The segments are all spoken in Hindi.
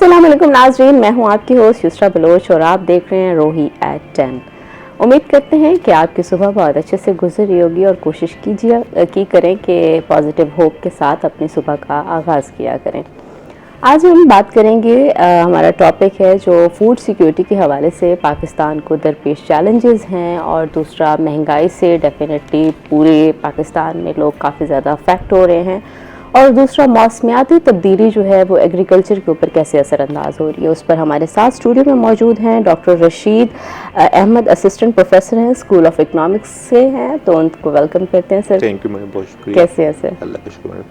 अस्सलाम वालेकुम नाज़रीन, मैं हूं आपकी होस्ट युसरा बलोच और आप देख रहे हैं रोही एट 10। उम्मीद करते हैं कि आपकी सुबह बहुत अच्छे से गुजर रही होगी और कोशिश करें कि पॉजिटिव होप के साथ अपनी सुबह का आगाज़ किया करें। आज हम बात करेंगे, हमारा टॉपिक है जो फूड सिक्योरिटी के हवाले से पाकिस्तान को दरपेश चैलेंजेस हैं, और दूसरा महंगाई से डेफिनेटली पूरे पाकिस्तान में लोग काफ़ी ज़्यादा अफेक्ट हो रहे हैं, और दूसरा मौसमियाती तब्दीली जो है वो एग्रीकल्चर के ऊपर कैसे असरअंदाज हो रही है। उस पर हमारे साथ स्टूडियो में मौजूद हैं doctor Rashid Ahmed, assistant professor हैं, स्कूल ऑफ इकोनॉमिक्स से हैं, तो उनको वेलकम करते हैं सर। थैंक यू मैम, बहुत शुक्रिया। कैसे हैं सर? अल्लाह का शुक्र है।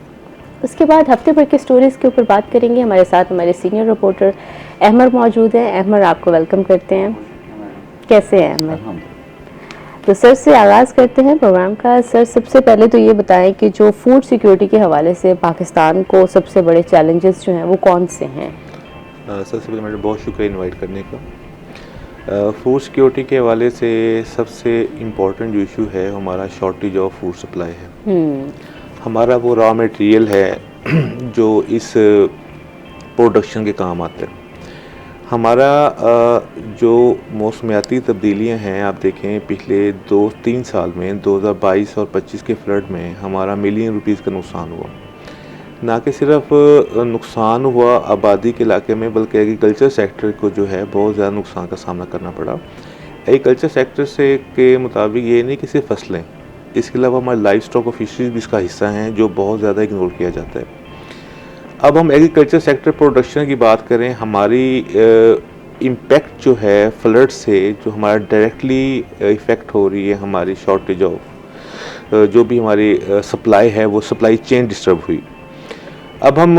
उसके बाद हफ्ते भर की स्टोरीज़ के ऊपर बात करेंगे। हमारे साथ हमारे सीनियर रिपोर्टर अहमद मौजूद हैं। अहमद, आपको वेलकम करते हैं। कैसे हैं अहमद? तो सर से आगाज़ करते हैं प्रोग्राम का। सर, सबसे पहले तो ये बताएं कि जो फूड सिक्योरिटी के हवाले से पाकिस्तान को सबसे बड़े चैलेंजेस जो हैं वो कौन से हैं? सबसे पहले मेरा बहुत शुक्रिया इनवाइट करने का। फूड सिक्योरिटी के हवाले से सबसे इम्पोर्टेंट जो इशू है हमारा शॉर्टेज ऑफ फूड सप्लाई है। हमारा वो रॉ मटेरियल है जो इस प्रोडक्शन के काम आता है। हमारा जो मौसमियाती तब्दीलियां हैं, आप देखें पिछले 2-3 साल में 2022 और 25 के फ्लड में हमारा मिलियन रुपीस का नुकसान हुआ। ना कि सिर्फ नुकसान हुआ आबादी के इलाके में, बल्कि एग्रीकल्चर सेक्टर को जो है बहुत ज़्यादा नुकसान का सामना करना पड़ा। एग्रीकल्चर सेक्टर से के मुताबिक ये नहीं कि सिर्फ फसलें, इसके अलावा हमारे लाइफ स्टॉक और फिशरीज भी इसका हिस्सा हैं, जो बहुत ज़्यादा इग्नोर किया जाता है। अब हम एग्रीकल्चर सेक्टर प्रोडक्शन की बात करें, हमारी इम्पेक्ट जो है फ्लड से जो हमारा डायरेक्टली इफ़ेक्ट हो रही है, हमारी शॉर्टेज ऑफ जो भी हमारी सप्लाई है, वो सप्लाई चेन डिस्टर्ब हुई। अब हम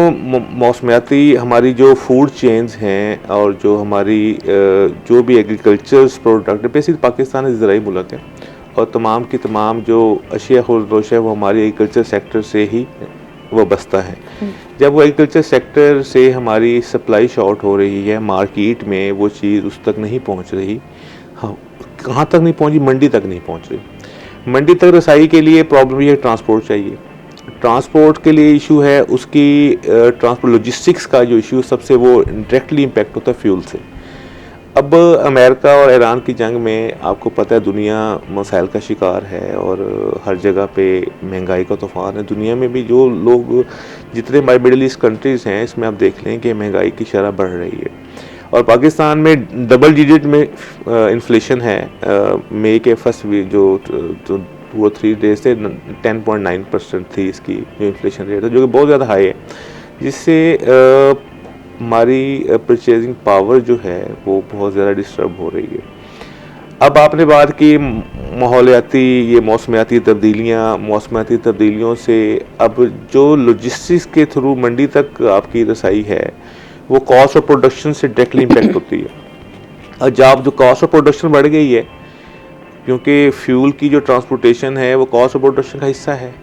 मौसमियाती हमारी जो फूड चेन्स हैं और जो हमारी जो भी एग्रीकल्चर प्रोडक्ट, बेसिक पाकिस्तान एक ज़राई मुल्क है और तमाम की तमाम जो अशिया खुर्दोश है वो हमारी एग्रीकल्चर सेक्टर से ही वो बसता है। जब वो एग्रीकल्चर सेक्टर से हमारी सप्लाई शॉर्ट हो रही है, मार्केट में वो चीज़ उस तक नहीं पहुंच रही, हाँ, कहाँ तक नहीं पहुंची, मंडी तक नहीं पहुंच रही। मंडी तक रसाई के लिए प्रॉब्लम ये है, ट्रांसपोर्ट चाहिए। ट्रांसपोर्ट के लिए इशू है, उसकी ट्रांसपोर्ट लॉजिस्टिक्स का जो इशू सबसे वो डायरेक्टली इम्पेक्ट होता है फ्यूल से। अब अमेरिका और ईरान की जंग में आपको पता है दुनिया मसाइल का शिकार है और हर जगह पे महंगाई का तूफान है। दुनिया में भी जो लोग जितने हमारे मिडिल ईस्ट कंट्रीज़ हैं, इसमें आप देख लें कि महंगाई की शरह बढ़ रही है और पाकिस्तान में डबल डिजिट में इन्फ्लेशन है। मई के फर्स्ट वीक जो 2 और 3 डेज से 10.9% थी इसकी जो इन्फ्लेशन रेट है, जो कि बहुत ज़्यादा हाई है, जिससे हमारी परचेजिंग पावर जो है वो बहुत ज़्यादा डिस्टर्ब हो रही है। अब आपने बात की माहौलियाती, ये मौसमियाती तब्दीलियों से अब जो लॉजिस्टिक्स के थ्रू मंडी तक आपकी रसाई है वो कॉस्ट ऑफ प्रोडक्शन से डायरेक्टली इम्पेक्ट होती है। और जब जो कॉस्ट ऑफ प्रोडक्शन बढ़ गई है, क्योंकि फ्यूल की जो ट्रांसपोर्टेशन है वो कॉस्ट ऑफ प्रोडक्शन का हिस्सा है,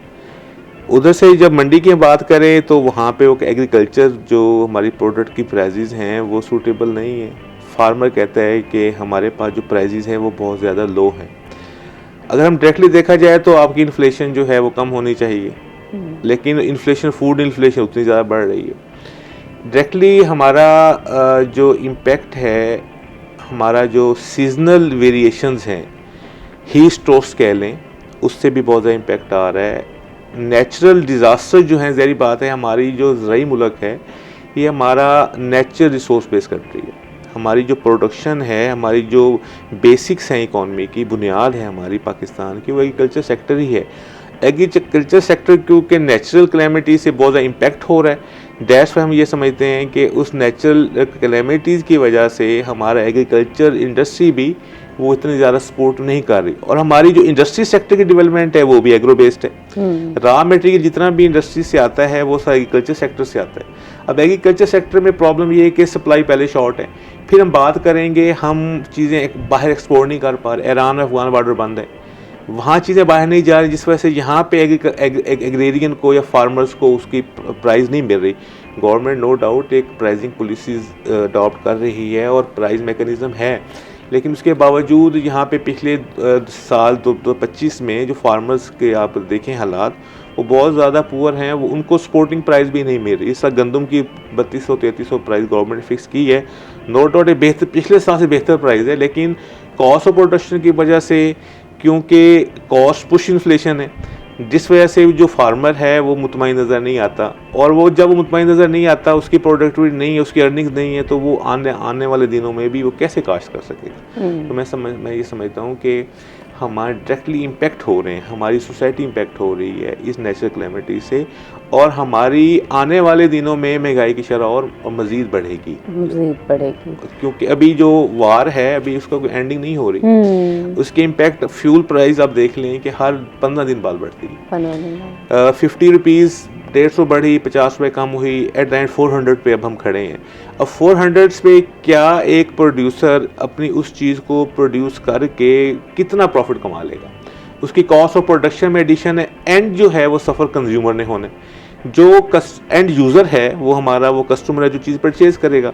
उधर से जब मंडी की बात करें तो वहाँ पे वो एग्रीकल्चर जो हमारी प्रोडक्ट की प्राइजेज़ हैं वो सूटेबल नहीं है। फार्मर कहता है कि हमारे पास जो प्राइजेज़ हैं वो बहुत ज़्यादा लो हैं। अगर हम डायरेक्टली देखा जाए तो आपकी इन्फ्लेशन जो है वो कम होनी चाहिए, लेकिन इन्फ्लेशन, फूड इन्फ्लेशन उतनी ज़्यादा बढ़ रही है। डायरेक्टली हमारा जो इम्पेक्ट है, हमारा जो सीजनल वेरिएशंस हैं, हीट स्ट्रोक्स कह लें, उससे भी बहुत ज़्यादा इम्पेक्ट आ रहा है। नेचुरल डिज़ास्टर जो हैं, ज़ाहिर बात है हमारी जो ज़राई मुल्क है ये हमारा नेचुरल रिसोर्स बेस कंट्री है। हमारी जो प्रोडक्शन है, हमारी जो बेसिक्स हैं इकॉनमी की, बुनियाद है हमारी पाकिस्तान की, वो एग्रीकल्चर सेक्टर ही है। एग्रीकल्चर सेक्टर क्योंकि नेचुरल कैलेमिटी से बहुत ज़्यादा इम्पेक्ट हो रहा है, दैट्स वाई हम ये समझते हैं कि उस नेचुरल कैलेमिटीज़ की वजह से हमारा एग्रीकल्चर इंडस्ट्री भी वो इतनी ज़्यादा सपोर्ट नहीं कर रही, और हमारी जो इंडस्ट्री सेक्टर की डेवलपमेंट है वो भी एग्रो बेस्ड है। रॉ मटेरियल जितना भी इंडस्ट्री से आता है वो सारा एग्रीकल्चर सेक्टर से आता है। अब एग्रीकल्चर सेक्टर में प्रॉब्लम ये है कि सप्लाई पहले शॉर्ट है, फिर हम बात करेंगे हम चीज़ें बाहर एक्सपोर्ट नहीं कर पा रहे, ईरान और अफगान बॉर्डर बंद है, वहाँ चीज़ें बाहर नहीं जा रही, जिस वजह से यहाँ पे एग्रेरियन को या फार्मर्स को उसकी प्राइस नहीं मिल रही। गवर्नमेंट नो डाउट एक प्राइसिंग पॉलिसीज़ अडॉप्ट कर रही है और प्राइस मैकेनिज़्म है, लेकिन उसके बावजूद यहाँ पे पिछले साल 2025 में जो फार्मर्स के आप देखें हालात, वो बहुत ज़्यादा पुअर हैं, वो उनको सपोर्टिंग प्राइस भी नहीं मिल रही। इस साल गंदम की 3200-3300 प्राइस गवर्नमेंट ने फिक्स की है। नो डाउट बेहतर, पिछले साल से बेहतर प्राइस है, लेकिन कॉस्ट ऑफ प्रोडक्शन की वजह से, क्योंकि कॉस्ट पुश इन्फ्लेशन है, जिस वजह से जो फार्मर है वो मुतमईन नज़र नहीं आता, और वो जब वो मुतमईन नज़र नहीं आता, उसकी प्रोडक्टिविटी नहीं है, उसकी अर्निंग्स नहीं है, तो वो आने वाले दिनों में भी वो कैसे काश्त कर सकेगा। तो मैं ये समझता हूँ कि हमारे डायरेक्टली इम्पेक्ट हो रहे हैं, हमारी सोसाइटी इम्पेक्ट हो रही है इस नेचुरल कैलेमिटी से, और हमारी आने वाले दिनों में महंगाई की शरह और मज़ीद बढ़ेगी, क्योंकि अभी जो वार है अभी उसका कोई एंडिंग नहीं हो रही। उसके इम्पैक्ट, फ्यूल प्राइस आप देख लें कि हर 15 दिन बाद बढ़ती है। 50 रुपीज़ 150 बढ़ी, 50 रुपये कम हुई, एट द एंड 400 पे अब हम खड़े हैं। अब 400 पे क्या एक प्रोड्यूसर अपनी उस चीज़ को प्रोड्यूस करके कितना प्रॉफिट कमा लेगा? उसकी कॉस्ट ऑफ प्रोडक्शन में एडिशन है, एंड जो है वो सफ़र कंज्यूमर ने होने, जो एंड यूज़र है वो हमारा वो कस्टमर है जो चीज़ परचेज करेगा,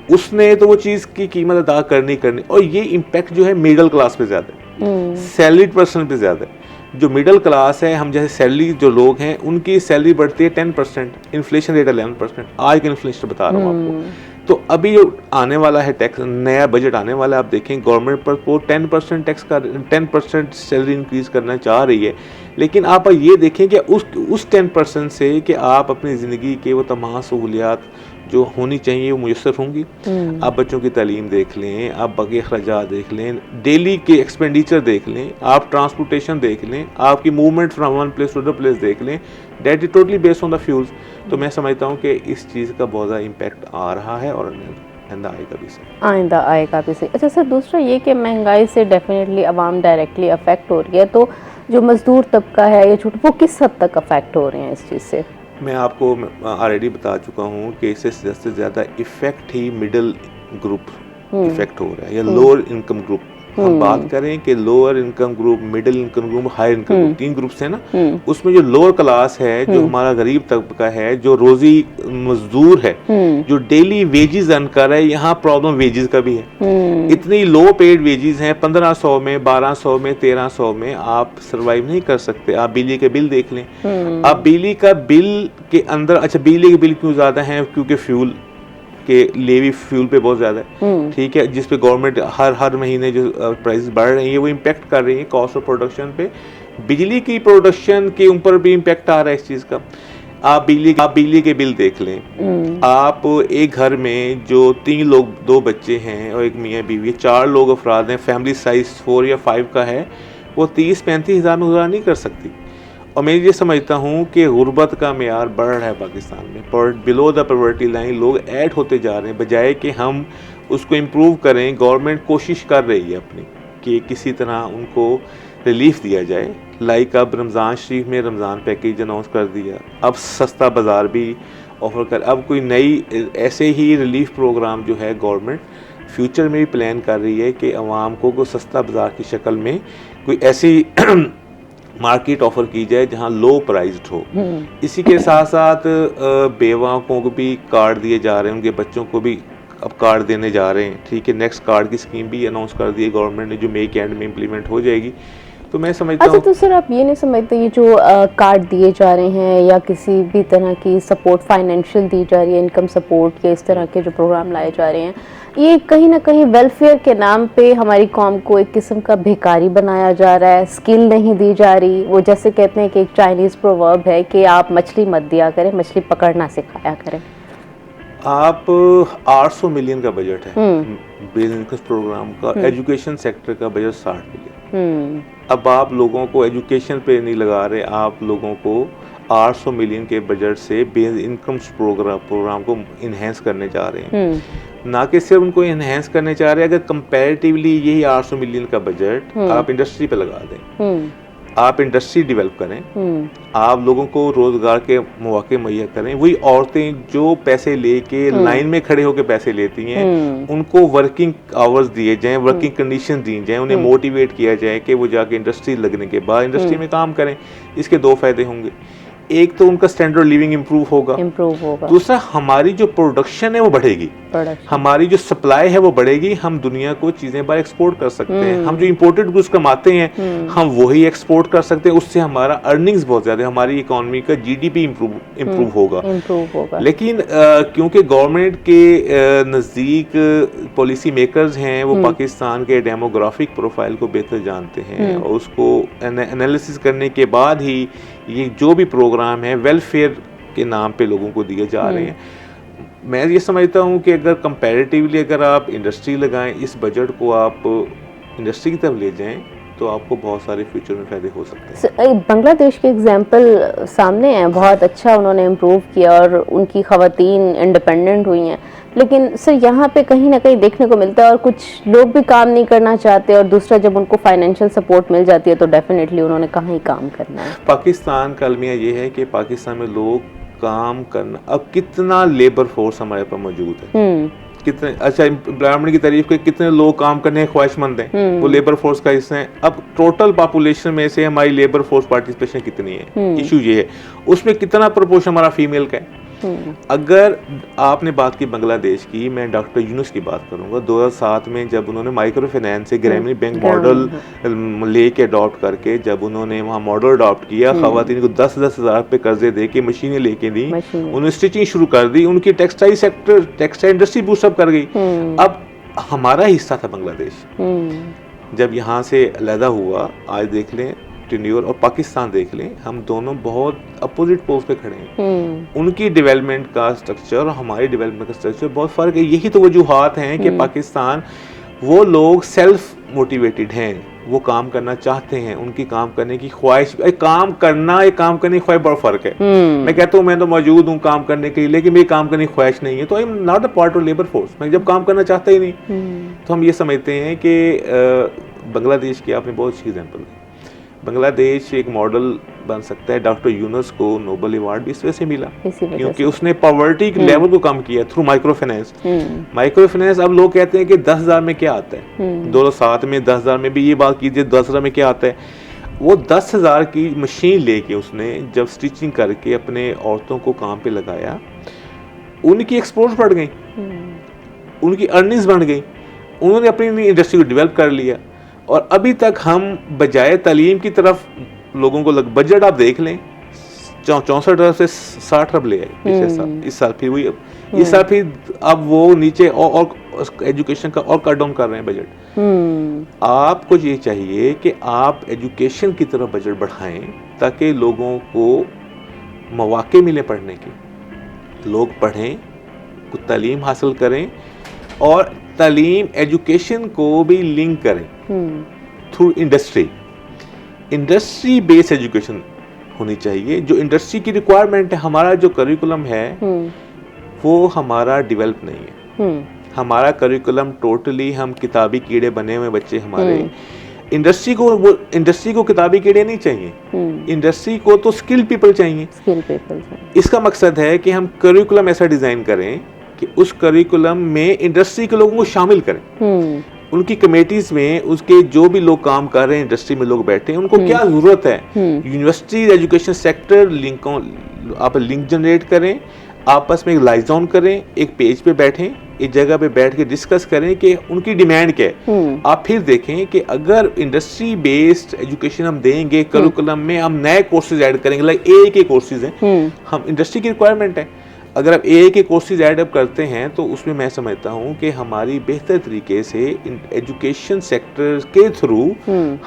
उसने तो वो चीज़ की कीमत अदा करनी। और ये इम्पैक्ट जो है मिडिल क्लास पे ज़्यादा है, सैलरीड पर्सन पे ज़्यादा है। जो मिडिल क्लास है, हम जैसे सैलरी जो लोग हैं, उनकी सैलरी बढ़ती है 10%, इन्फ्लेशन रेट 11%। आज का इन्फ्लेशन बता रहा हूँ आपको। तो अभी जो आने वाला है टैक्स, नया बजट आने वाला है, आप देखें गवर्नमेंट पर वो 10% टैक्स का 10% सैलरी इंक्रीज़ करना चाह रही है, लेकिन आप ये देखें कि उस 10% से कि आप अपनी ज़िंदगी के वो तमाम सहूलियात जो होनी चाहिए वो मुयसर होंगी। आप बच्चों की तालीम देख लें, आप बाकी अखराजात देख लें, डेली के एक्सपेंडिचर देख लें, आप ट्रांसपोर्टेशन देख लें, आपकी movement from one place to other place देख लें, that is totally based on the fuels. तो मैं समझता हूँ कि इस चीज़ का बहुत ज़्यादा इम्पैक्ट आ रहा है, और आइंदा आएगा भी सही। अच्छा सर, दूसरा ये कि महंगाई से डेफिनेटली आवाम डायरेक्टली अफेक्ट हो रही है, तो जो मजदूर तबका है या छोटा, वो किस हद तक अफेक्ट हो रहे हैं इस चीज़ से? मैं आपको ऑलरेडी बता चुका हूँ कि इससे ज़्यादा इफ़ेक्ट ही मिडिल ग्रुप इफ़ेक्ट हो रहा है, या लोअर इनकम ग्रुप। हम बात करें कि lower income group, middle income group, high income group, 3 groups हैं ना। उसमें जो लोअर क्लास है, जो हमारा गरीब तबका है, जो रोजी मजदूर है, जो डेली वेजेस अर्न कर रहा है, यहाँ प्रॉब्लम वेजेस का भी है। इतनी लो पेड वेजेस हैं, 1500 में, 1200 में, 1300 में आप सरवाइव नहीं कर सकते। आप बिजली के बिल देख लें, आप बिजली का बिल के अंदर, अच्छा बिजली के बिल क्यों ज़्यादा हैं? क्योंकि फ्यूल के लेवी फ्यूल पे बहुत ज़्यादा है, ठीक है, जिस पे गवर्नमेंट हर महीने जो प्राइस बढ़ रही है वो इम्पेक्ट कर रही है कॉस्ट ऑफ प्रोडक्शन पे। बिजली की प्रोडक्शन के ऊपर भी इम्पेक्ट आ रहा है इस चीज़ का। आप बिजली के बिल देख लें, आप एक घर में जो 3 लोग, 2 बच्चे हैं और एक मियाँ बीवी, 4 लोग अफराद हैं, फैमिली साइज 4 या 5 का है, वो 30-35 हज़ार में गुजारा नहीं कर सकती। और मैं ये समझता हूँ कि गुर्बत का मेयार बढ़ रहा है पाकिस्तान में, पर बिलो द पॉवर्टी लाइन लोग ऐड होते जा रहे हैं, बजाय कि हम उसको इम्प्रूव करें। गवर्नमेंट कोशिश कर रही है अपनी कि किसी तरह उनको रिलीफ दिया जाए। लाइक अब रमज़ान शरीफ में रमज़ान पैकेज अनाउंस कर दिया, अब सस्ता बाज़ार भी ऑफर कर, अब कोई नई ऐसे ही रिलीफ प्रोग्राम जो है गवर्नमेंट फ्यूचर में भी प्लान कर रही है कि आवाम को सस्ता बाज़ार की शक्ल में कोई ऐसी मार्केट ऑफर की जाए जहां लो प्राइस्ड हो। इसी के साथ साथ बेवाओं को भी कार्ड दिए जा रहे हैं, उनके बच्चों को भी अब कार्ड देने जा रहे हैं, ठीक है। नेक्स्ट कार्ड की स्कीम भी अनाउंस कर दी है गवर्नमेंट ने, जो मे के एंड में इम्प्लीमेंट हो जाएगी। तो मैं समझता हूँ। अच्छा, तो सर आप ये नहीं समझते ये जो कार्ड दिए जा रहे हैं या किसी भी तरह की सपोर्ट फाइनेंशियल दी जा रही है, इनकम सपोर्ट के इस तरह के जो प्रोग्राम लाए जा रहे हैं, ये कहीं ना कहीं वेलफेयर के नाम पे हमारी कौम को एक किस्म का भिखारी बनाया जा रहा है, स्किल नहीं दी जा रही। वो जैसे कहते हैं कि एक चाइनीज़ प्रोवर्ब है कि आप मछली मत दिया करें, मछली पकड़ना सिखाया करें। आप 800 मिलियन का बजट है बिजनेस प्रोग्राम का, एजुकेशन सेक्टर का बजट 60 मिलियन। अब आप लोगों को एजुकेशन पे नहीं लगा रहे, आप लोगों को 800 मिलियन के बजट से बेस इनकम प्रोग्राम को इन्हेंस करने जा रहे हैं। ना कि सिर्फ उनको इन्हेंस करने चाह रहे हैं, अगर कंपैरेटिवली यही 800 मिलियन का बजट आप इंडस्ट्री पे लगा दें, आप इंडस्ट्री डेवलप करें, आप लोगों को रोजगार के मौके मुहैया करें। वही औरतें जो पैसे लेके लाइन में खड़े होकर पैसे लेती हैं, उनको वर्किंग आवर्स दिए जाएं, वर्किंग कंडीशन दी जाएं, उन्हें मोटिवेट किया जाए कि वो जाके इंडस्ट्री लगने के बाद इंडस्ट्री में काम करें। इसके 2 फायदे होंगे। एक तो उनका स्टैंडर्ड लिविंग इम्प्रूव होगा, दूसरा हमारी जो प्रोडक्शन है वो बढ़ेगी, हमारी जो सप्लाई है वो बढ़ेगी, हम दुनिया को चीजें बाहर एक्सपोर्ट कर सकते हैं, हम जो इंपोर्टेड गुड्स कमाते हैं हम वही एक्सपोर्ट कर सकते हैं, उससे हमारा अर्निंग्स बहुत ज्यादा, हमारी इकोनॉमी का जीडीपी इम्प्रूव होगा। लेकिन क्योंकि गवर्नमेंट के नज़दीक पॉलिसी मेकर्स हैं वो पाकिस्तान के डेमोग्राफिक प्रोफाइल को बेहतर जानते हैं और उसको एनालिसिस करने के बाद ही ये जो भी प्रोग्राम है वेलफेयर के नाम पे लोगों को दिए जा रहे हैं। मैं ये समझता हूँ कि अगर कंपैरेटिवली अगर आप इंडस्ट्री लगाएं, इस बजट को आप इंडस्ट्री की तरफ ले जाएं तो आपको बहुत सारे फ्यूचर में फायदे हो सकते हैं। बांग्लादेश के एग्जाम्पल सामने है, बहुत अच्छा उन्होंने इम्प्रूव किया और उनकी ख़वातीन इंडिपेंडेंट हुई हैं, लेकिन सर यहाँ पे कहीं ना कहीं देखने को मिलता है और कुछ लोग भी काम नहीं करना चाहते, और दूसरा जब उनको फाइनेंशियल सपोर्ट मिल जाती है तो डेफिनेटली उन्होंने कहाँ ही काम करना है। पाकिस्तान का अलमिया ये है कि पाकिस्तान में लोग काम करना, अब कितना लेबर फोर्स हमारे पास मौजूद है, कितने अच्छा एम्प्लॉयमेंट की तारीफ के कितने लोग काम करने के ख्वाहिशमंद हैं, वो लेबर फोर्स का हिस्सा है। अब टोटल पॉपुलेशन में से हमारी लेबर फोर्स पार्टिसिपेशन कितनी है, इशू ये है, उसमें कितना प्रोपोर्शन हमारा फीमेल का है। अगर आपने बात की बांग्लादेश की, मैं डॉक्टर यूनुस की बात करूंगा। 2007 में जब उन्होंने माइक्रो फाइनेंस से ग्रामीण बैंक मॉडल लेके अडॉप्ट करके जब उन्होंने वहाँ मॉडल अडॉप्ट किया, खवातीन को 10-10 हज़ार पे कर्जे दे के मशीनें लेके दी, उन्होंने स्टिचिंग शुरू कर दी, उनकी textile sector, textile industry boost up कर गई। अब हमारा हिस्सा था बांग्लादेश, जब यहाँ से अलहदा हुआ, आज देख लें टेन्योर और पाकिस्तान देख लें, हम दोनों बहुत अपोजिट पोस्ट पे खड़े हैं। उनकी डेवलपमेंट का स्ट्रक्चर और हमारी डेवलपमेंट का स्ट्रक्चर बहुत फर्क है। यही तो वजूहात हैं कि पाकिस्तान, वो लोग सेल्फ मोटिवेटेड हैं, वो काम करना चाहते हैं, उनकी काम करने की ख्वाहिश, काम करना एक काम करने की ख्वाहिश बहुत फर्क है। मैं कहता हूँ मैं तो मौजूद हूँ काम करने के लिए, लेकिन मेरी काम करने की ख्वाहिश नहीं है, तो I am not a part of labour force. मैं जब काम करना चाहता ही नहीं, तो हम ये समझते हैं कि बांग्लादेश की आपने बहुत अच्छी एग्जाम्पल दी। बांग्लादेश एक मॉडल बन सकता है। डॉक्टर यूनुस को नोबेल अवार्ड भी इस वजह से मिला क्योंकि उसने पॉवर्टी के लेवल को कम किया through micro finance. Micro finance, अब लोग कहते हैं कि 10,000 में क्या आता है, 2007 में 10,000 में भी ये बात कीजिए 10,000 में क्या आता है। वो 10,000 की मशीन लेके उसने जब स्टिचिंग करके अपने औरतों को काम पे लगाया, उनकी एक्सपोर्ट बढ़ गई, उनकी अर्निंग्स बढ़ गई, उन्होंने अपनी इंडस्ट्री को डेवलप कर लिया। और अभी तक हम बजाय तालीम की तरफ लोगों को बजट आप देख लें 64 अरब से 60 अरब ले आए पिछले साल, इस साल फिर वही, इस साल फिर अब वो नीचे और एजुकेशन का और कट डाउन कर रहे हैं बजट। आपको ये चाहिए कि आप एजुकेशन की तरफ बजट बढ़ाएं ताकि लोगों को मौके मिले पढ़ने के, लोग पढ़ें, कुछ तालीम हासिल करें और तालीम एजुकेशन को भी लिंक करें थ्रू इंडस्ट्री बेस्ड एजुकेशन होनी चाहिए। जो इंडस्ट्री की रिक्वायरमेंट है, हमारा जो करिकुलम है वो हमारा डेवलप नहीं है। हमारा करिकुलम टोटली, हम किताबी कीड़े बने हुए बच्चे हमारे। इंडस्ट्री को किताबी कीड़े नहीं चाहिए, इंडस्ट्री को तो स्किल्ड पीपल चाहिए। इसका मकसद है कि हम करिकुलम ऐसा डिजाइन करें कि उस करिकुलम में इंडस्ट्री के लोगों को शामिल करें। उनकी कमेटीज में उसके जो भी लोग काम कर रहे हैं, इंडस्ट्री में लोग बैठे हैं, उनको क्या जरूरत है। यूनिवर्सिटी, एजुकेशन सेक्टर लिंकों, आप लिंक जनरेट करें, आपस में एक लाइजॉन करें, एक पेज पे बैठें, एक जगह पे बैठ के डिस्कस करें कि उनकी डिमांड क्या है। आप फिर देखें कि अगर इंडस्ट्री बेस्ड एजुकेशन हम देंगे, करिकुलम में हम नए कोर्सेज ऐड करेंगे, लाइक एआई के कोर्सेज हैं, हम इंडस्ट्री की रिक्वायरमेंट है, अगर आप एआई के कोर्सेज ऐड अप करते हैं तो उसमें मैं समझता हूं कि हमारी बेहतर तरीके से एजुकेशन सेक्टर के थ्रू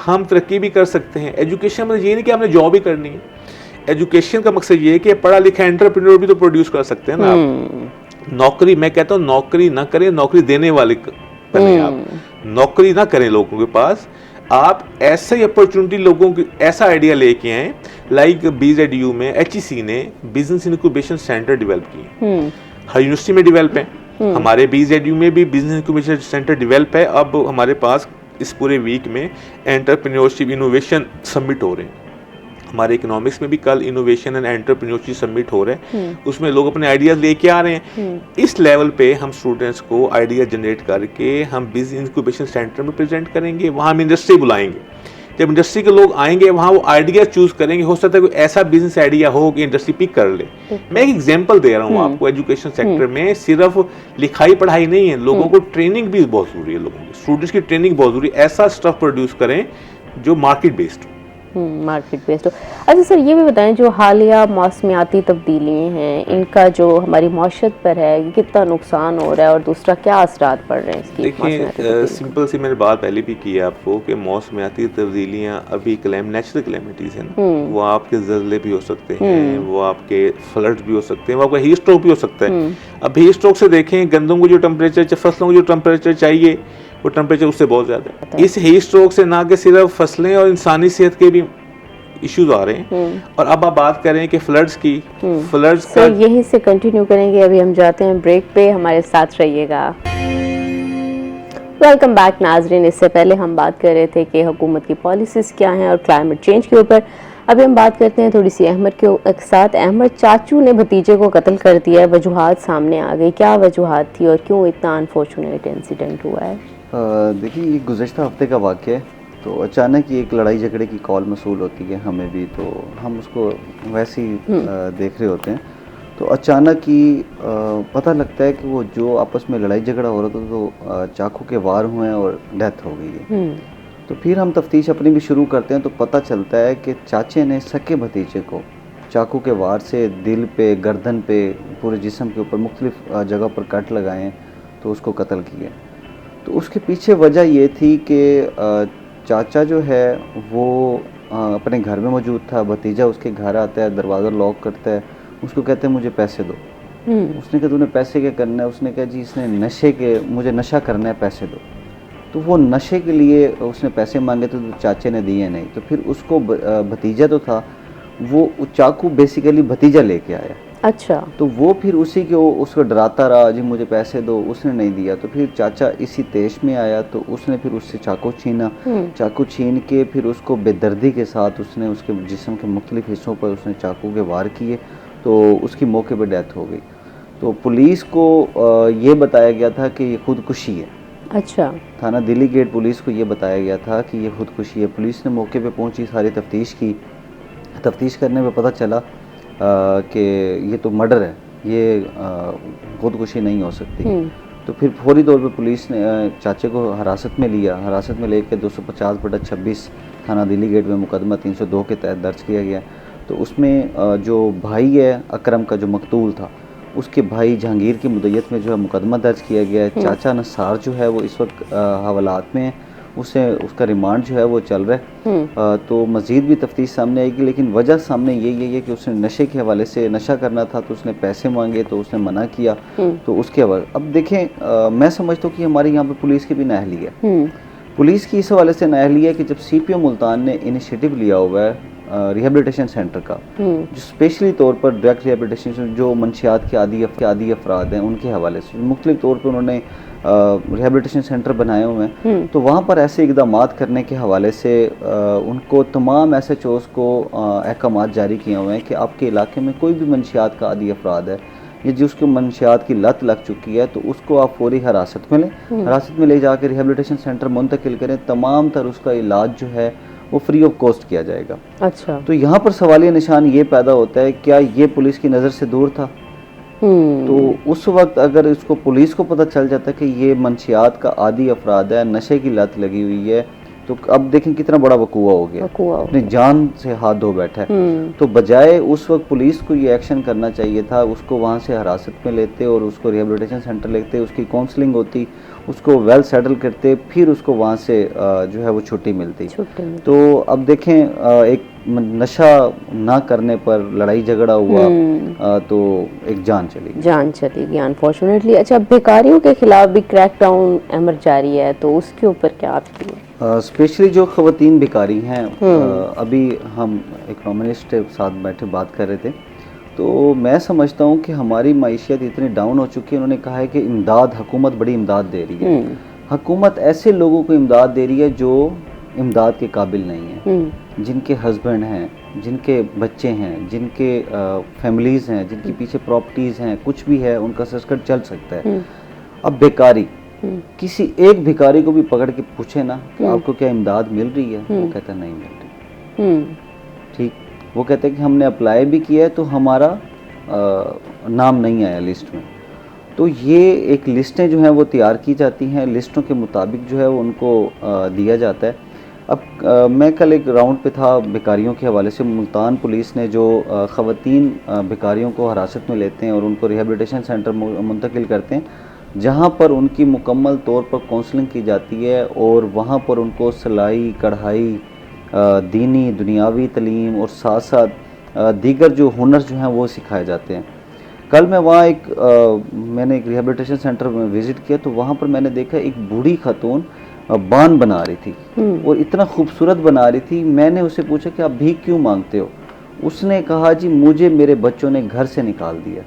हम तरक्की भी कर सकते हैं। एजुकेशन मतलब ये नहीं कि हमने जॉब ही करनी है, एजुकेशन का मकसद ये है कि पढ़ा लिखा एंटरप्रेन्योर भी तो प्रोड्यूस कर सकते हैं ना आप। नौकरी, मैं कहता हूँ नौकरी ना करें, नौकरी देने वाले बने आप, नौकरी ना करें लोगों के पास। आप ऐसे ही अपॉर्चुनिटी लोगों की, ऐसा आइडिया लेके आए, लाइक BZU में HEC ने बिजनेस इंक्यूबेशन सेंटर डेवलप किए, हर यूनिवर्सिटी में डेवलप है, हमारे BZU में भी बिजनेस इंक्यूबेशन सेंटर डेवलप है। अब हमारे पास इस पूरे वीक में एंटरप्रेन्योरशिप इनोवेशन समिट हो रहे हैं, हमारे इकोनॉमिक्स में भी कल इनोवेशन एंड एंटरप्रेन्योरशिप समिट हो रहे हैं, उसमें लोग अपने आइडियाज लेके आ रहे हैं। इस लेवल पे हम स्टूडेंट्स को आइडिया जनरेट करके हम बिजनेस इंक्यूबेशन सेंटर में प्रेजेंट करेंगे, वहाँ हम इंडस्ट्री बुलाएंगे, जब इंडस्ट्री के लोग आएंगे वहाँ वो आइडिया चूज करेंगे, हो सकता है कोई ऐसा बिजनेस आइडिया हो कि इंडस्ट्री पिक कर ले। मैं एक एग्जांपल दे रहा हूँ आपको, एजुकेशन सेक्टर में सिर्फ लिखाई पढ़ाई नहीं है, लोगों को ट्रेनिंग भी बहुत जरूरी है, लोगों की स्टूडेंट्स की ट्रेनिंग बहुत जरूरी है। ऐसा स्टफ प्रोड्यूस करें जो मार्केट बेस्ड हो। मार्केट बेस्ड हो। अच्छा सर, ये भी बताएं जो हालिया मौसमियाती तब्दीलियाँ हैं, इनका जो हमारी मौशत पर है कितना नुकसान हो रहा है और दूसरा क्या असरात पड़ रहे हैं इसकी? देखिए सिंपल सी मैंने बात पहले भी की है आपको कि मौसमियाती तब्दीलियाँ अभी नेचुरल कैलेमिटीज़ हैं ना, वो आपके ज़लज़ले भी हो सकते हैं, वो आपके फ्लड्स भी हो सकते हैं, वो आपका हीट स्ट्रोक भी हो सकता है। अब हीट स्ट्रोक से देखें, गंदम को जो टेम्परेचर, फसलों को जो टेम्परेचर चाहिए वो टेम्परेचर उससे बहुत ज़्यादा है। इस हीट स्ट्रोक से ना कि सिर्फ फसलें और इंसानी सेहत के भी इश्यूज आ रहे हैं। और अब आप बात करें कि फ्लड्स की, फ्लड्स का यहीं से कंटिन्यू करेंगे। अभी हम जाते हैं ब्रेक पे, हमारे साथ रहिएगा। वेलकम बैक नाजरीन। इससे पहले हम बात कर रहे थे कि हुकूमत की पॉलिसीज़ क्या हैं और क्लाइमेट चेंज के ऊपर। अभी हम बात करते हैं थोड़ी सी अहमद के साथ। अहमद, चाचू ने भतीजे को कत्ल कर दिया है, वजूहात सामने आ गई, क्या वजूहात थी और क्यों इतना अनफॉर्चुनेट इंसिडेंट हुआ है? देखिए, ये गुज़श्ता हफ्ते का वाक़या है। तो अचानक ही एक लड़ाई झगड़े की कॉल मसूल होती है हमें भी, तो हम उसको वैसे ही देख रहे होते हैं। तो अचानक ही पता लगता है कि वो जो आपस में लड़ाई झगड़ा हो रहा था तो चाकू के वार हुए हैं और डेथ हो गई है। तो फिर हम तफ्तीश अपनी भी शुरू करते हैं तो पता चलता है कि चाचे ने सके भतीजे को चाकू के वार से दिल पे, गर्दन पे, पूरे जिस्म के ऊपर मुख्तलिफ जगह पर कट लगाए हैं, तो उसको कत्ल किया। तो उसके पीछे वजह ये थी कि चाचा जो है वो अपने घर में मौजूद था, भतीजा उसके घर आता है, दरवाज़ा लॉक करता है, उसको कहते हैं मुझे पैसे दो। उसने कहा तूने पैसे क्या करना है? उसने कहा जी इसने मुझे नशा करना है, पैसे दो। तो वो नशे के लिए उसने पैसे मांगे तो चाचे ने दिए नहीं। तो फिर उसको भतीजा तो था, वो चाकू बेसिकली भतीजा लेके आया। अच्छा। तो वो फिर उसी के उसको डराता रहा, जी मुझे पैसे दो, उसने नहीं दिया। तो फिर चाचा इसी तेश में आया तो उसने फिर उससे चाकू छीना। चाकू छीन के फिर उसको बेदर्दी के साथ उसने उसके जिस्म के मुख्तलिफ हिस्सों पर उसने चाकू के वार किए, तो उसकी मौके पर डेथ हो गई। तो पुलिस को ये बताया गया था कि ये खुदकुशी है। अच्छा। थाना दिल्ली गेट पुलिस को ये बताया गया था कि ये खुदकुशी है। पुलिस ने मौके पे पहुंची, सारी तफ्तीश की। तफ्तीश करने में पता चला कि ये तो मर्डर है, ये खुदकुशी नहीं हो सकती। तो फिर फौरी तौर पे पुलिस ने चाचे को हिरासत में लिया। हिरासत में लेकर 250/26 थाना दिल्ली गेट में मुकदमा 302 के तहत दर्ज किया गया। तो उसमें जो भाई है अकरम का, जो मकतूल था, उसके भाई जहांगीर की मुद्दत में जो है मुकदमा दर्ज किया गया है। चाचा नसार जो है वो इस वक्त हवालात में है, उसका रिमांड जो है वो चल रहा है। तो मज़ीद भी तफ्तीश सामने आएगी, लेकिन वजह सामने यही है कि उसने नशे के हवाले से, नशा करना था तो उसने पैसे मांगे तो उसने मना किया। तो उसके हवाले अब देखें, मैं समझता हूँ कि हमारे यहाँ पे पुलिस की भी नाअहली है। पुलिस की इस हवाले से नाअहली है कि जब CPO मुल्तान ने इनिशिएटिव लिया हुआ है रिहेबिलिटेशन सेंटर का, जो स्पेशली तौर पर डायरेक्ट रिहेबिलिटेशन जो मंशियात के आदी अफराद हैं उनके हवाले से मुख्तलिफ तौर पर उन्होंने रिहेबिलिटेशन सेंटर बनाए हुए हैं। तो वहाँ पर ऐसे इकदाम करने के हवाले से उनको तमाम SHOs को अहकामात जारी किए हुए हैं कि आपके इलाके में कोई भी मंशियात का आदी अफराद है या जिसको मंशियात की लत लग चुकी है तो उसको आप फौरी हिरासत में लें। हिरासत में ले जाकर रिहेबिलिटेशन सेंटर मुंतकिल करें। तमाम तर उसका इलाज जो है वो फ्री ऑफ कॉस्ट किया जाएगा। अच्छा। तो यहाँ पर सवालिया निशान ये पैदा होता है, क्या ये पुलिस की नज़र से दूर था? तो उस वक्त अगर इसको पुलिस को पता चल जाता कि ये मंशियात का आदी अफराद है, नशे की लत लगी हुई है, तो अब देखें कितना बड़ा वकूआ हो गया, अपनी जान से हाथ धो बैठा है। तो बजाय उस वक्त पुलिस को ये एक्शन करना चाहिए था, उसको वहाँ से हिरासत में लेते और उसको रिहेबिलिटेशन सेंटर लेते, उसकी काउंसलिंग होती, उसको वेल सेटल करते, फिर उसको वहाँ से जो है वो छुट्टी मिलती। तो अब देखें, एक नशा ना करने पर लड़ाई झगड़ा हुआ तो एक जान चली गई अनफॉर्चुनेटली। अच्छा, बेकारियों के खिलाफ भी क्रैकडाउन अमर जारी है, तो उसके ऊपर क्या आपकी? स्पेशली जो ख़वातीन बेकारी हैं, अभी हम इकोनॉमिस्ट के साथ बैठे बात कर रहे थे, तो मैं समझता हूँ कि हमारी माइशियत इतनी डाउन हो चुकी है। उन्होंने कहा है कि इमदाद, हुकूमत बड़ी इमदाद दे रही है। हुकूमत ऐसे लोगों को इमदाद दे रही है जो इमदाद के काबिल नहीं है, जिनके हस्बैंड हैं, जिनके बच्चे हैं, जिनके फैमिलीज़ हैं, जिनके पीछे प्रॉपर्टीज़ हैं, कुछ भी है, उनका सस्कट चल सकता है। अब बेकारी, किसी एक भिखारी को भी पकड़ के पूछे ना कि आपको क्या इमदाद मिल रही है, वो कहता नहीं मिल रही। ठीक, वो कहते हैं कि हमने अप्लाई भी किया है तो हमारा नाम नहीं आया लिस्ट में। तो ये एक लिस्टें जो हैं वो तैयार की जाती हैं, लिस्टों के मुताबिक जो है वो उनको दिया जाता है। अब मैं कल एक राउंड पे था भिखारियों के हवाले से। मुल्तान पुलिस ने जो ख़वातीन भिखारियों को हिरासत में लेते हैं और उनको रिहेबिलिटेशन सेंटर मुंतकिल करते हैं, जहाँ पर उनकी मुकम्मल तौर पर काउंसलिंग की जाती है और वहाँ पर उनको सिलाई, कढ़ाई, दीनी दुनियावी तलीम और साथ साथ दीगर जो हुनर जो हैं वो सिखाए जाते हैं। कल मैं वहाँ मैंने एक रिहेबिलिटेशन सेंटर में विज़िट किया तो वहाँ पर मैंने देखा एक बूढ़ी खातून बान बना रही थी और इतना खूबसूरत बना रही थी। मैंने उससे पूछा कि आप भीख क्यों मांगते हो? उसने कहा जी मुझे मेरे बच्चों ने घर से निकाल दिया,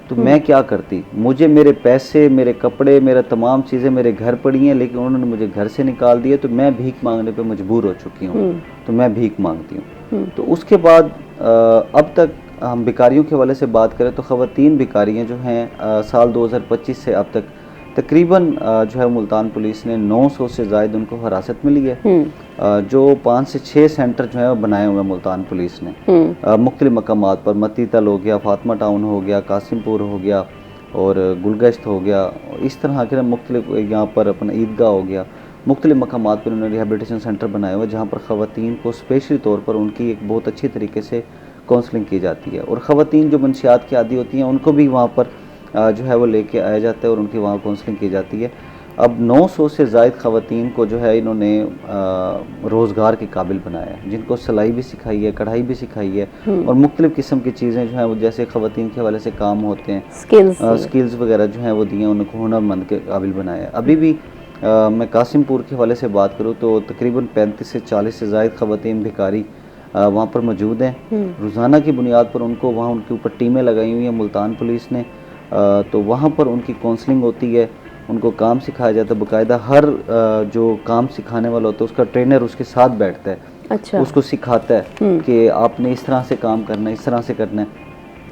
तो मैं क्या करती, मुझे मेरे पैसे, मेरे कपड़े, मेरा तमाम चीज़ें मेरे घर पड़ी हैं, लेकिन उन्होंने मुझे घर से निकाल दिया, तो मैं भीख मांगने पे मजबूर हो चुकी हूँ, तो मैं भीख मांगती हूँ। तो उसके बाद अब तक हम भिखारियों के हवाले से बात करें तो ख़वातीन भिखारियाँ जो हैं साल 2025 से अब तक तकरीबन जो है मुल्तान पुलिस ने 900 से ज़ायद उनको हिरासत में ली है। जो 5 से 6 सेंटर जो है बनाए हुए हैं मुल्तान पुलिस ने मुख्तलिफ मकामात पर। मतीतल हो गया, फातिमा टाउन हो गया, कासिमपुर हो गया और गुलगश्त हो गया, इस तरह के मुख्तलिफ, यहाँ पर अपना ईदगाह हो गया, मुख्तलिफ मकामात पर उन्होंने रिहेबिलिटेशन सेंटर बनाए हुए जहाँ पर ख़वातीन को स्पेशली तौर पर उनकी एक बहुत अच्छी तरीके से काउंसलिंग की जाती है। और ख़वातीन जो मंशियात की आदी होती हैं उनको भी वहाँ पर जो है वो लेके आया जाता है और उनकी वहाँ काउंसलिंग की जाती है। अब 900 से ज़ायद ख़वातीन को जो है इन्होंने रोज़गार के काबिल बनाया है, जिनको सिलाई भी सिखाई है, कढ़ाई भी सिखाई है और मुख्तलिफ़ किस्म की चीज़ें जो हैं वो जैसे ख़वातीन के हवाले से काम होते हैं, स्किल्स वगैरह जो हैं वो दिए, उनको हुनरमंद के काबिल बनाया है। अभी भी मैं कासिमपुर के हवाले से बात करूँ तो तकरीबन 35 से 40 से ज़ायद ख़वातीन भिखारी वहाँ पर मौजूद हैं। रोज़ाना की बुनियाद पर उनको वहाँ उनके ऊपर टीमें लगाई हुई हैं मुल्तान पुलिस ने, तो वहाँ पर उनकी काउंसलिंग होती है, उनको काम सिखाया जाता है बाकायदा। हर जो काम सिखाने वाला होता है उसका ट्रेनर उसके साथ बैठता है, अच्छा, उसको सिखाता है कि आपने इस तरह से काम करना है, इस तरह से करना है।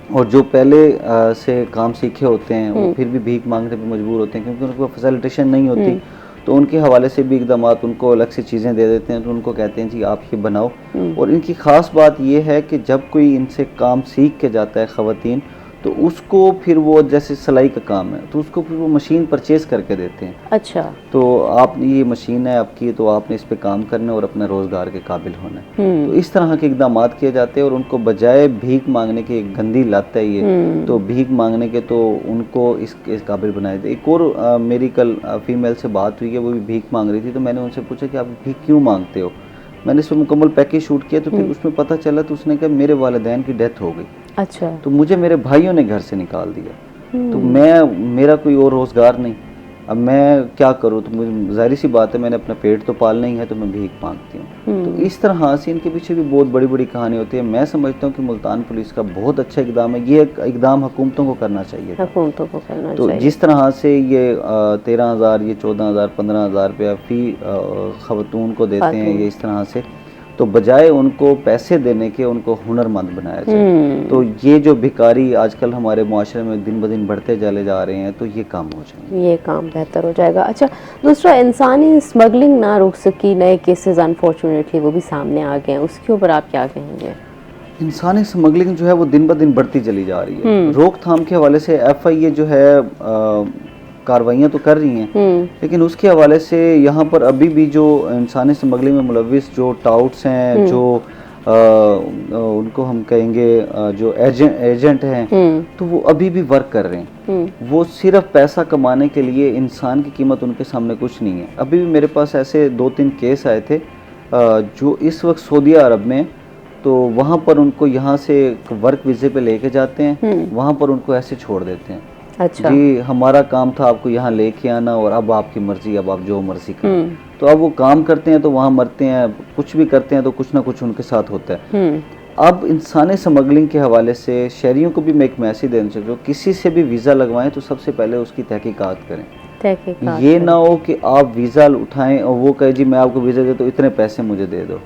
और जो पहले से काम सीखे होते हैं वो फिर भी भीख मांगने पे मजबूर होते हैं क्योंकि उनको फैसिलिटेशन नहीं होती, तो उनके हवाले से भी इकदाम उनको अलग से चीज़ें दे देते हैं, तो उनको कहते हैं जी आप ये बनाओ। और इनकी ख़ास बात ये है कि जब कोई इनसे काम सीख के जाता है ख़वातीन, तो उसको फिर वो जैसे सिलाई का काम है तो उसको फिर वो मशीन परचेज करके देते हैं। अच्छा, तो आप ये मशीन है आपकी, तो आपने इस पे काम करना है और अपने रोज़गार के काबिल होना है। तो इस तरह के इकदाम किए जाते हैं और उनको बजाय भीख मांगने की, एक गंदी लत है ये, तो भीख मांगने के तो उनको इस काबिल बनाए थे। एक और मेरी कल फीमेल से बात हुई है, वो भी भीख मांग रही थी, तो मैंने उनसे पूछा कि आप भीख क्यों मांगते हो? मैंने इसमें मुकम्मल पैकेज शूट किया तो फिर उसमें पता चला, तो उसने कहा मेरे वालिदैन की डेथ हो गई, अच्छा, तो मुझे मेरे भाइयों ने घर से निकाल दिया, तो मेरा कोई और रोज़गार नहीं, अब मैं क्या करूँ? तो मुझे जाहिर सी बात है मैंने अपना पेट तो पालना ही है, तो मैं भीख मांगती हूँ। तो इस तरह से इनके पीछे भी बहुत बड़ी बड़ी कहानी होती है। मैं समझता हूँ कि मुल्तान पुलिस का बहुत अच्छा इकदाम है, ये इकदाम हुकूमतों को करना चाहिए, हुकूमतों को करना चाहिए। तो जिस तरह से ये 13,000, ये 14,000, 15,000 रुपया फ़ी ख़वातून को देते हैं, ये इस तरह से, तो बजाय उनको पैसे देने के उनको हुनरमंद बनाया जाए। तो ये जो भिखारी आजकल हमारे मुआशरे में दिन ब दिन बढ़ते चले जा रहे हैं, तो ये काम हो जाएगा, ये काम बेहतर हो जाएगा। अच्छा, दूसरा, इंसानी स्मगलिंग ना रुक सकी, नए केसेस अनफॉर्चुनेटली वो भी सामने आ गए हैं, उसके ऊपर आप क्या कहेंगे? इंसानी स्मगलिंग जो है वो दिन ब दिन बढ़ती चली जा रही है। रोकथाम के हवाले से FIA जो है कार्रवाइयाँ तो कर रही हैं, लेकिन उसके हवाले से यहाँ पर अभी भी जो इंसानी स्मगलिंग में मुलविस जो टाउट्स हैं, जो उनको हम कहेंगे जो एजेंट हैं, तो वो अभी भी वर्क कर रहे हैं। वो सिर्फ पैसा कमाने के लिए, इंसान की कीमत उनके सामने कुछ नहीं है। अभी भी मेरे पास ऐसे 2-3 केस आए थे जो इस वक्त सऊदी अरब में, तो वहाँ पर उनको यहाँ से वर्क वीज़े पे लेके जाते हैं, वहाँ पर उनको ऐसे छोड़ देते हैं, अच्छा जी हमारा काम था आपको यहाँ लेके आना और अब आपकी मर्जी, अब आप जो मर्जी करें। तो अब वो काम करते हैं तो वहाँ मरते हैं, कुछ भी करते हैं तो कुछ ना कुछ उनके साथ होता है। अब इंसानी स्मगलिंग के हवाले से शहरियों को भी मैं एक मैसेज देना चाहता हूँ, किसी से भी वीज़ा लगवाएं तो सबसे पहले उसकी तहकीकात करें। ये ना हो कि आप वीज़ा उठाएं और वो कहे जी मैं आपको वीज़ा दे तो इतने पैसे मुझे दे दो,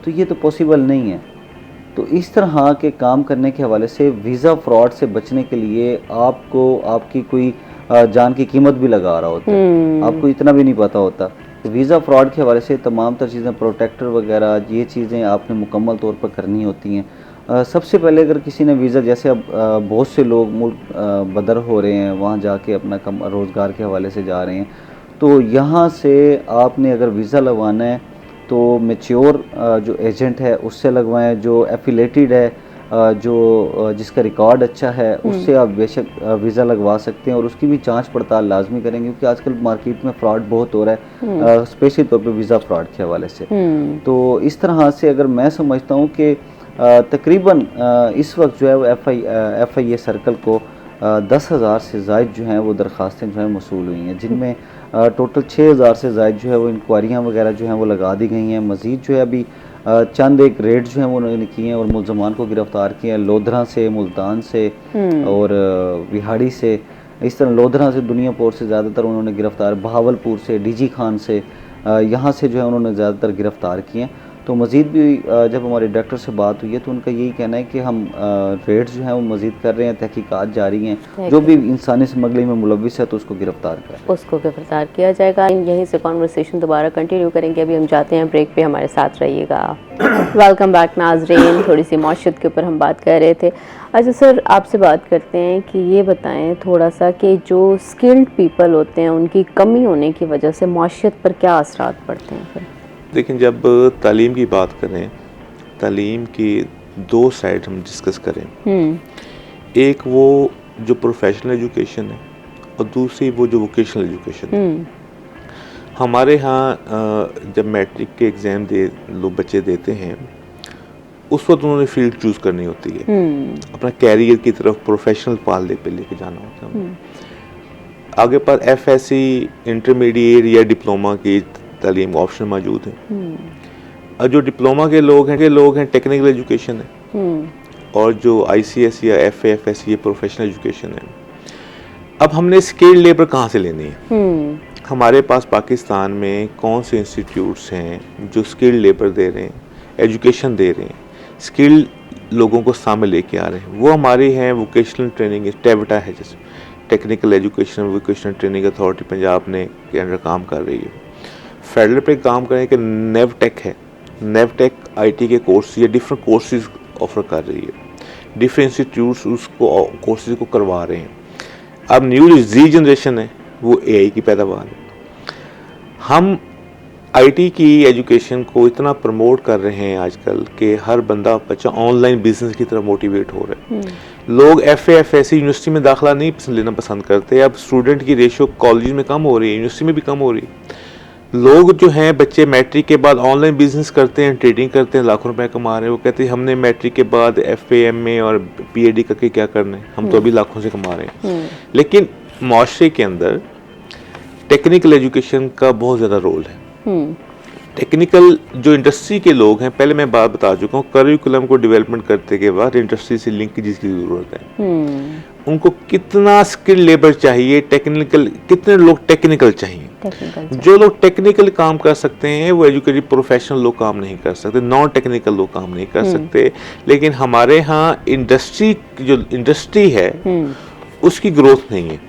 तो ये तो पॉसिबल नहीं है। तो इस तरह के काम करने के हवाले से वीज़ा फ्रॉड से बचने के लिए आपको आपकी कोई जान की कीमत भी लगा रहा होता है, आपको इतना भी नहीं पता होता। तो वीज़ा फ्रॉड के हवाले से तमाम तर चीज़ें, प्रोटेक्टर वगैरह, ये चीज़ें आपने मुकम्मल तौर पर करनी होती हैं। सबसे पहले अगर किसी ने वीज़ा, जैसे अब बहुत से लोग मुल्क बदर हो रहे हैं, वहाँ जाके अपना कम रोज़गार के हवाले से जा रहे हैं, तो यहाँ से आपने अगर वीज़ा लगवाना है तो मैच्योर जो एजेंट है उससे लगवाएं, जो एफिलेटेड है, जो जिसका रिकॉर्ड अच्छा है, उससे आप बेशक वीज़ा लगवा सकते हैं, और उसकी भी जांच पड़ताल लाजमी करेंगे, क्योंकि आजकल मार्केट में फ़्रॉड बहुत हो रहा है, स्पेशली तौर पे वीज़ा फ़्रॉड के हवाले से। तो इस तरह से अगर मैं समझता हूँ कि तकरीबन इस वक्त जो है वो FIA सर्कल को 10,000 से ज़ायद जो हैं वो दरख्वास्तें जो हैं मौसूल हुई हैं, जिनमें टोटल 6,000 से ज़ायद जो है वो इंक्वायरियाँ वगैरह जो हैं वो लगा दी गई हैं। मज़ीद जो है अभी चंद एक रेड जो हैं वो उन्होंने किए हैं और मुलजमान को गिरफ़्तार किए हैं, लोधरा से, मुल्तान से और विहाड़ी से। इस तरह लोधरा से, दुनियापुर से ज़्यादातर उन्होंने गिरफ़्तार, बहावलपुर से, DG खान से, यहाँ से जो है उन्होंने ज़्यादातर गिरफ़्तार किए हैं। तो मज़ीद भी जब हमारे डॉक्टर से बात हुई है तो उनका यही कहना है कि हम रेड्स जो हैं वो मज़ीद कर रहे हैं, तहकीकात जारी हैं, जो भी इंसानी स्मगलिंग में मुलविस है तो उसको गिरफ़्तार करें, उसको गिरफ्तार किया जाएगा। यहीं से कॉन्वर्सेशन दोबारा कंटिन्यू करेंगे। अभी हम जाते हैं ब्रेक पे, हमारे साथ रहिएगा। वेलकम बैक नाज़रीन। थोड़ी सी मौशत के ऊपर हम बात कर रहे थे। अच्छा सर, आपसे बात करते हैं कि ये बताएं थोड़ा सा कि जो स्किल्ड पीपल होते हैं उनकी कमी होने की वजह से मौशत पर क्या असरात पड़ते हैं फिर? लेकिन जब तालीम की बात करें, तालीम की दो साइड हम डिस्कस करें, एक वो जो प्रोफेशनल एजुकेशन है और दूसरी वो जो वोकेशनल एजुकेशन है। हमारे यहाँ जब मैट्रिक के एग्ज़ाम लोग बच्चे देते हैं, उस वक्त उन्होंने फील्ड चूज़ करनी होती है, अपना कैरियर की तरफ प्रोफेशनल पाल पे लेके जाना होता है। आगे पर FSC, इंटरमीडिएट या डिप्लोमा की तालीम ऑप्शन मौजूद है। और जो डिप्लोमा के लोग हैं टेक्निकल एजुकेशन है, और जो ICS या FA FSC ये प्रोफेशनल एजुकेशन है। अब हमने स्किल्ड लेबर कहाँ से लेनी है? हमारे पास पाकिस्तान में कौन से इंस्टीट्यूट्स हैं जो स्किल्ड लेबर दे रहे हैं, एजुकेशन दे रहे हैं, स्किल्ड लोगों को सामने लेके आ रहे हैं? वो हमारी हैं वोकेशनल ट्रेनिंग, टेविटा है, जैसे technical education vocational training authority Punjab ने के अंडर काम कर रही है। फेडरल पे काम करें कि नेवटेक है, नेवटेक IT के कोर्स या डिफरेंट कोर्सेज ऑफर कर रही है, डिफरेंट इंस्टीट्यूट्स उसको कोर्सेज को करवा रहे हैं। अब न्यू जी जनरेशन है, वो AI की पैदावार है। हम IT की एजुकेशन को इतना प्रमोट कर रहे हैं आजकल कि हर बंदा बच्चा ऑनलाइन बिजनेस की तरफ मोटिवेट हो रहा है। लोग FA FSC यूनिवर्सिटी में दाखिला नहीं लेना पसंद करते। अब स्टूडेंट की रेशो कॉलेज में कम हो रही है, यूनिवर्सिटी में भी कम हो रही है। लोग जो हैं बच्चे मैट्रिक के बाद ऑनलाइन बिजनेस करते हैं, ट्रेडिंग करते हैं, लाखों रुपए कमा रहे हैं। वो कहते हैं हमने मैट्रिक के बाद FA MA और PhD करके क्या करना है, हम तो अभी लाखों से कमा रहे हैं। लेकिन माशरे के अंदर टेक्निकल एजुकेशन का बहुत ज़्यादा रोल है। टेक्निकल जो इंडस्ट्री के लोग हैं, पहले मैं बात बता चुका हूँ, करिकुलम को डेवलपमेंट करते के बाद इंडस्ट्री से लिंकेज की ज़रूरत है। उनको कितना स्किल लेबर चाहिए, टेक्निकल कितने लोग टेक्निकल चाहिए। जो लोग टेक्निकल काम कर सकते हैं वो एजुकेटेड प्रोफेशनल लोग काम नहीं कर सकते, नॉन टेक्निकल लोग काम नहीं कर सकते। लेकिन हमारे यहाँ इंडस्ट्री है उसकी ग्रोथ नहीं है,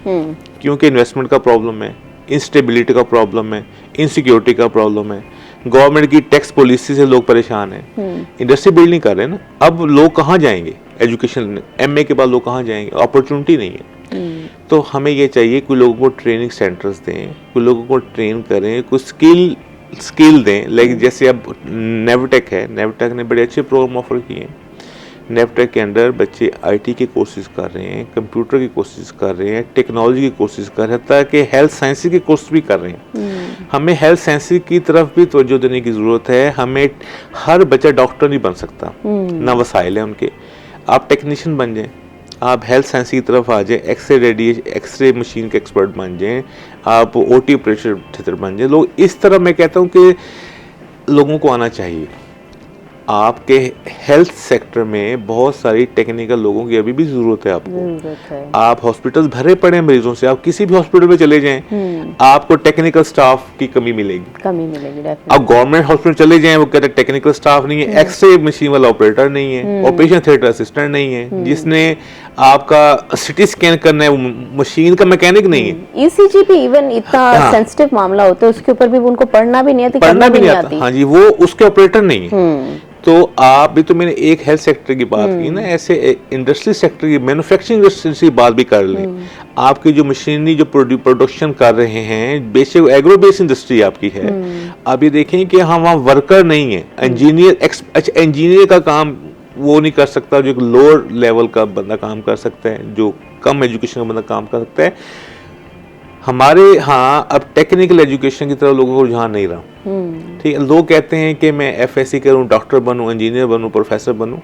क्योंकि इन्वेस्टमेंट का प्रॉब्लम है, इंस्टेबिलिटी का प्रॉब्लम है, इनसिक्योरिटी का प्रॉब्लम है, गवर्नमेंट की टैक्स पॉलिसी से लोग परेशान हैं। इंडस्ट्री बिल्ड नहीं कर रहे ना। अब लोग कहाँ जाएंगे एजुकेशन, MA के बाद लोग कहाँ जाएंगे, अपॉर्चुनिटी नहीं है। तो हमें ये चाहिए कोई लोगों को ट्रेनिंग सेंटर्स दें, कोई लोगों को ट्रेन करें, कुछ स्किल दें। लाइक जैसे अब नेवटेक है, नेवटेक ने बड़े अच्छे प्रोग्राम ऑफर किए हैं। नेवटेक के अंडर बच्चे IT के कोर्सेज कर रहे हैं, कंप्यूटर के कोर्सेज कर रहे हैं, टेक्नोलॉजी के कोर्सेज कर रहे हैं, ताकि हेल्थ साइंसेज के कोर्स भी कर रहे हैं। हमें हेल्थ साइंसेज की तरफ भी तवज्जो देने की ज़रूरत है। हमें हर बच्चा डॉक्टर नहीं बन सकता, ना वसाइल है उनके। आप टेक्नीशियन बन जाएं, आप हेल्थ साइंस की तरफ आ जाएं, एक्सरे मशीन के एक्सपर्ट बन जाएं, आप OT ऑपरेटर बन जाएं। लोग इस तरह, मैं कहता हूं कि लोगों को आना चाहिए। आपके हेल्थ सेक्टर में बहुत सारी टेक्निकल लोगों की अभी भी ज़रूरत है आपको। ज़रूरत है। आप हॉस्पिटल्स भरे पड़े हैं मरीजों से, आप किसी भी हॉस्पिटल में चले जाएं आपको टेक्निकल स्टाफ की कमी मिलेगी। डेफिनेटली। आप गवर्नमेंट हॉस्पिटल चले जाएं, वो कहते हैं टेक्निकल स्टाफ नहीं है, एक्सरे मशीन वाला ऑपरेटर नहीं है, ऑपरेशन थिएटर असिस्टेंट नहीं है, जिसने आपका सिटी स्कैन करना है वो मशीन का मैकेनिक नहीं है। ईसीजी भी इवन इतना सेंसिटिव मामला होता है उसके ऊपर भी उनको पढ़ना भी नहीं आती, पढ़ना करना भी नहीं नहीं आता। हाँ जी, वो उसके ऑपरेटर नहीं है। तो आप भी, तो मैंने एक हेल्थ सेक्टर की बात की ना, ऐसे इंडस्ट्री सेक्टर की, मैन्युफैक्चरिंग इंडस्ट्री की बात भी कर लें। आपकी जो मशीनरी जो प्रोडक्शन कर रहे हैं, बेसिक एग्रो बेस इंडस्ट्री आपकी है, आप ये देखें कि हम वहाँ वर्कर नहीं है, इंजीनियर का काम वो नहीं कर सकता जो लोअर लेवल का बंदा काम कर सकता है, जो कम एजुकेशन का बंदा काम कर सकता है। हमारे यहाँ अब टेक्निकल एजुकेशन की तरफ लोगों को रुझान नहीं रहा। ठीक है, लोग कहते हैं कि मैं एफएससी करूं, डॉक्टर बनूं, इंजीनियर बनूं, प्रोफेसर बनूं,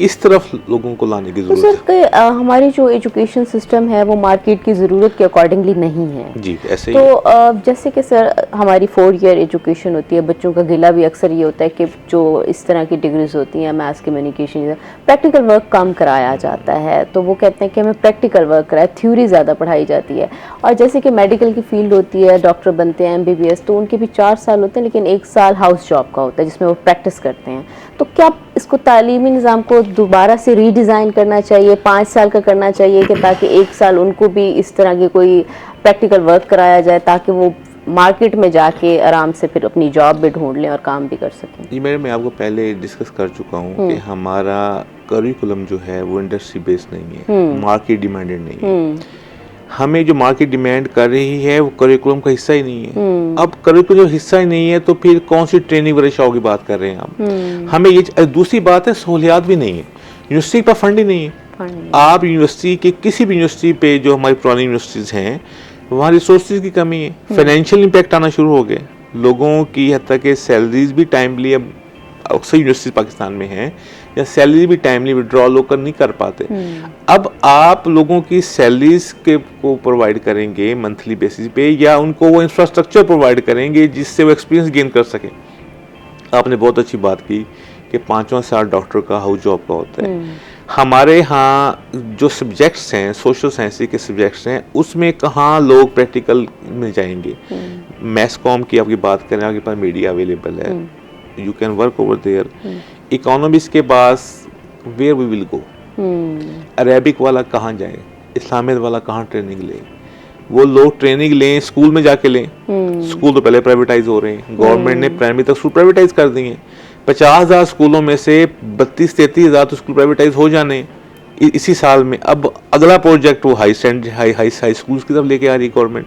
इस तरफ लोगों को लाने की तो जरूरत है। सर हमारी जो एजुकेशन सिस्टम है वो मार्केट की ज़रूरत के अकॉर्डिंगली नहीं है। जी ऐसे ही। तो जैसे कि सर हमारी 4 ईयर एजुकेशन होती है, बच्चों का गिला भी अक्सर ये होता है कि जो इस तरह की डिग्रीज होती हैं, मैथ्स, कम्युनिकेशन, प्रैक्टिकल वर्क कम कराया जाता है। तो वो कहते हैं कि हमें प्रैक्टिकल वर्क कराए, थ्योरी ज़्यादा पढ़ाई जाती है। और जैसे कि मेडिकल की फील्ड होती है, डॉक्टर बनते हैं, MBBS, तो उनके भी 4 साल होते हैं, लेकिन 1 साल हाउस जॉब का होता है जिसमें वो प्रैक्टिस करते हैं। तो क्या इसको तालीमी निज़ाम को दोबारा से रीडिज़ाइन करना चाहिए, 5 साल का करना चाहिए कि ताकि 1 साल उनको भी इस तरह की कोई प्रैक्टिकल वर्क कराया जाए ताकि वो मार्केट में जाके आराम से फिर अपनी जॉब भी ढूंढ लें और काम भी कर सकें? जी मैं आपको पहले डिस्कस कर चुका हूँ कि हमारा करिकुलम जो है वो इंडस्ट्री बेस्ड नहीं है, मार्केट डिमांडेड नहीं है। हमें जो मार्केट डिमांड कर रही है वो करिकुलम का हिस्सा ही नहीं है। अब करिकुलम हिस्सा ही नहीं है तो फिर कौन सी ट्रेनिंग वर्कशॉप की बात कर रहे हैं आप? हमें ये दूसरी बात है, सहूलियात भी नहीं है, यूनिवर्सिटी पर फंड ही नहीं है। आप यूनिवर्सिटी के किसी भी यूनिवर्सिटी पे जो हमारी पुरानी यूनिवर्सिटीज हैं वहाँ रिसोर्सेज की कमी है, फाइनेंशियल इम्पैक्ट आना शुरू हो गए, लोगों की हद तक के सैलरीज भी टाइमली, अब अक्सर यूनिवर्सिटी पाकिस्तान में है या सैलरी भी टाइमली विड्रॉल होकर नहीं कर पाते। अब आप लोगों की सैलरीज के को प्रोवाइड करेंगे मंथली बेसिस पे, या उनको वो इंफ्रास्ट्रक्चर प्रोवाइड करेंगे जिससे वो एक्सपीरियंस गेन कर सके। आपने बहुत अच्छी बात की कि 5वां साल डॉक्टर का हाउस जॉब का होता है। हमारे यहाँ जो सब्जेक्ट्स हैं, सोशल साइंस के सब्जेक्ट्स हैं, उसमें कहाँ लोग प्रैक्टिकल में जाएंगे? मैस कॉम की आपकी बात करें, आपके पास मीडिया अवेलेबल है, you can work over there. Economics के पास where we will go? Arabic वाला कहाँ जाए, इस्लामिक वाला कहाँ ट्रेनिंग ले? वो लोग ट्रेनिंग लें स्कूल में जाके लें। स्कूल तो पहले प्राइवेटाइज हो रहे हैं, गवर्नमेंट ने प्राइमरी तक स्कूल प्राइवेटाइज कर दिए हैं। 50,000 स्कूलों में से 32-33,000 तो स्कूल प्राइवेटाइज हो जाने इसी साल में। अब अगला प्रोजेक्ट वो हाई स्कूल की तरफ लेके आ रही है गवर्नमेंट।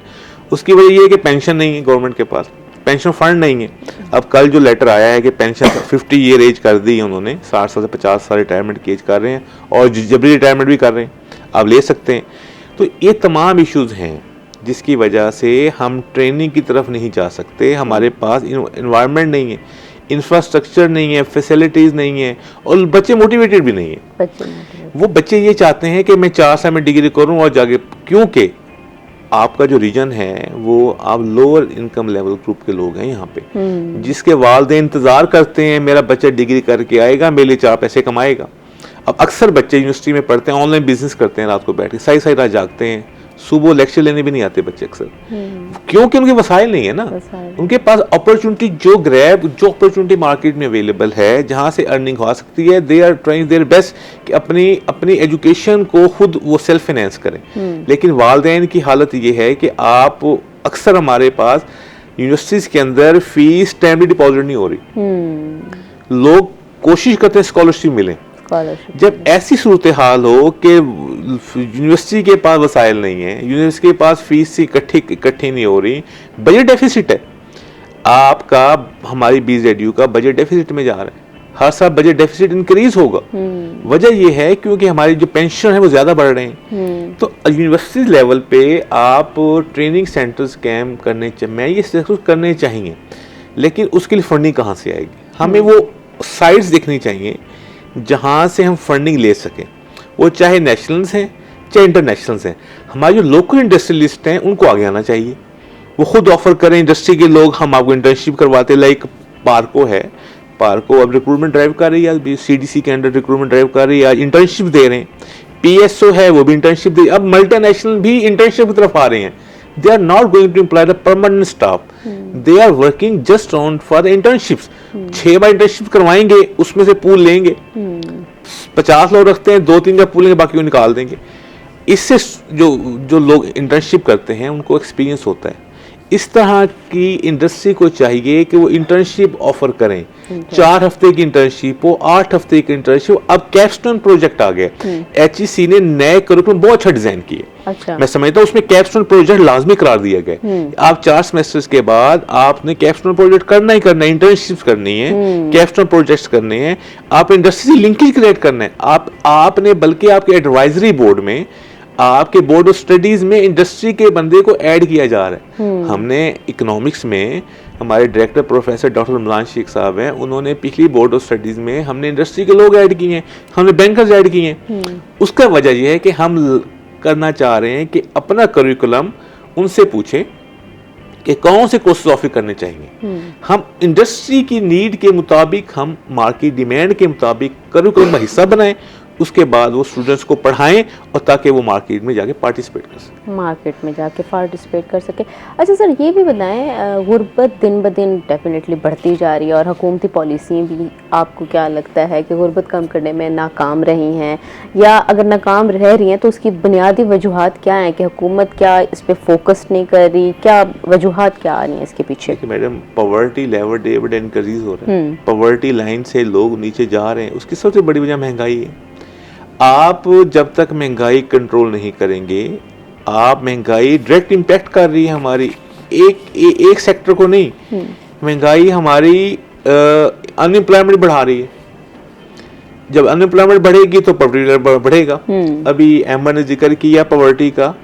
उसकी वजह ये है कि पेंशन नहीं है गवर्नमेंट के पास, पेंशन फंड नहीं है। अब कल जो लेटर आया है कि पेंशन 50 ईयर एज कर दी है उन्होंने, 60 साल से 50 साल रिटायरमेंट की एज कर रहे हैं और जबरी रिटायरमेंट भी कर रहे हैं, आप ले सकते हैं। तो ये तमाम इश्यूज हैं जिसकी वजह से हम ट्रेनिंग की तरफ नहीं जा सकते। हमारे पास इन्वायरमेंट नहीं है, इंफ्रास्ट्रक्चर नहीं है, फैसिलिटीज़ नहीं है, और बच्चे मोटिवेटेड भी नहीं है। वो बच्चे ये चाहते हैं कि मैं 4 साल में डिग्री करूं और जाके, क्योंकि आपका जो रीजन है वो आप लोअर इनकम लेवल ग्रुप के लोग हैं यहाँ पे, जिसके वालिदैन इंतज़ार करते हैं मेरा बच्चा डिग्री करके आएगा, मेरे लिए 4 पैसे कमाएगा। अब अक्सर बच्चे यूनिवर्सिटी में पढ़ते हैं, ऑनलाइन बिजनेस करते हैं, रात को बैठ के सही रात जागते हैं, सुबह लेक्चर लेने भी नहीं आते बच्चे अक्सर, क्योंकि उनके वसाइल नहीं है ना। उनके पास अपॉर्चुनिटी जो अपॉर्चुनिटी मार्केट में अवेलेबल है जहां से अर्निंग हो सकती है, they are trying their best कि अपनी एजुकेशन को खुद वो सेल्फ फाइनेंस करें। लेकिन वालिदैन की हालत ये है कि आप अक्सर हमारे पास यूनिवर्सिटीज के अंदर फीस टाइमली डिपॉजिट नहीं हो रही, लोग कोशिश करते हैं स्कॉलरशिप मिले। जब ऐसी सूरत हाल हो कि यूनिवर्सिटी के पास वसाइल नहीं है, यूनिवर्सिटी के पास फीस इकट्ठी नहीं हो रही, बजट डेफिसिट है आपका, हमारी BZU का बजट डेफिसिट में जा रहा है, हर साल बजट डेफिसिट इंक्रीज होगा। वजह यह है क्योंकि हमारी जो पेंशन है वो ज्यादा बढ़ रहे हैं। तो यूनिवर्सिटी लेवल पे आप ट्रेनिंग सेंटर्स कैम्प करने चाहिए, लेकिन उसके लिए फंडिंग कहाँ से आएगी? हमें वो साइट्स देखनी चाहिए जहाँ से हम फंडिंग ले सकें, वो चाहे नेशनल्स हैं चाहे इंटरनेशनल्स हैं। हमारे जो लोकल इंडस्ट्रियलिस्ट हैं उनको आगे आना चाहिए, वो खुद ऑफर करें, इंडस्ट्री के लोग हम आपको इंटर्नशिप करवाते, लाइक पार्को है, पार्को अब रिक्रूटमेंट ड्राइव कर रही है, अभी CDC के अंडर रिक्रूटमेंट ड्राइव कर रही है, आज इंटर्नशिप दे रहे हैं, PSO है वो भी इंटर्नशिप दे, अब मल्टीनेशनल भी इंटर्नशिप की तरफ आ रहे हैं। They are not going to employ the permanent staff, they are working just on for the internships. 6 बार इंटर्नशिप करवाएंगे, उसमें से पूल लेंगे, 50 लोग रखते हैं, 2-3 का पूल लेंगे, बाकी वो निकाल देंगे। इससे जो लोग इंटर्नशिप करते हैं उनको एक्सपीरियंस होता है। इस तरह की इंडस्ट्री को चाहिए कि वो इंटर्नशिप ऑफर करें, 4 हफ्ते की इंटर्नशिप हो, 8 हफ्ते की इंटर्नशिप। अब कैपस्टोन प्रोजेक्ट आ गया, HEC ने नए करिकुलम बहुत अच्छा डिजाइन किए। अच्छा। मैं समझता हूँ उसमें कैपस्टोन प्रोजेक्ट लाजमी करार दिया गया। आप 4 सेमेस्टर्स के बाद आपने कैपस्टोन प्रोजेक्ट करना ही करना है, इंटर्नशिप करनी है, कैपस्टोन प्रोजेक्ट्स करने हैं, आप इंडस्ट्री से लिंकेज क्रिएट करना है। आपने बल्कि आपके एडवाइजरी बोर्ड में, आपके बोर्ड ऑफ स्टडीज में इंडस्ट्री के बंदे को ऐड किया जा रहा है। हमने इकोनॉमिक्स में हमारे director professor doctor Ramzan Sheikh साहब हैं, उन्होंने पिछली बोर्ड ऑफ स्टडीज में हमने इंडस्ट्री के लोग ऐड किए हैं, हमने बैंकर्स ऐड किए हैं। उसका वजह यह है कि हम करना चाह रहे हैं कि अपना करिकुलम उनसे पूछें कि कौन से कोर्सेज ऑफर करने चाहिए। हम इंडस्ट्री की नीड के मुताबिक, हम मार्केट डिमांड के मुताबिक करिकुलम का हिस्सा बनाएं, उसके बाद वो स्टूडेंट्स को पढ़ाएं और ताकि वो मार्केट में जाके पार्टिसिपेट कर सकें। मार्केट में जाके पार्टिसिपेट कर सके। अच्छा सर, ये भी बताएं, गुर्बत दिन ब दिन डेफिनेटली बढ़ती जा रही है और हुकूमती पॉलिसी भी, आपको क्या लगता है कि गुर्बत कम करने में नाकाम रही हैं, या अगर नाकाम रह रही हैं तो उसकी बुनियादी वजूहात क्या हैं कि हुकूमत क्या इस पर फोकस नहीं कर रही, क्या वजूहात क्या आ रही हैं इसके पीछे? देखिए madam, poverty level day by day increase हो रहा है, पॉवर्टी लाइन से लोग नीचे जा रहे हैं, उसकी सबसे बड़ी वजह महंगाई है। आप जब तक महंगाई कंट्रोल नहीं करेंगे, आप महंगाई डायरेक्ट इम्पैक्ट कर रही है हमारी एक सेक्टर को नहीं, महंगाई हमारी अनएम्प्लॉयमेंट बढ़ा रही है। जब अनएम्प्लॉयमेंट बढ़ेगी तो पॉवर्टी बढ़ेगा। अभी अहमद ने जिक्र किया पॉवर्टी का,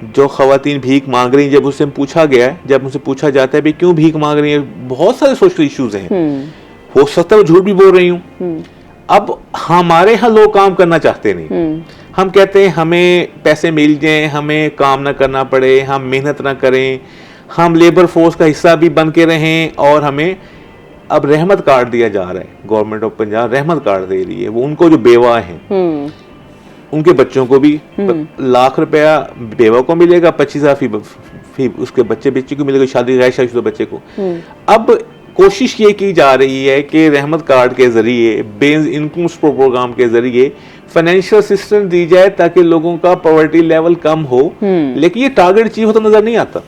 जो खवातीन भीख मांग रही हैं, जब उससे पूछा गया है, जब उनसे पूछा जाता है भाई क्यों भीख मांग रही है, बहुत सारे सोशल इश्यूज हैं, हो सकता है झूठ भी बोल रही हूँ। अब हमारे यहाँ लोग काम करना चाहते नहीं, हम कहते हैं हमें पैसे मिल जाएं, हमें काम ना करना पड़े, हम मेहनत ना करें, हम लेबर फोर्स का हिस्सा भी बन के रहें, और हमें अब रहमत कार्ड दिया जा रहा है, गवर्नमेंट ऑफ पंजाब रहमत कार्ड दे रही है। वो उनको जो बेवा हैं उनके बच्चों को भी ₹1,00,000 बेवा को मिलेगा, 25,000 उसके बच्चे को मिलेगा, शादी गैर शादीशुदा बच्चे को। अब कोशिश ये की जा रही है कि रहमत कार्ड के जरिए, बेस इनकम प्रोग्राम के जरिए फाइनेंशियल असिस्टेंस दी जाए ताकि लोगों का पॉवर्टी लेवल कम हो। लेकिन ये टारगेट अचीव होता नजर नहीं आता,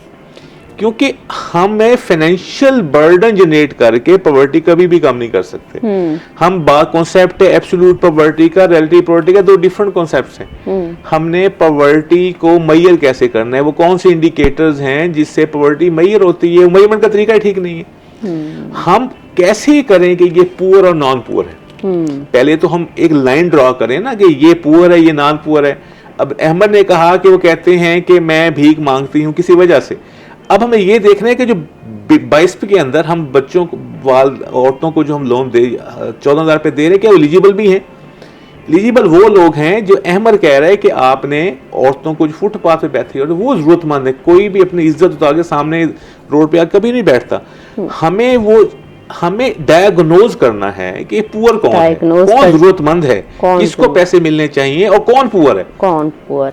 क्योंकि हमें फाइनेंशियल बर्डन जनरेट करके पॉवर्टी कभी भी कम नहीं कर सकते। हम बात कॉन्सेप्ट है एब्सोल्यूट पॉवर्टी का, रिलेटिव पॉवर्टी का, 2 डिफरेंट कॉन्सेप्ट्स हैं। हमने पॉवर्टी को मैयर कैसे करना है, वो कौन से इंडिकेटर्स हैं जिससे पॉवर्टी मैयर होती है, मेजरमेंट का तरीका ठीक नहीं है। हम कैसे करें कि ये पुअर और नॉन पुअर है, पहले तो हम एक लाइन ड्रॉ करें ना कि ये पुअर है, ये नॉन पुअर है। अब अहमद ने कहा कि वो कहते हैं कि मैं भीख मांगती हूँ किसी वजह से। अब हमें ये देखना है कि जो 22 के अंदर हम बच्चों को, औरतों को जो हम लोन दे 14,000 रुपये दे रहे हैं, क्या एलिजिबल भी हैं? एलिजिबल वो लोग हैं जो अहमद कह रहा है कि आपने औरतों को जो फुटपाथ पे बैठी है वो जरूरतमंद है, कोई भी अपनी इज्जत उतार के सामने रोड पे आकर कभी नहीं बैठता। हमें डायग्नोज करना है कि पुअर कौन है, कौन जरूरतमंद है, किसको पैसे मिलने चाहिए और कौन पुअर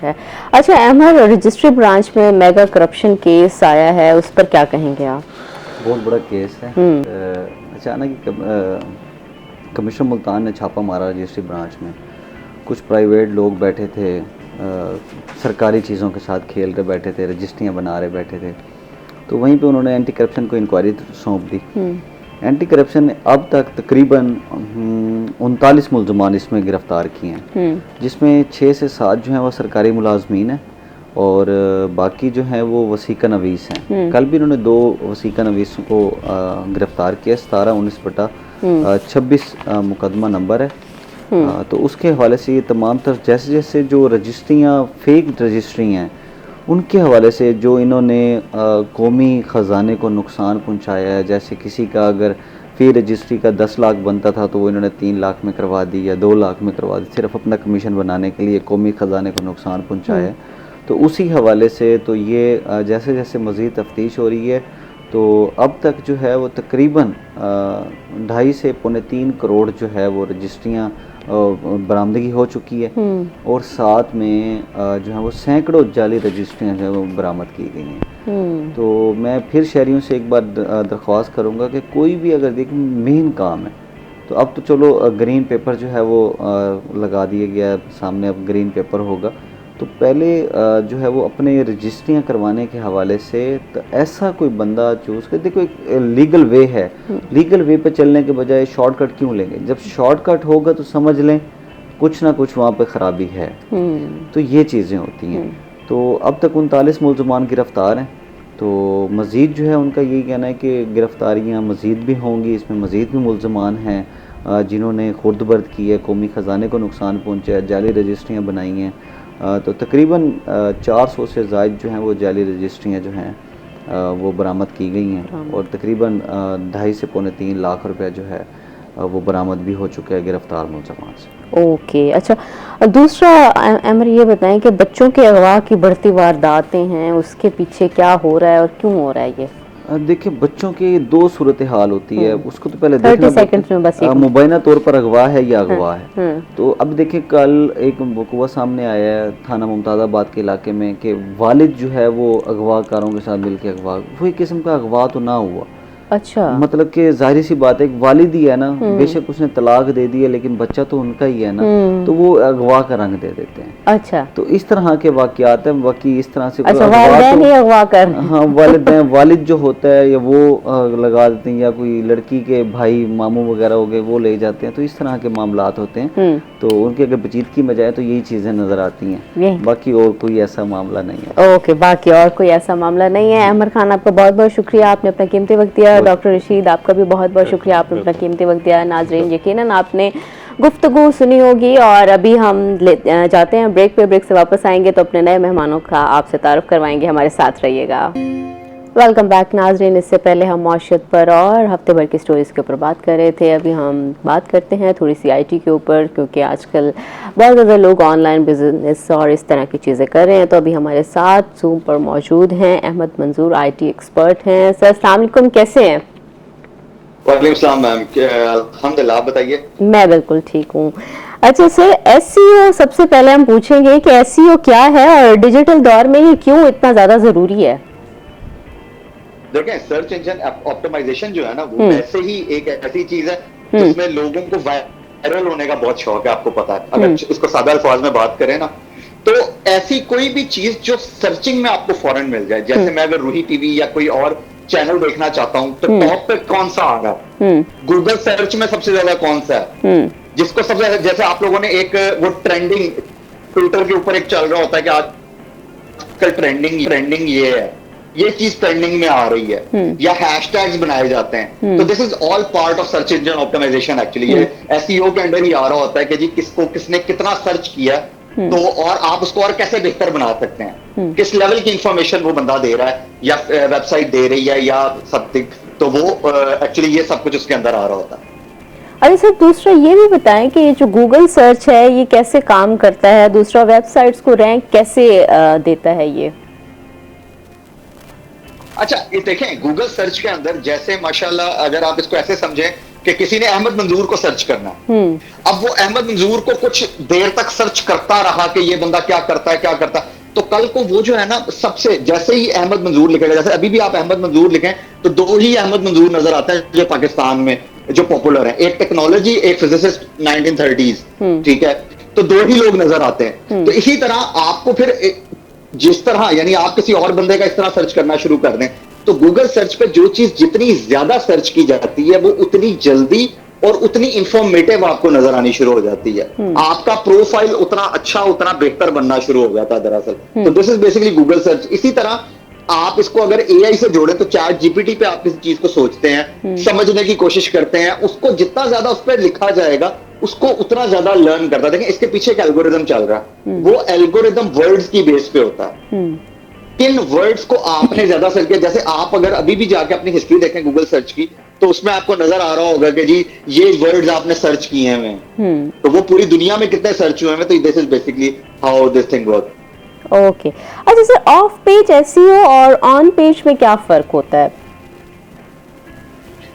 है। अच्छा अहमद, रजिस्ट्री ब्रांच में मेगा करप्शन केस आया है, उस पर क्या कहेंगे आप? बहुत बड़ा केस है। अचानक कमिश्नर मुल्तान ने छापा मारा रजिस्ट्री ब्रांच में, कुछ प्राइवेट लोग बैठे थे, सरकारी चीज़ों के साथ खेल रहे बैठे थे, रजिस्ट्रियाँ बना रहे बैठे थे। तो वहीं पे उन्होंने एंटी करप्शन को इंक्वायरी सौंप दी। एंटी करप्शन ने अब तक तकरीबन 39 मुलजमान इसमें गिरफ्तार किए हैं, जिसमें 6 से 7 जो हैं वो सरकारी मुलाजमीन हैं और बाकी जो हैं वो वसीका नवीस हैं। कल भी उन्होंने 2 वसीका नवीसों को गिरफ्तार किया। 17/19/26 मुकदमा नंबर है। तो उसके हवाले से ये तमाम तरफ जैसे जैसे जो रजिस्ट्रियाँ फेक रजिस्ट्री हैं उनके हवाले से जो इन्होंने कौमी ख़जाने को नुकसान पहुंचाया है, जैसे किसी का अगर फ़ी रजिस्ट्री का 10 लाख बनता था तो वो इन्होंने 3 लाख में करवा दी या 2 लाख में करवा दी, सिर्फ अपना कमीशन बनाने के लिए कौमी ख़जाने को नुकसान पहुंचाया है। तो उसी हवाले से तो ये जैसे जैसे मज़ीद तफ्तीश हो रही है तो अब तक जो है वो तकरीबन 2.5 से 3.25 करोड़ जो है वो रजिस्ट्रियाँ बरामदगी हो चुकी है, और साथ में जो है वो सैकड़ों जाली रजिस्ट्रियाँ जो है वो बरामद की गई हैं। तो मैं फिर शहरियों से एक बार दरख्वास्त करूँगा कि कोई भी अगर देख मेन काम है, तो अब तो चलो ग्रीन पेपर जो है वो लगा दिया गया सामने, अब ग्रीन पेपर होगा। तो पहले जो है वो अपने रजिस्ट्रियाँ करवाने के हवाले से तो ऐसा कोई बंदा चूज़ कर, देखो एक लीगल वे है, लीगल वे पे चलने के बजाय शॉर्टकट क्यों लेंगे? जब शॉर्टकट होगा तो समझ लें कुछ ना कुछ वहाँ पे ख़राबी है। तो ये चीज़ें होती हैं। तो अब तक 39 मुलज़मान गिरफ़्तार हैं। तो मज़ीद जो है उनका यही कहना है कि गिरफ़्तारियाँ मज़ीद भी होंगी, इसमें मज़ीद भी मुलज़मान हैं जिन्होंने खुर्द बर्द की है, कौमी ख़जाने को नुकसान पहुँचा है, जाली रजिस्ट्रियाँ बनाई हैं। तो तकरीबन 400 से ज़ायद जो हैं वो जाली रजिस्ट्रियाँ जो हैं वो बरामद की गई हैं, और तकरीबन 2.5 से 3.25 लाख रुपए जो है वो बरामद भी हो चुका है गिरफ्तार मुलज़मान से। ओके, अच्छा, दूसरा अमर ये बताएं कि बच्चों के अगवा की बढ़ती वारदातें हैं, उसके पीछे क्या हो रहा है और क्यों हो रहा है ये? देखिए, बच्चों की दो सूरत हाल होती है, उसको तो पहले 30 सेकंड्स में बस मुबैना तौर पर अगवा है या अगवा है। तो अब देखिए, कल एक वक़ुआ सामने आया है थाना मुमताज़ाबाद के इलाके में कि वालिद जो है वो अगवाकारों के साथ मिलकर अगवा, वो एक किस्म का अगवा तो ना हुआ। अच्छा, मतलब कि जाहिर सी बात है, एक वालिद ही है ना, बेशक उसने तलाक दे दी है लेकिन बच्चा तो उनका ही है ना, तो वो अगवा का रंग दे देते हैं। अच्छा, तो इस तरह के वाकयात हैं, बाकी इस तरह से अच्छा, वालिदैन ही अगवा कर, हाँ, वालिदैन, वालिद जो होता है या वो लगा देते हैं, या कोई लड़की के भाई मामू वगैरह हो गए वो ले जाते हैं। तो इस तरह के मामलात होते हैं। तो उनकी अगर पेचीदगी में जाए तो यही चीज़ें नज़र आती हैं, बाकी और कोई ऐसा मामला नहीं है। ओके, बाकी और कोई ऐसा मामला नहीं है। अमर खान, आपका बहुत बहुत शुक्रिया, आपने अपना कीमती वक्त दिया। डॉक्टर रशीद, आपका भी बहुत बहुत शुक्रिया, आपने अपना कीमती वक्त दिया। नाजरीन, यकीनन आपने गुफ्तगू सुनी होगी, और अभी हम जाते हैं ब्रेक पे। ब्रेक से वापस आएंगे तो अपने नए मेहमानों का आपसे तारुफ करवाएंगे, हमारे साथ रहिएगा। वेलकम बैक नाजरीन, इससे पहले हम मौशियत पर और हफ्ते भर की स्टोरीज़ के ऊपर बात कर रहे थे। अभी हम बात करते हैं थोड़ी सी आईटी के ऊपर, क्योंकि आजकल बहुत ज़्यादा लोग ऑनलाइन बिजनेस और इस तरह की चीज़ें कर रहे हैं। तो अभी हमारे साथ जूम पर मौजूद हैं अहमद मंजूर, आईटी एक्सपर्ट हैं। सर, अस्सलाम वालेकुम, कैसे हैं? वालेकुम सलाम मैम, अल्हम्दुलिल्लाह, आप बताइए। मैं बिल्कुल ठीक हूँ। अच्छा सर, एसईओ सबसे पहले हम पूछेंगे कि एसईओ क्या है और डिजिटल दौर में ये क्यों इतना ज़्यादा ज़रूरी है? देखें, सर्च इंजन ऑप्टिमाइजेशन जो है ना, वो वैसे ही एक ऐसी चीज है जिसमें लोगों को वायरल होने का बहुत शौक है, आपको पता है। अगर इसको सादा अल्फाज में बात करें ना, तो ऐसी कोई भी चीज जो सर्चिंग में आपको फौरन मिल जाए, जैसे मैं अगर रूही टीवी या कोई और चैनल देखना चाहता हूँ तो टॉप पे कौन सा आ रहा है, गूगल सर्च में सबसे ज्यादा कौन सा है, जिसको सबसे ज्यादा, जैसे आप लोगों ने एक वो ट्रेंडिंग ट्विटर के ऊपर एक चल रहा होता है कि आजकल ट्रेंडिंग ये है, ये चीज ट्रेंडिंग में आ रही है, या हैशटैग्स बनाए जाते हैं। तो this is all part of search engine optimization. Actually ये एसईओ के अंडर ही आ रहा होता है कि जी किसने कितना सर्च किया, तो और आप उसको और कैसे बेहतर बना सकते हैं, किस लेवल की इंफॉर्मेशन वो बंदा दे रहा है या वेबसाइट दे रही है या समथिंग, तो वो एक्चुअली ये सब कुछ उसके अंदर आ रहा होता है। अरे सर, दूसरा ये भी बताएं कि ये जो गूगल सर्च है ये कैसे काम करता है, दूसरा वेबसाइट्स को रैंक कैसे देता है ये? अच्छा, ये देखें, गूगल सर्च के अंदर जैसे माशाल्लाह, अगर आप इसको ऐसे समझें कि किसी ने अहमद मंजूर को सर्च करना, अब वो अहमद मंजूर को कुछ देर तक सर्च करता रहा कि ये बंदा क्या करता है, तो कल को वो जो है ना, सबसे जैसे ही अहमद मंजूर लिखेगा, जैसे अभी भी आप अहमद मंजूर लिखें तो दो ही अहमद मंजूर नजर आता है जो पाकिस्तान में जो पॉपुलर है, एक टेक्नोलॉजी, एक फिजिसिस्ट 1930s, ठीक है, तो दो ही लोग नजर आते हैं। तो इसी तरह आपको फिर जिस तरह, यानी आप किसी और बंदे का इस तरह सर्च करना शुरू कर दें, तो गूगल सर्च पे जो चीज जितनी ज्यादा सर्च की जाती है वो उतनी जल्दी और उतनी इंफॉर्मेटिव आपको नजर आनी शुरू हो जाती है। आपका प्रोफाइल उतना अच्छा, उतना बेहतर बनना शुरू हो जाता है दरअसल। तो this is basically Google search. इसी तरह आप इसको अगर एआई से जोड़े तो चैट जीपीटी पे आप किसी चीज को सोचते हैं, समझने की कोशिश करते हैं, उसको जितना ज्यादा उस पर लिखा जाएगा उसको उतना ज्यादा लर्न करता है। देखें, इसके पीछे एक एल्गोरिदम चल रहा है, वो एल्गोरिदम वर्ड्स की बेस पे होता है। किन वर्ड्स को आपने ज्यादा सर्च किया, जैसे आप अगर अभी भी जाके अपनी हिस्ट्री देखें गूगल सर्च की, तो उसमें आपको नजर आ रहा होगा कि जी ये वर्ड्स आपने सर्च किए हैं, तो वो पूरी दुनिया में कितने सर्च हुए हैं। तो this is basically how this thing work. Okay, अच्छा सर, ऑफ पेज एसईओ और ऑन पेज में क्या फर्क होता है?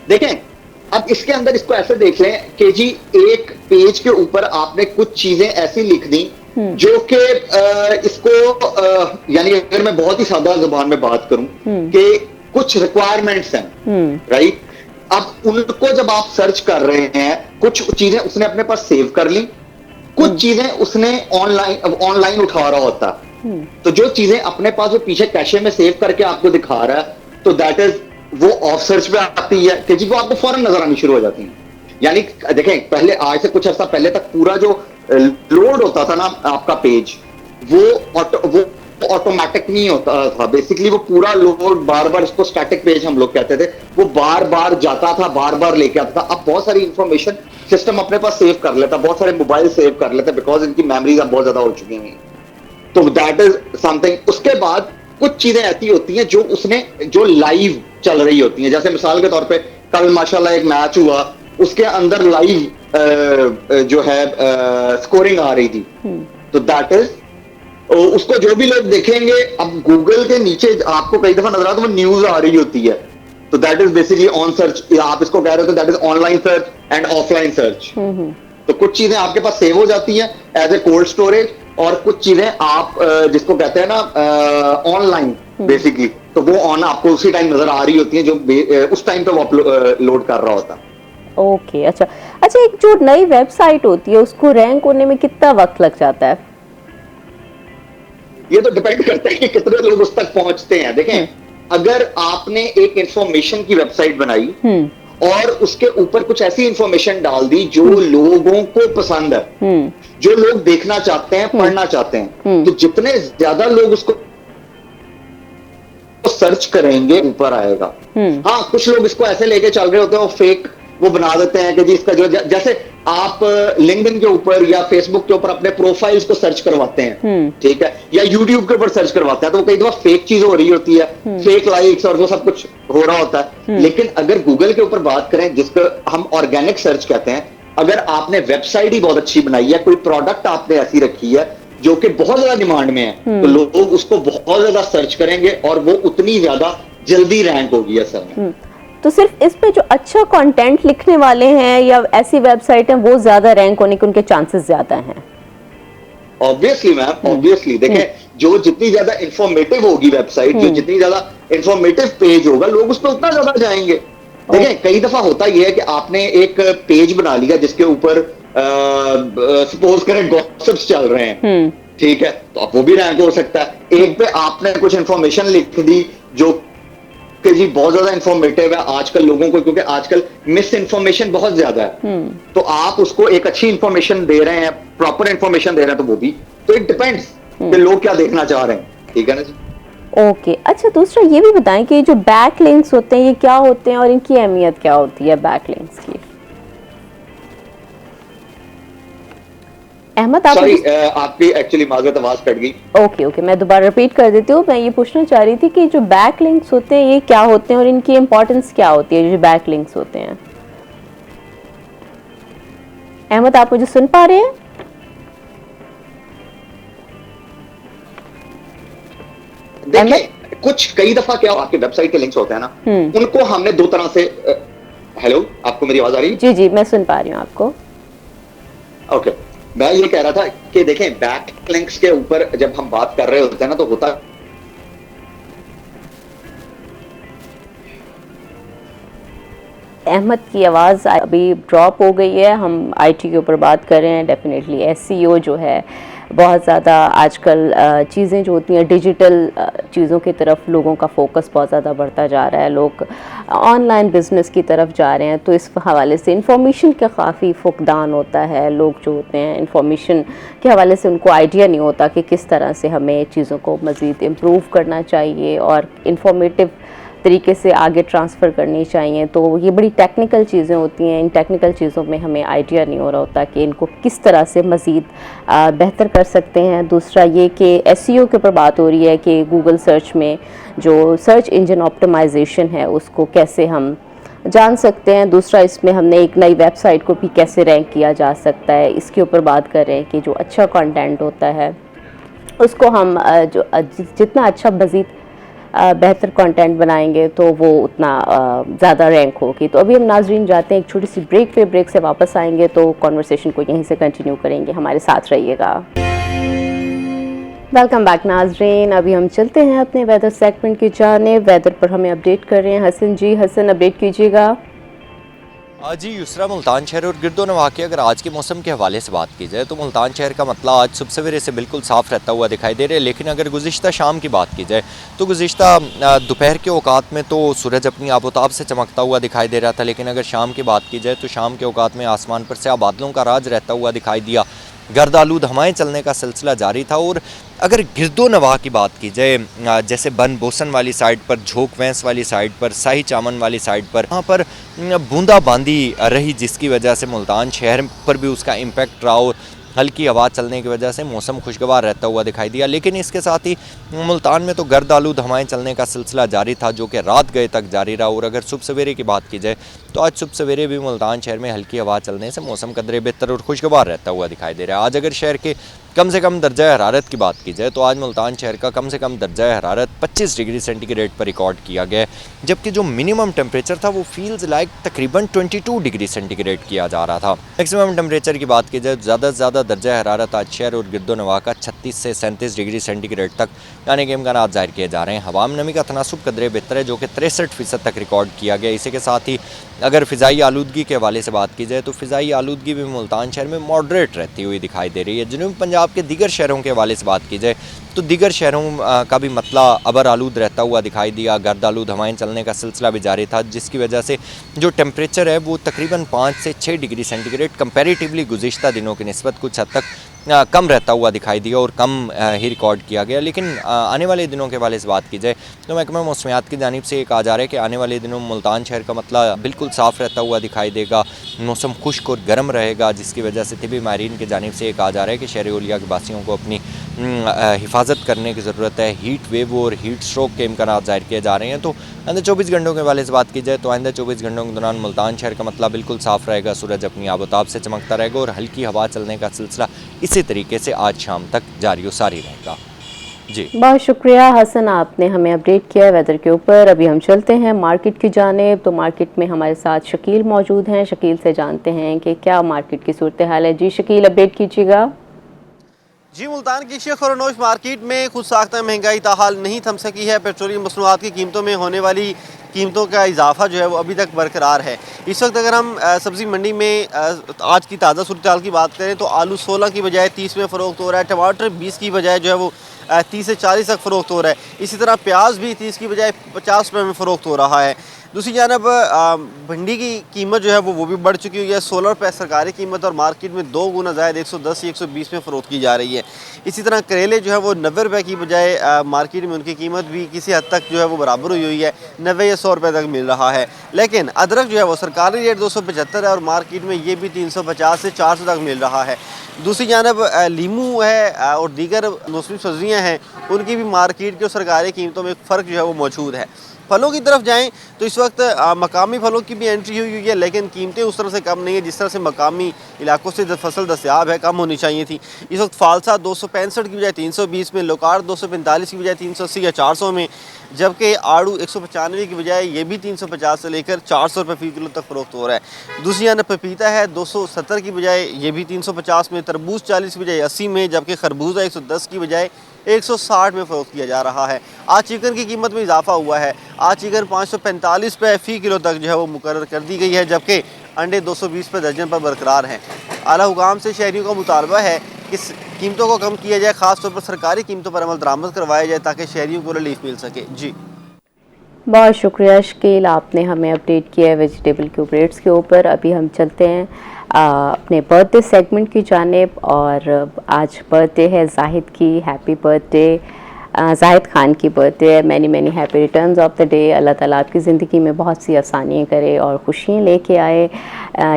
देखें, अब इसके अंदर इसको ऐसे देख लें कि जी एक पेज के ऊपर आपने कुछ चीजें ऐसी लिख दी जो कि इसको यानी अगर मैं बहुत ही सादा जुबान में बात करूं कि कुछ रिक्वायरमेंट्स हैं, राइट। अब उनको जब आप सर्च कर रहे हैं, कुछ चीजें उसने अपने पास सेव कर ली, कुछ चीजें उसने ऑनलाइन उठा रहा होता। तो जो चीजें अपने पास वो पीछे कैशे में सेव करके आपको दिखा रहा है, तो दैट इज वो ऑफ सर्च पे आती है कि जी वो आपको फौरन नजर आनी शुरू हो जाती है। यानी देखें, पहले आज से कुछ अर्सा पहले तक पूरा जो लोड होता था ना आपका पेज, वो ऑटोमेटिक नहीं होता था। बेसिकली वो पूरा लोड बार बार, इसको स्टैटिक पेज हम लोग कहते थे, वो बार बार जाता था, बार बार लेके आता था। अब बहुत सारी इंफॉर्मेशन सिस्टम अपने पास सेव कर लेता, बहुत सारे मोबाइल सेव कर लेते, बिकॉज इनकी मेमोरीज अब बहुत ज्यादा हो चुकी हैं। तो दैट इज समथिंग। उसके बाद कुछ चीजें ऐसी होती हैं जो लाइव चल रही होती हैं। जैसे मिसाल के तौर पे कल माशाल्लाह एक मैच हुआ, उसके अंदर लाइव जो है स्कोरिंग आ रही थी, तो दैट इज उसको जो भी लोग देखेंगे, अब गूगल के नीचे आपको कई दफा नजर आता है वो न्यूज आ रही होती है, तो that is basically on search, आप इसको कह रहे हो, that is online search and offline search. तो कुछ चीजें आपके पास सेव हो जाती हैं एज ए कोल्ड स्टोरेज, और कुछ चीजें आप जिसको कहते हैं ना ऑनलाइन बेसिकली, तो वो ऑन आपको उसी टाइम नजर आ रही होती है जो उस टाइम पे वो लोड कर रहा होता। ओके, अच्छा। एक जो नई वेबसाइट होती है उसको रैंक होने में कितना वक्त लग जाता है? ये तो डिपेंड करता है कि कितने लोग उस तक पहुंचते हैं। देखें, अगर आपने एक इंफॉर्मेशन की वेबसाइट बनाई और उसके ऊपर कुछ ऐसी इंफॉर्मेशन डाल दी जो लोगों को पसंद है, जो लोग देखना चाहते हैं, पढ़ना चाहते हैं, तो जितने ज्यादा लोग उसको सर्च करेंगे ऊपर आएगा। हाँ, कुछ लोग इसको ऐसे लेके चल रहे होते हैं, वो फेक वो बना देते हैं कि जी इसका जो, जैसे आप लिंक्डइन के ऊपर या फेसबुक के ऊपर अपने प्रोफाइल्स को सर्च करवाते हैं, ठीक है, या यूट्यूब के ऊपर सर्च करवाते हैं, तो वो कई दफा फेक चीज हो रही होती है, फेक लाइक्स और वो सब कुछ हो रहा होता है। लेकिन अगर गूगल के ऊपर बात करें, जिसको हम ऑर्गेनिक सर्च कहते हैं, अगर आपने वेबसाइट ही बहुत अच्छी बनाई है, कोई प्रोडक्ट आपने ऐसी रखी है जो कि बहुत ज्यादा डिमांड में है, तो लोग उसको बहुत ज्यादा सर्च करेंगे और वो उतनी ज्यादा जल्दी रैंक होगी असल में। तो सिर्फ इस पे जो अच्छा कंटेंट लिखने वाले हैं या ऐसी वेबसाइट हैं वो ज्यादा रैंक होने के उनके चांसेस ज्यादा हैं? Obviously ma'am, obviously. देखें, जो जितनी ज्यादा इंफॉर्मेटिव होगी वेबसाइट, जो जितनी ज्यादा इंफॉर्मेटिव पेज होगा, लोग उस पर उतना ज्यादा जाएंगे। देखें, कई दफा होता यह है कि आपने एक पेज बना लिया जिसके ऊपर सपोज करें गॉसिप्स चल रहे हैं, ठीक है, तो अब वो भी रैंक हो सकता है। एक पे आपने कुछ इंफॉर्मेशन लिख दी जो कि जी बहुत ज्यादा इंफॉर्मेटिव है आजकल लोगों को, क्योंकि आजकल मिस इन्फॉर्मेशन बहुत ज्यादा है, तो आप उसको एक अच्छी इंफॉर्मेशन दे रहे हैं, प्रॉपर इंफॉर्मेशन दे रहे हैं, तो वो भी, तो इट डिपेंड्स कि लोग क्या देखना चाह रहे हैं, ठीक है ना जी। ओके, अच्छा, दूसरा ये भी बताएं कि जो बैक लिंक्स होते हैं ये क्या होते हैं और इनकी अहमियत क्या होती है बैक लिंक्स की? अहमद, आप आपकी एक्चुअली माजरत आवाज कट गई। ओके, मैं दोबारा रिपीट कर देती हूँ। मैं ये पूछना चाह रही थी कि जो बैक लिंक्स होते हैं ये क्या होते हैं और इनकी इंपॉर्टेंस क्या होती है, जो बैक लिंक्स होते हैं। अहमद, आप मुझे सुन पा रहे हैं? देखिए, कुछ कई दफा क्या आपके वेबसाइट के लिंक्स होते हैं ना, उनको हमने दो तरह से हेलो, आपको मेरी आवाज आ रही है? जी जी, मैं सुन पा रही हूँ आपको। ओके, मैं ये कह रहा था कि देखें, बैक लिंक्स के ऊपर जब हम बात कर रहे होते हैं ना, तो होता अहमद की आवाज़ अभी ड्रॉप हो गई है। हम आईटी के ऊपर बात कर रहे हैं। डेफिनेटली एसईओ जो है बहुत ज़्यादा आजकल चीज़ें जो होती हैं डिजिटल चीज़ों की तरफ लोगों का फोकस बहुत ज़्यादा बढ़ता जा रहा है, लोग ऑनलाइन बिजनेस की तरफ जा रहे हैं, तो इस हवाले से इंफॉर्मेशन का काफ़ी फुकदान होता है। लोग जो होते हैं इंफॉर्मेशन के हवाले से उनको आइडिया नहीं होता कि किस तरह से हमें चीज़ों को मज़ीद इम्प्रूव करना चाहिए और इंफॉर्मेटिव तरीके से आगे ट्रांसफ़र करनी चाहिए। तो ये बड़ी टेक्निकल चीज़ें होती हैं, इन टेक्निकल चीज़ों में हमें आइडिया नहीं हो रहा होता कि इनको किस तरह से मज़ीद बेहतर कर सकते हैं। दूसरा ये कि एसईओ के ऊपर बात हो रही है कि गूगल सर्च में जो सर्च इंजन ऑप्टिमाइजेशन है उसको कैसे हम जान सकते हैं। दूसरा इसमें हमने एक नई वेबसाइट को भी कैसे रैंक किया जा सकता है, इसके ऊपर बात कर रहे हैं कि जो अच्छा कंटेंट होता है उसको हम जो जितना अच्छा मज़ीद बेहतर कंटेंट बनाएंगे तो वो उतना ज़्यादा रैंक होगी। तो अभी हम नाजरीन जाते हैं एक छोटी सी ब्रेक पे, ब्रेक से वापस आएंगे तो कॉन्वर्सेशन को यहीं से कंटिन्यू करेंगे, हमारे साथ रहिएगा। वेलकम बैक नाजरीन, अभी हम चलते हैं अपने वेदर सेगमेंट की जानिब। वेदर पर हमें अपडेट कर रहे हैं हसन जी। हसन, अपडेट कीजिएगा। जी युसरा, मुल्तान शहर और गिरदोनवाह के अगर आज के मौसम के हवाले से बात की जाए तो मुल्तान शहर का मतला आज सुबह सवेरे से बिल्कुल साफ़ रहता हुआ दिखाई दे रहा है। लेकिन अगर गुज़िश्ता शाम की बात की जाए तो गुज़िश्ता दोपहर के औकात में तो सूरज अपनी आबोताब से चमकता हुआ दिखाई दे रहा था। लेकिन अगर शाम की बात की जाए तो शाम के औकात में आसमान पर से बादलों का राज रहता हुआ दिखाई दिया। गर्द आलूद हवाएं चलने का सिलसिला जारी था। और अगर गिरदोनवाह की बात की जाए, जैसे बन बोसन वाली साइड पर, झोंक वैंस वाली साइड पर, शाही चामन वाली साइड पर, वहाँ पर बूंदाबांदी रही, जिसकी वजह से मुल्तान शहर पर भी उसका इम्पैक्ट रहा और हल्की हवा चलने की वजह से मौसम खुशगवार रहता हुआ दिखाई दिया। लेकिन इसके साथ ही मुल्तान में तो गर्द आलूद हवाएं चलने का सिलसिला जारी था, जो कि रात गए तक जारी रहा। और अगर सुबह सवेरे की बात की जाए तो आज सुबह सवेरे भी मुल्तान शहर में हल्की हवा चलने से मौसम कदरे बेहतर और खुशगवार रहता हुआ दिखाई दे रहा है। आज अगर शहर के कम से कम दर्जा हरारत की बात की जाए तो आज मुल्तान शहर का कम से कम दर्जा हरारत 25 डिग्री सेंटीग्रेड पर रिकॉर्ड किया गया है, जबकि जो मिनिमम टेम्परेचर था वो फील्स लाइक तकरीबन 22 डिग्री सेंटीग्रेड किया जा रहा था। मैक्सिमम टेम्परेचर की बात की जाए तो ज़्यादा से ज़्यादा दर्जा हरारत आज शहर और गिरदोनवाह का 36 से 37 डिग्री सेंटीग्रेड तक आने के इम्कान ज़ाहिर किए जा रहे हैं। हवा में नमी का तनासुब कदरे बेहतर है, जो कि 63% तक रिकॉर्ड किया गया। इसी के साथ ही अगर फ़िज़ाई आलूदगी के हवाले से बात की जाए तो फ़िज़ाई आलूदगी भी मुल्तान शहर में मॉडरेट रहती हुई दिखाई दे रही है। जनूबी पंजाब के दीगर शहरों के हवाले से बात की जाए तो दीगर शहरों का भी मतला अबर आलूद रहता हुआ दिखाई दिया। गर्द आलूद हवाएं चलने का सिलसिला भी जारी था, जिसकी वजह से जो टेम्परेचर है वो तकरीबन 5 से 6 डिग्री सेंटीग्रेड कंपैरेटिवली गुज़िश्ता दिनों की निस्बत कुछ हद तक कम रहता हुआ दिखाई दिया और कम ही रिकॉर्ड किया गया। लेकिन आने वाले दिनों के हवाले से बात की जाए तो महकमा मौसमियात की जानिब से ये कहा जा रहा है कि आने वाले दिनों में मुल्तान शहर का मतला बिल्कुल साफ़ रहता हुआ दिखाई देगा, मौसम खुश्क और गर्म रहेगा, जिसकी वजह से तिबी माहिरीन की जानिब से ये कहा जा रहा है कि शहर ओलिया के वासियों को अपनी हिफाजत करने की ज़रूरत है। हीट वेव और हीट स्ट्रोक के इम्कान ज़ाहिर किए जा रहे हैं। तो आइंदा 24 घंटों के हवाले से बात की जाए तो आइंदा 24 घंटों के दौरान मुल्तान शहर का मतला बिल्कुल साफ़ रहेगा, सूरज अपनी आबोताब से चमकता रहेगा और हल्की हवा चलने का सिलसिला इसी तरीके से आज शाम तक जारी सारी रहेगा। जी बहुत शुक्रिया हसन, आपने हमें अपडेट किया वेदर के ऊपर। अभी हम चलते हैं मार्केट की जानिब। तो मार्केट में हमारे साथ शकील मौजूद हैं, शकील से जानते हैं कि क्या मार्केट की सूरत हाल है। जी शकील, अपडेट कीजिएगा। जी, मुल्तान की शेख और नोश मार्केट में खुद साख्ता महंगाई ताहाल नहीं थम सकी है। पेट्रोलियम मसनूआत की कीमतों में होने वाली कीमतों का इजाफा जो है वो अभी तक बरकरार है। इस वक्त अगर हम सब्ज़ी मंडी में आज की ताज़ा सूरत हाल की बात करें तो आलू 16 की बजाय 30 में फ़रोख्त हो रहा है, टमाटर 20 की बजाय जो है वो 30 से 40 तक फ़रोख्त हो रहा है। इसी तरह प्याज भी 30 की बजाय 50 रुपये में फ़रोख्त हो रहा है। दूसरी जानब भिंडी की कीमत जो है वो भी बढ़ चुकी हुई है। 16 रुपये सरकारी कीमत और मार्केट में 2 गुना ज़ायद 110 या 120 में फ़रोख्त की जा रही है। इसी तरह करेले जो है वो 90 रुपये की बजाय मार्केट में उनकी कीमत भी किसी हद तक जो है वो बराबर हुई हुई है, 90 या 100 रुपये तक मिल रहा है। लेकिन अदरक जो है वो सरकारी रेट 275 है और मार्केट में ये भी 350 से 400 तक मिल रहा है। दूसरी जानब लीमू है और दीगर मौसमी सब्जियाँ हैं, उनकी भी मार्केट की और सरकारी कीमतों में फ़र्क जो है वो मौजूद है। फलों की तरफ जाएं तो इस वक्त मकामी फलों की भी एंट्री हुई है, लेकिन कीमतें उस तरह से कम नहीं है जिस तरह से मकामी इलाकों से फसल दस्याब है, कम होनी चाहिए थी। इस वक्त फालसा 265 की बजाय 320 में, लोकार 245 की बजाय 380 या 400 में, जबकि आड़ू 195 की बजाय ये भी 350 से लेकर 400 रुपये फ़ी किलो तक फ़रोख्त हो रहा है। दूसरी जानब पपीता है 270 की बजाय ये भी 350 में, तरबूज 40 की बजाय 80 में, जबकि खरबूजा 110 की बजाय 160 में फ़रोख्त किया जा रहा है। आज चिकन की कीमत में इजाफा हुआ है। आज चिकन 545 रुपये फ़ी किलो तक जो है वो मुकर्रर कर दी गई है, जबकि अंडे 220 रुपये दर्जन पर बरकरार हैं। आला हुकाम से शहरियों का मुतालबा है कि कीमतों को कम किया जाए, ख़ासतौर पर सरकारी कीमतों पर अमल दरामद करवाया जाए ताकि शहरियों को रिलीफ मिल सके। जी बहुत शुक्रिया शकील, आपने हमें अपडेट किया है वेजिटेबल के रेट्स के ऊपर। अभी हम चलते हैं अपने बर्थडे सेगमेंट की जानिब। और आज बर्थडे है जाहिद की, हैप्पी बर्थडे। जाहिद खान की बर्थडे है। Many many happy returns of the day. अल्लाह ताला आपकी ज़िंदगी में बहुत सी आसानियाँ करे और खुशियाँ लेके आए।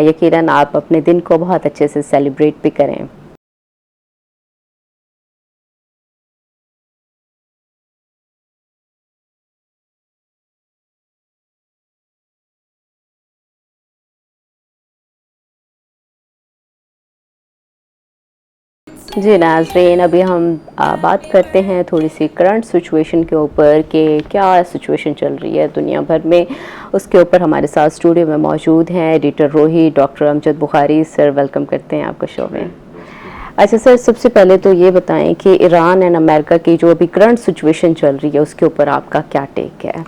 यकीनन आप अपने दिन को बहुत अच्छे से सेलिब्रेट भी करें। जी नाज़रीन, अभी हम बात करते हैं थोड़ी सी करंट सिचुएशन के ऊपर कि क्या सिचुएशन चल रही है दुनिया भर में। उसके ऊपर हमारे साथ स्टूडियो में मौजूद हैं एडिटर रोही, doctor Amjad Bukhari. Sir welcome करते हैं आपका शो में। अच्छा सर, सबसे पहले तो ये बताएं कि ईरान एंड अमेरिका की जो अभी करंट सिचुएशन चल रही है उसके ऊपर आपका क्या टेक है?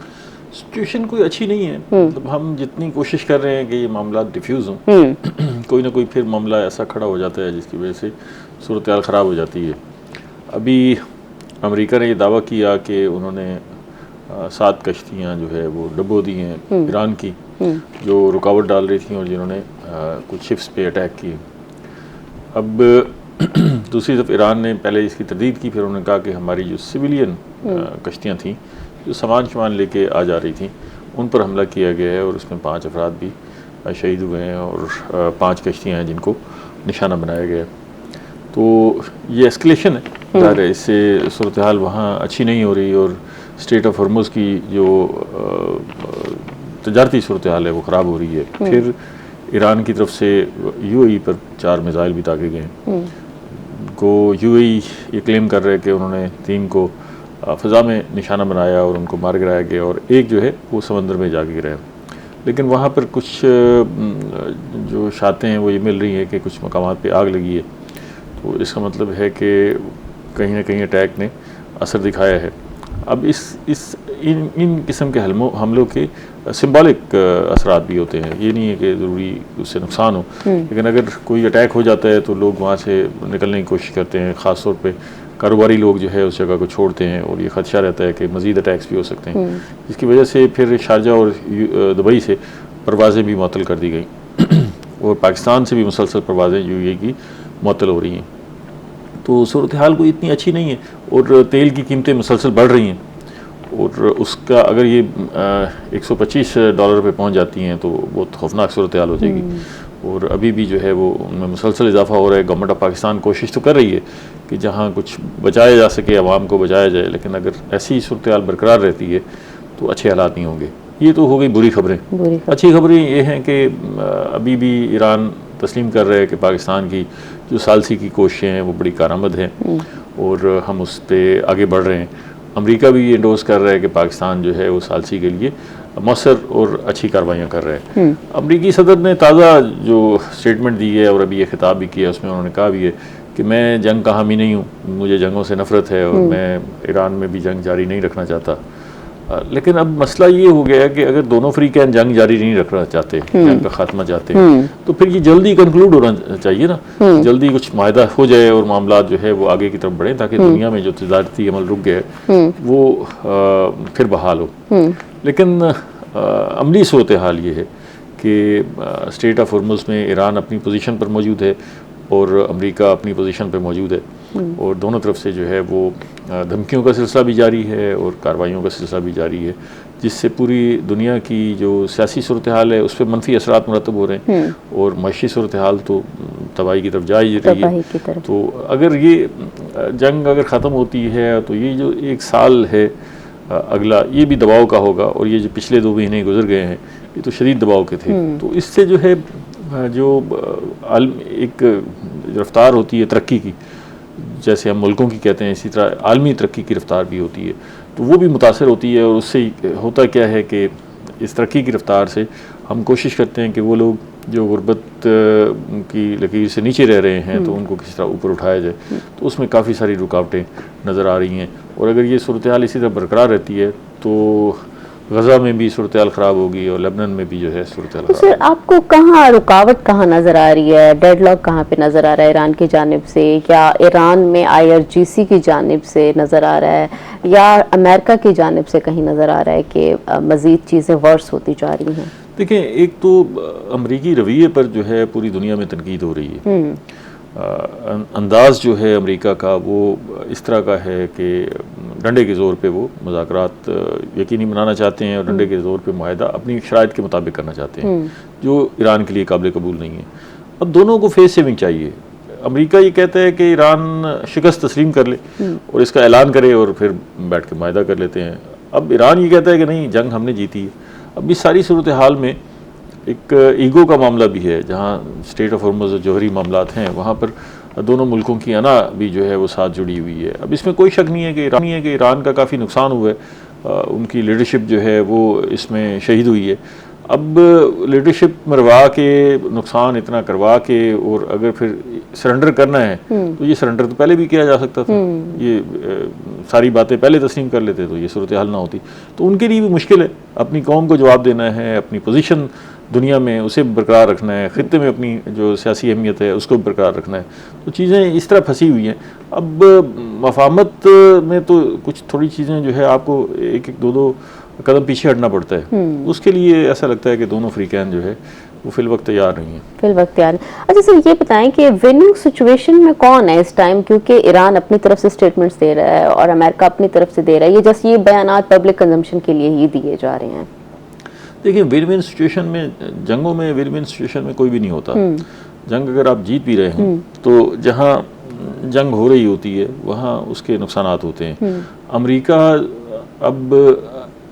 सिचुएशन कोई अच्छी नहीं है। मतलब हम जितनी कोशिश कर रहे हैं कि ये मामला डिफ्यूज़ हों, कोई ना कोई फिर मामला ऐसा खड़ा हो जाता है जिसकी वजह से सूरत हाल ख़राब हो जाती है। अभी अमेरिका ने ये दावा किया कि उन्होंने 7 कश्तियाँ जो है वो डुबो दी हैं ईरान की, जो रुकावट डाल रही थी और जिन्होंने कुछ शिप्स पे अटैक किए। अब दूसरी तरफ ईरान ने पहले इसकी तरदीद की, फिर उन्होंने कहा कि हमारी जो सिविलियन कश्तियाँ थीं जो सामान लेके आ जा रही थी उन पर हमला किया गया है और उसमें 5 अफराद भी शहीद हुए हैं और 5 कश्तियाँ हैं जिनको निशाना बनाया गया। तो ये एस्केलेशन है, ज़ाहिर है इससे सूरत हाल वहाँ अच्छी नहीं हो रही और स्टेट ऑफ हॉर्मुज़ की जो तजारती सूरत हाल है वो ख़राब हो रही है। फिर ईरान की तरफ से यूएई पर 4 मिसाइल भी दागे गए हैं। को यूएई ये क्लेम कर रहे हैं कि उन्होंने 3 को फ़ज़ा में निशाना बनाया और उनको मार गिराया गया और एक जो है वो समंदर में जा गिरा है। लेकिन वहाँ पर कुछ जो शातें हैं वो ये मिल रही हैं कि कुछ मकामात पे आग लगी है, तो इसका मतलब है कि कहीं ना कहीं अटैक ने असर दिखाया है। अब इन किस्म के हमलों के सिंबॉलिक असरात भी होते हैं, ये नहीं है कि ज़रूरी उससे नुकसान हो, लेकिन अगर कोई अटैक हो जाता है तो लोग वहाँ से निकलने की कोशिश करते हैं। ख़ास तौर पे कारोबारी लोग जो है उस जगह को छोड़ते हैं और ये ख़दशा रहता है कि मज़ीद अटैक्स भी हो सकते हैं, जिसकी वजह से फिर शारजा और दुबई से परवाज़ें भी मुअत्तल कर दी गई और पाकिस्तान से भी मुसलसल परवाज़ें यूएई की मुअत्तल हो रही हैं। तो सूरत हाल कोई इतनी अच्छी नहीं है और तेल की कीमतें मुसलसल बढ़ रही हैं और उसका अगर ये $125 पे पहुंच जाती हैं तो बहुत खौफनाक सूरत हाल हो जाएगी। और अभी भी जो है वो उनमें मुसलसल इजाफा हो रहा है। गवर्नमेंट ऑफ पाकिस्तान कोशिश तो कर रही है कि जहाँ कुछ बचाया जा सके आवाम को बचाया जाए, लेकिन अगर ऐसी सूरत हाल बरकरार रहती है तो अच्छे हालात नहीं होंगे। ये तो हो गई बुरी खबरें। अच्छी खबरें ये हैं कि अभी भी ईरान तस्लीम कर रहे हैं कि पाकिस्तान की जो सालसी की कोशिशें हैं वो बड़ी कारआमद हैं और हम उस पर आगे बढ़ रहे हैं। अमेरिका भी ये इंडोर्स कर रहा है कि पाकिस्तान जो है वो सालसी के लिए मौसर और अच्छी कार्रवाइयाँ कर रहे हैं। अमरीकी सदर ने ताज़ा जो स्टेटमेंट दी है और अभी ये खिताब भी किया, उसमें उन्होंने कहा भी है कि मैं जंग का हामी नहीं हूँ, मुझे जंगों से नफ़रत है और मैं ईरान में भी जंग जारी नहीं रखना चाहता। लेकिन अब मसला ये हो गया है कि अगर दोनों फ्री कैन जंग जारी नहीं रखना चाहते, जंग का खात्मा चाहते हैं, तो फिर ये जल्दी कंक्लूड होना चाहिए ना, जल्दी कुछ मायदा हो जाए और मामला जो है वो आगे की तरफ बढ़े ताकि दुनिया में जो तजारती अमल रुक गया है वो फिर बहाल हो। लेकिन अमली सूरत हाल ये है कि स्टेट ऑफ हॉर्मुज़ में ईरान अपनी पोजीशन पर मौजूद है और अमेरिका अपनी पोजीशन पर मौजूद है और दोनों तरफ से जो है वो धमकियों का सिलसिला भी जारी है और कार्रवाइयों का सिलसिला भी जारी है, जिससे पूरी दुनिया की जो सियासी सूरत हाल है उस पर मनफी असरात मुरतब हो रहे हैं और मईशी सूरत हाल तो तबाही की तरफ जा ही रही है। तो अगर ये जंग अगर ख़त्म होती है तो ये जो 1 साल है अगला ये भी दबाव का होगा और ये जो पिछले 2 महीने गुजर गए हैं ये तो शदीद दबाव के थे। तो इससे जो है जो एक रफ्तार होती है तरक्की की, जैसे हम मुल्कों की कहते हैं, इसी तरह आलमी तरक्की की रफ्तार भी होती है, तो वो भी मुतासर होती है। और उससे होता क्या है कि इस तरक्की की रफ्तार से हम कोशिश करते हैं कि वो लोग जो गुर्बत की लकीर से नीचे रह रहे हैं तो उनको किसी तरह ऊपर उठाया जाए। तो उसमें काफ़ी सारी रुकावटें नज़र आ रही हैं और अगर ये सूरत हाल इसी तरह बरकरार रहती है तो गज़ा में भी सूरत हाल ख़राब होगी और लेबनान में भी जो है सूरत हाल। सर आपको कहाँ रुकावट कहाँ नज़र आ रही है, डेडलॉक कहाँ पे नज़र आ रहा है ईरान की जानिब से, या ईरान में IRGC की जानिब से नज़र आ रहा है, या अमेरिका की जानिब से कहीं नज़र आ रहा है कि मज़ीद चीज़ें वर्स होती जा रही हैं? देखें, एक तो अमरीकी रवैये पर जो है पूरी दुनिया में तनकीद हो रही है। अंदाज़ जो है अमेरिका का वो इस तरह का है कि डंडे के ज़ोर पे वो मुज़ाकरात यकीनी बनाना चाहते हैं और डंडे के ज़ोर पे मुआहदा अपनी शराइत के मुताबिक करना चाहते हैं, जो ईरान के लिए काबिल कबूल नहीं है। अब दोनों को फेस सेविंग चाहिए। अमेरिका ये कहता है कि ईरान शिकस्त तस्लीम कर ले और इसका ऐलान करे और फिर बैठ के मुआहदा कर लेते हैं। अब ईरान ये कहता है कि नहीं, जंग हमने जीती है। अब इस सारी सूरत हाल में एक ईगो का मामला भी है, जहाँ स्टेट ऑफ हॉर्मुज़ जौहरी मामलात हैं वहाँ पर दोनों मुल्कों की अना भी जो है वो साथ जुड़ी हुई है। अब इसमें कोई शक नहीं है कि ईरान का काफ़ी नुकसान हुआ है, उनकी लीडरशिप जो है वो इसमें शहीद हुई है। अब लीडरशिप मरवा के, नुकसान इतना करवा के, और अगर फिर सरेंडर करना है तो ये सरेंडर तो पहले भी किया जा सकता था। ये सारी बातें पहले तस्लीम कर लेते तो ये सूरत हाल ना होती। तो उनके लिए भी मुश्किल है, अपनी कौम को जवाब देना है, अपनी पोजीशन दुनिया में उसे बरकरार रखना है, खित्ते में अपनी जो सियासी अहमियत है उसको बरकरार रखना है। तो चीज़ें इस तरह फंसी हुई हैं। अब मफाहमत में तो कुछ थोड़ी चीज़ें जो है आपको एक एक दो कदम पीछे हटना पड़ता है। उसके लिए ऐसा लगता है कि दोनों अफ्रीकैन जो है वो फिल वक्त तैयार नहीं है। फिल वक्त तैयार। अच्छा सर, ये बताएं कि विनिंग सिचुएशन में कौन है इस टाइम, क्योंकि ईरान अपनी तरफ से स्टेटमेंट्स दे रहा है और अमेरिका अपनी तरफ से दे रहा है, ये जस्ट ये बयानात पब्लिक कंजम्पशन के लिए ही दिए जा रहे हैं। देखिए, विन विन सिचुएशन में, जंगों में विन विन सिचुएशन में कोई भी नहीं होता। जंग अगर आप जीत भी रहे हैं तो जहाँ जंग हो रही होती है वहाँ उसके नुकसानात होते हैं। अमेरिका अब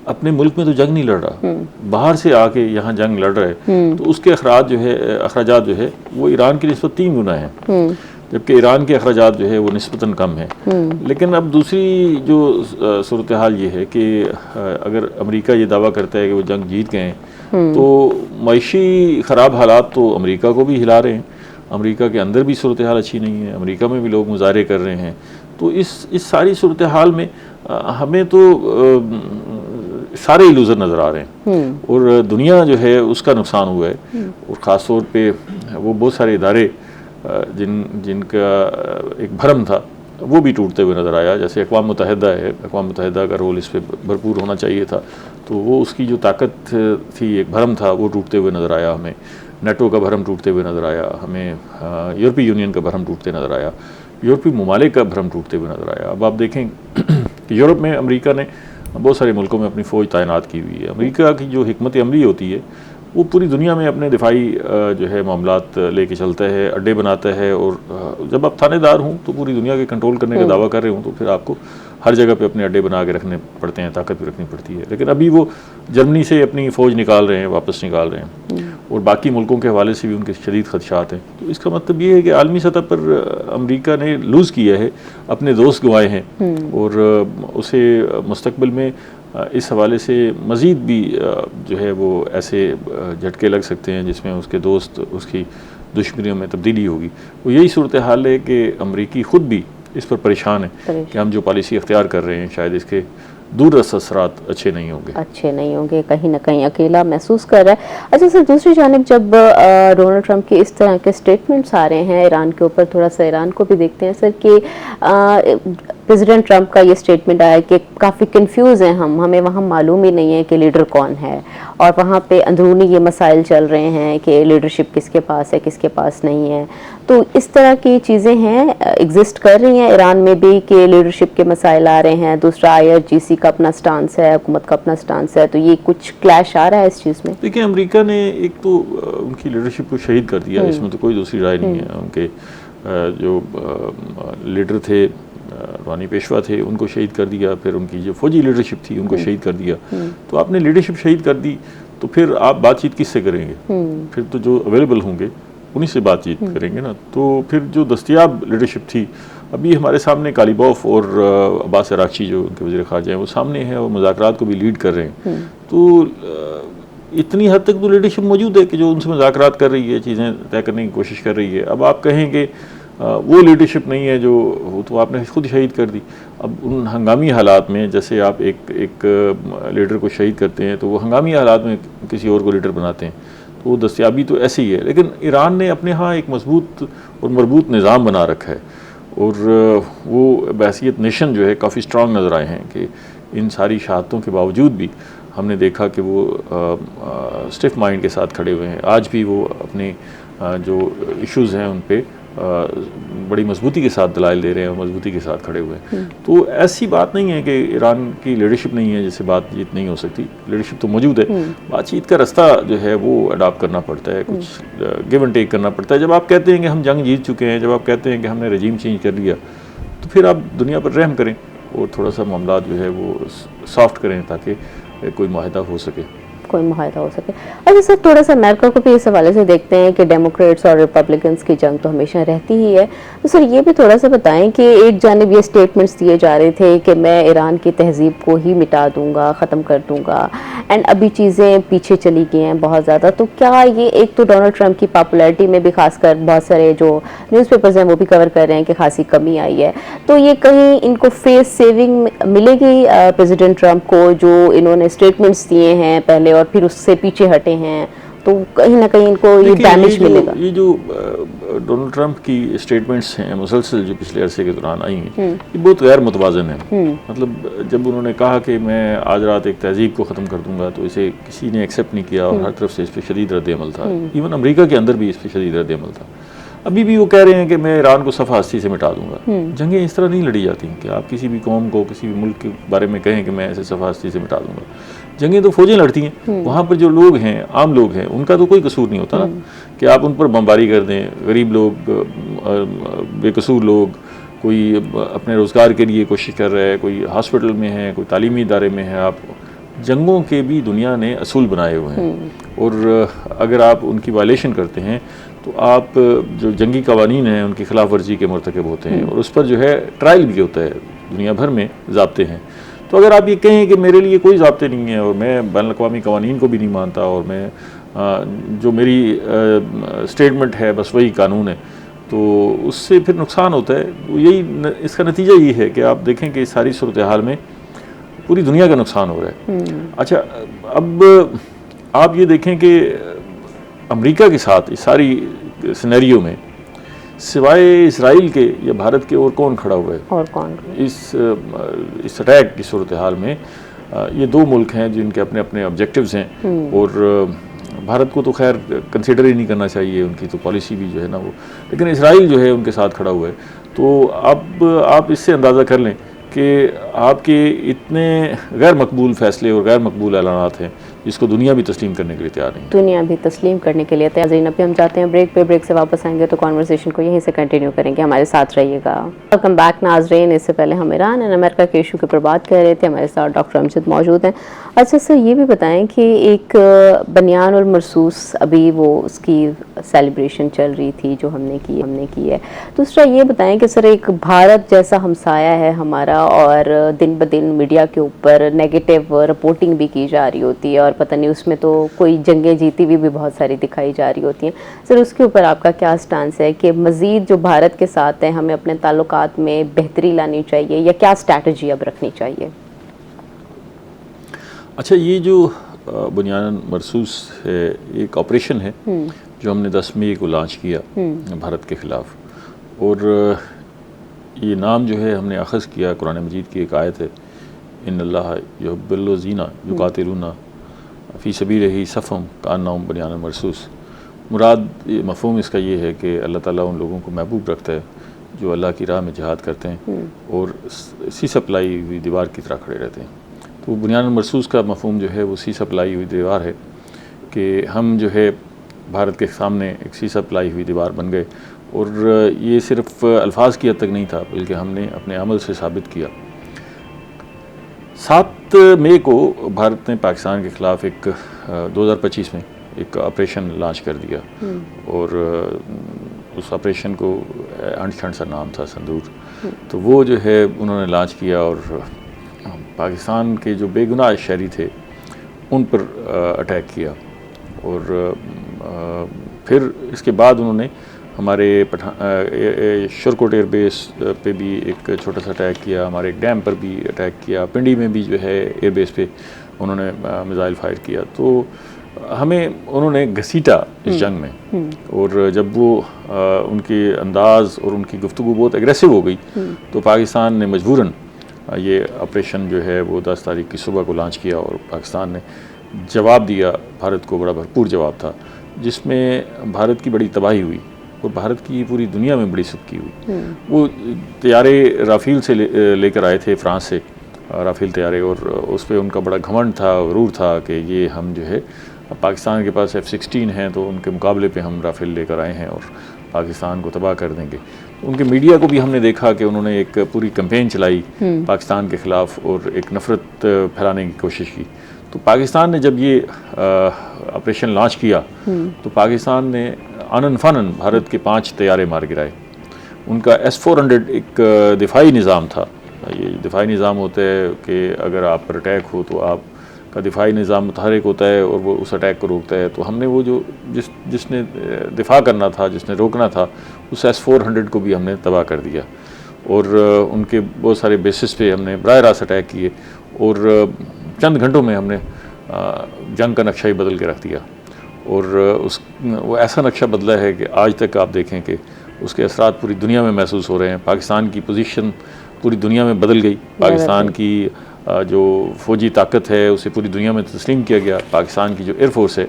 अपने मुल्क में तो जंग नहीं लड़ रहा, बाहर से आके यहाँ जंग लड़ रहा है, तो उसके अखराजात जो है वो ईरान की निस्बत 3 गुना है, जबकि ईरान के अखराजात जो है वो निस्बतन कम है। लेकिन अब दूसरी जो सूरत हाल ये है कि अगर अमेरिका ये दावा करता है कि वो जंग जीत गए हैं, तो मईशी ख़राब हालात तो अमेरिका को भी हिला रहे हैं। अमेरिका के अंदर भी सूरत हाल अच्छी नहीं है, अमेरिका में भी लोग मुजाहरे कर रहे हैं। तो इस सारी सूरत हाल में हमें तो सारे इलूज़र नज़र आ रहे हैं, और दुनिया जो है उसका नुकसान हुआ है। और ख़ास तौर पे वो बहुत सारे इदारे जिनका एक भरम था वो भी टूटते हुए नज़र आया। जैसे अक़वाम मुत्तहिदा है, अक़वाम मुत्तहिदा का रोल इस पर भरपूर होना चाहिए था, तो वो उसकी जो ताकत थी, एक भरम था, वो टूटते हुए नज़र आया हमें। नेटो का भरम टूटते हुए नज़र आया हमें, यूरोपीय यूनियन का भरम टूटते नज़र आया, यूरोपीय ममालिक का भरम टूटते हुए नज़र आया। अब आप देखें कि यूरोप में अमेरिका ने बहुत सारे मुल्कों में अपनी फ़ौज तैनात की हुई है। अमेरिका की जो हिकमत अमली होती है वो पूरी दुनिया में अपने दिफाई जो है मामलात लेके चलता है, अड्डे बनाता है, और जब आप थानेदार हों तो पूरी दुनिया के कंट्रोल करने का दावा कर रहे हों तो फिर आपको हर जगह पे अपने अड्डे बना के रखने पड़ते हैं, ताकत भी रखनी पड़ती है। लेकिन अभी वो जर्मनी से अपनी फ़ौज निकाल रहे हैं, वापस निकाल रहे हैं, और बाकी मुल्कों के हवाले से भी उनके शदीद खदशात हैं। तो इसका मतलब ये है कि आलमी सतह पर अमेरिका ने लूज़ किया है, अपने दोस्त गंवाए हैं, और उसे मुस्तकबिल में इस हवाले से मज़ीद भी जो है वो ऐसे झटके लग सकते हैं जिसमें उसके दोस्त उसकी दुश्मनियों में तब्दीली होगी। वो यही सूरत हाल है कि अमरीकी ख़ुद भी इस पर परेशान है कि हम जो पॉलिसी अख्तियार कर रहे हैं शायद इसके दूरदस्त असरात अच्छे नहीं होंगे, कहीं ना कहीं अकेला महसूस कर रहा है। अच्छा सर, दूसरी जानिब जब डोनाल्ड ट्रंप के इस तरह के स्टेटमेंट्स आ रहे हैं ईरान के ऊपर, थोड़ा सा ईरान को भी देखते हैं सर कि प्रेसिडेंट ट्रंप का ये स्टेटमेंट आया कि काफ़ी कंफ्यूज हैं हमें वहाँ मालूम ही नहीं है कि लीडर कौन है, और वहाँ पे अंदरूनी ये मसाइल चल रहे हैं कि लीडरशिप किसके पास है किसके पास नहीं है। तो इस तरह की चीज़ें हैं, एग्जिस्ट कर रही हैं ईरान में भी कि लीडरशिप के मसाइल आ रहे हैं। दूसरा IRGC का अपना स्टांस है, हुकूमत का अपना स्टांस है, तो ये कुछ क्लैश आ रहा है इस चीज़ में। देखिए, अमेरिका ने एक तो उनकी लीडरशिप को शहीद कर दिया, इसमें तो कोई दूसरी राय नहीं है। उनके जो लीडर थे, रूहानी पेशवा थे, उनको शहीद कर दिया। फिर उनकी जो फौजी लीडरशिप थी उनको शहीद कर दिया। तो आपने लीडरशिप शहीद कर दी तो फिर आप बातचीत किससे करेंगे? फिर तो जो अवेलेबल होंगे उन्हीं से बातचीत करेंगे ना। तो फिर जो दस्तयाब लीडरशिप थी, अभी हमारे सामने कालिबॉफ और अब्बास अरागची जो उनके वज़ीर ख़ारजा हैं वो सामने हैं, और मुज़ाकरात को भी लीड कर रहे हैं। तो इतनी हद तक तो लीडरशिप मौजूद है कि जो उनसे मुज़ाकरात कर रही है, चीज़ें तय करने की कोशिश कर रही है। अब आप कहेंगे वो लीडरशिप नहीं है जो, तो आपने खुद शहीद कर दी। अब उन हंगामी हालात में जैसे आप एक लीडर को शहीद करते हैं तो वो हंगामी हालात में किसी और को लीडर बनाते हैं, तो वो दस्तयाबी तो ऐसी ही है। लेकिन ईरान ने अपने यहाँ एक मजबूत और मरबूत निज़ाम बना रखा है, और वो बहैसियत नेशन जो है काफ़ी स्ट्रॉन्ग नज़र आए हैं कि इन सारी शहादतों के बावजूद भी हमने देखा कि वो स्टिफ माइंड के साथ खड़े हुए हैं। आज भी वो अपने जो इश्यूज़ हैं उन पर बड़ी मजबूती के साथ दलाइल दे रहे हैं और मजबूती के साथ खड़े हुए हैं। तो ऐसी बात नहीं है कि ईरान की लीडरशिप नहीं है जिससे बातचीत नहीं हो सकती, लीडरशिप तो मौजूद है। बातचीत का रास्ता जो है वो अडॉप्ट करना पड़ता है, कुछ गिव एंड टेक करना पड़ता है। जब आप कहते हैं कि हम जंग जीत चुके हैं, जब आप कहते हैं कि हमने रजीम चेंज कर लिया, तो फिर आप दुनिया पर रहम करें और थोड़ा सा मामला जो है वो सॉफ्ट करें ताकि कोई माहिदा हो सके। कोई मुआहदा हो सके। अच्छा सर, थोड़ा सा अमेरिका को भी इस हवाले से देखते हैं कि डेमोक्रेट्स और रिपब्लिकन्स की जंग तो हमेशा रहती ही है, तो सर ये भी थोड़ा सा बताएं कि एक जानिब ये स्टेटमेंट्स दिए जा रहे थे कि मैं ईरान की तहजीब को ही मिटा दूंगा, ख़त्म कर दूंगा, एंड अभी चीज़ें पीछे चली गई हैं बहुत ज़्यादा, तो क्या ये एक तो डोनाल्ड ट्रंप की पॉपुलैरिटी में भी खासकर बहुत सारे जो न्यूज़पेपर्स हैं वो भी कवर कर रहे हैं कि खासी कमी आई है, तो ये कहीं इनको फेस सेविंग मिलेगी प्रेसिडेंट ट्रंप को, जो इन्होंने स्टेटमेंट्स दिए हैं पहले और फिर उससे पीछे हटे हैं, तो कहीं ना कहीं इनको ये डैमेज मिलेगा? ये जो डोनाल्ड ट्रंप की स्टेटमेंट्स हैं मुसलसल जो पिछले अरसे के दौरान आई हैं, ये बहुत गैर मुतवाज़न है। मतलब जब उन्होंने कहा कि मैं आज रात एक तहजीब को ख़त्म कर दूंगा, तो इसे किसी ने एक्सेप्ट नहीं किया और हर तरफ से इस पर शदीद रद्द-ए-अमल था। इवन अमेरिका के अंदर भी इस पर शदीद रद्द-ए-अमल था। अभी भी वो कह रहे हैं कि मैं ईरान को सफ़ा हस्ती से मिटा दूंगा। जंगें इस तरह नहीं लड़ी जाती कि आप किसी भी कौम को, किसी भी मुल्क के बारे में कहें कि मैं ऐसे सफ़ा हस्ती से मिटा दूंगा। जंगें तो फौजें लड़ती हैं, वहाँ पर जो लोग हैं, आम लोग हैं, उनका तो कोई कसूर नहीं होता ना कि आप उन पर बमबारी कर दें। गरीब लोग, बेकसूर लोग, कोई अपने रोज़गार के लिए कोशिश कर रहा है, कोई हॉस्पिटल में है, कोई तालीमी इदारे में है। आप जंगों के भी दुनिया ने असूल बनाए हुए हैं, और अगर आप उनकी वायलेशन करते हैं तो आप जो जंगी कवानीन हैं उनकी खिलाफ वर्जी के मरतकब होते हैं, और उस पर जो है ट्रायल भी होता है, दुनिया भर में ज़ाब्ते हैं। तो अगर आप ये कहें कि मेरे लिए कोई ज़ाब्ते नहीं है और मैं बैनुल-अक़वामी कवानीन को भी नहीं मानता और मैं जो मेरी स्टेटमेंट है बस वही कानून है, तो उससे फिर नुकसान होता है। यही इसका नतीजा ये है कि आप देखें कि इस सारी सूरत हाल में पूरी दुनिया का नुकसान हो रहा है। अच्छा, अब आप ये देखें कि अमेरिका के साथ इस सारी सिनेरियो में सिवाय इसराइल के या भारत के और कौन खड़ा हुआ है? और कौन? इस अटैक की सूरत हाल में ये दो मुल्क हैं जिनके अपने अपने ऑब्जेक्टिव्स हैं, और भारत को तो खैर कंसिडर ही नहीं करना चाहिए, उनकी तो पॉलिसी भी जो है ना वो, लेकिन इसराइल जो है उनके साथ खड़ा हुआ है। तो अब आप इससे अंदाज़ा कर लें कि आपके इतने गैर मकबूल फ़ैसले और गैर मकबूल ऐलानात हैं जिसको दुनिया भी तस्लीम करने के लिए तैयार नहीं। दुनिया भी तस्लीम करने के लिए तैयार। अभी हम जाते हैं ब्रेक पे, ब्रेक से वापस आएंगे तो कॉन्वर्सेशन को यहीं से कंटिन्यू करेंगे, हमारे साथ रहिएगा। वेलकम बैक नाज़रीन। इससे पहले हम ईरान एंड अमेरिका के इशू के ऊपर बात कर रहे थे, हमारे साथ डॉक्टर अमजद मौजूद हैं। अच्छा सर, ये भी बताएं कि एक बनियान और मरसूस अभी वो उसकी सेलिब्रेशन चल रही थी जो हमने की है। दूसरा ये बताएं कि सर एक भारत जैसा हमसाया है हमारा, और दिन ब दिन मीडिया के ऊपर नेगेटिव रिपोर्टिंग भी की जा रही होती है, और पता नहीं उसमें तो कोई जंगें जीती हुई भी बहुत सारी दिखाई जा रही होती हैं। सर उसके ऊपर आपका क्या स्टांस है कि मज़ीद जो भारत के साथ है हमें अपने ताल्लुकात में बेहतरी लानी चाहिए, या क्या स्ट्रैटेजी अब रखनी चाहिए? अच्छा, ये जो बुनियान मरसूस है, एक ऑपरेशन है जो हमने 10 मई को लॉन्च किया भारत के ख़िलाफ़, और ये नाम जो है हमने अख़ज़ किया कुरान मजीद की एक आयत है, इन्नल्लाह युहिब्बुल्लज़ीना युक़ातिलूना फ़ी सबीलिही सफ़म कअन्नहुम बुनियानुन मरसूस। मुराद मफ़हूम इसका ये है कि अल्लाह ताला उन लोगों को महबूब रखता है जो अल्लाह की राह में जिहाद करते हैं और सी सप्लाई हुई दीवार की तरह खड़े रहते हैं। तो बुनियानुन मरसूस का मफ़हूम जो है वो सी सप्लाई हुई दीवार है कि हम जो है भारत के सामने एक सी सप्लाई हुई दीवार बन गए, और ये सिर्फ अल्फाज की हद तक नहीं था बल्कि हमने अपने अमल से साबित किया। 7 मई को भारत ने पाकिस्तान के ख़िलाफ़ एक 2025 में एक ऑपरेशन लॉन्च कर दिया, और उस ऑपरेशन को अंट-शंट सा नाम था, संदूर। तो वो जो है उन्होंने लॉन्च किया और पाकिस्तान के जो बेगुनाह शहरी थे उन पर अटैक किया, और फिर इसके बाद उन्होंने हमारे शरकोट एयरबेस पे भी एक छोटा सा अटैक किया, हमारे एक डैम पर भी अटैक किया, पिंडी में भी जो है एयरबेस पे उन्होंने मिसाइल फायर किया। तो हमें उन्होंने घसीटा इस जंग में, और जब वो उनके अंदाज़ और उनकी गुफ्तगू बहुत एग्रेसिव हो गई तो पाकिस्तान ने मजबूरन ये ऑपरेशन जो है वो 10 तारीख की सुबह को लॉन्च किया, और पाकिस्तान ने जवाब दिया। भारत को बड़ा भरपूर जवाब था जिसमें भारत की बड़ी तबाही हुई और भारत की पूरी दुनिया में बड़ी सबकी हुई। वो तैयारे राफेल से लेकर आए थे फ्रांस से, राफेल तैयारे, और उस पर उनका बड़ा घमंड था, गुरूर था कि ये हम जो है पाकिस्तान के पास F-16 हैं तो उनके मुकाबले पे हम राफेल लेकर आए हैं और पाकिस्तान को तबाह कर देंगे। उनके मीडिया को भी हमने देखा कि उन्होंने एक पूरी कैंपेन चलाई पाकिस्तान के ख़िलाफ़ और एक नफ़रत फैलाने की कोशिश की। तो पाकिस्तान ने जब ये ऑपरेशन लॉन्च किया तो पाकिस्तान ने आनन फानन भारत के 5 तैयारे मार गिराए। उनका S-400 एक दिफाई निज़ाम था। ये दिफाई निज़ाम होता है कि अगर आप पर अटैक हो तो आपका दिफाई निज़ाम मुतहरिक होता है और वो उस अटैक को रोकता है। तो हमने वो जो जिसने दिफा करना था, जिसने रोकना था, उस S-400 को भी हमने तबाह कर दिया और उनके बहुत सारे बेसिस पे हमने बराह रास्त अटैक किए और चंद घंटों में हमने जंग का नक्शा ही बदल के रख दिया। और वो ऐसा नक्शा बदला है कि आज तक आप देखें कि उसके असरात पूरी दुनिया में महसूस हो रहे हैं। पाकिस्तान की पोजीशन पूरी दुनिया में बदल गई। पाकिस्तान की जो फ़ौजी ताकत है उसे पूरी दुनिया में तस्लीम किया गया। पाकिस्तान की जो एयरफोर्स है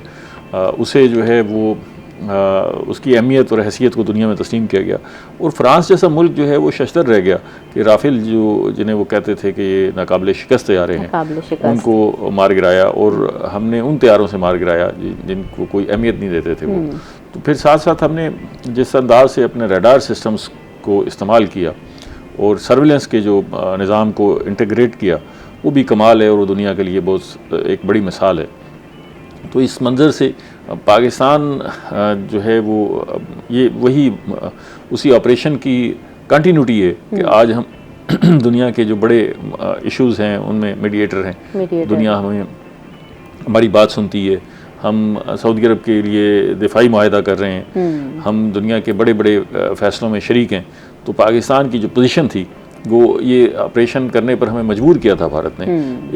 उसे जो है वो उसकी अहमियत और हैसियत को दुनिया में तस्लीम किया गया। और फ़्रांस जैसा मुल्क जो है वो शशदर रह गया कि राफेल जो जिन्हें वो कहते थे कि ये नाकाबिल शिकस्त तैयारे हैं, उनको मार गिराया और हमने उन तैयारों से मार गिराया जिनको कोई अहमियत नहीं देते थे वो। तो फिर साथ साथ हमने जिस अंदाज से अपने रडार सिस्टम्स को इस्तेमाल किया और सर्विलेंस के जो निज़ाम को इंटीग्रेट किया, वो भी कमाल है और वो दुनिया के लिए बहुत एक बड़ी मिसाल है। तो इस मंज़र से पाकिस्तान जो है वो ये वही उसी ऑपरेशन की कंटिन्यूटी है कि आज हम दुनिया के जो बड़े इश्यूज़ हैं उनमें मीडिएटर हैं। दुनिया हमें हमारी बात सुनती है। हम सऊदी अरब के लिए दिफाई मुआहदा कर रहे हैं। हम दुनिया के बड़े बड़े फ़ैसलों में शरीक हैं। तो पाकिस्तान की जो पोजीशन थी वो ये ऑपरेशन करने पर हमें मजबूर किया था। भारत ने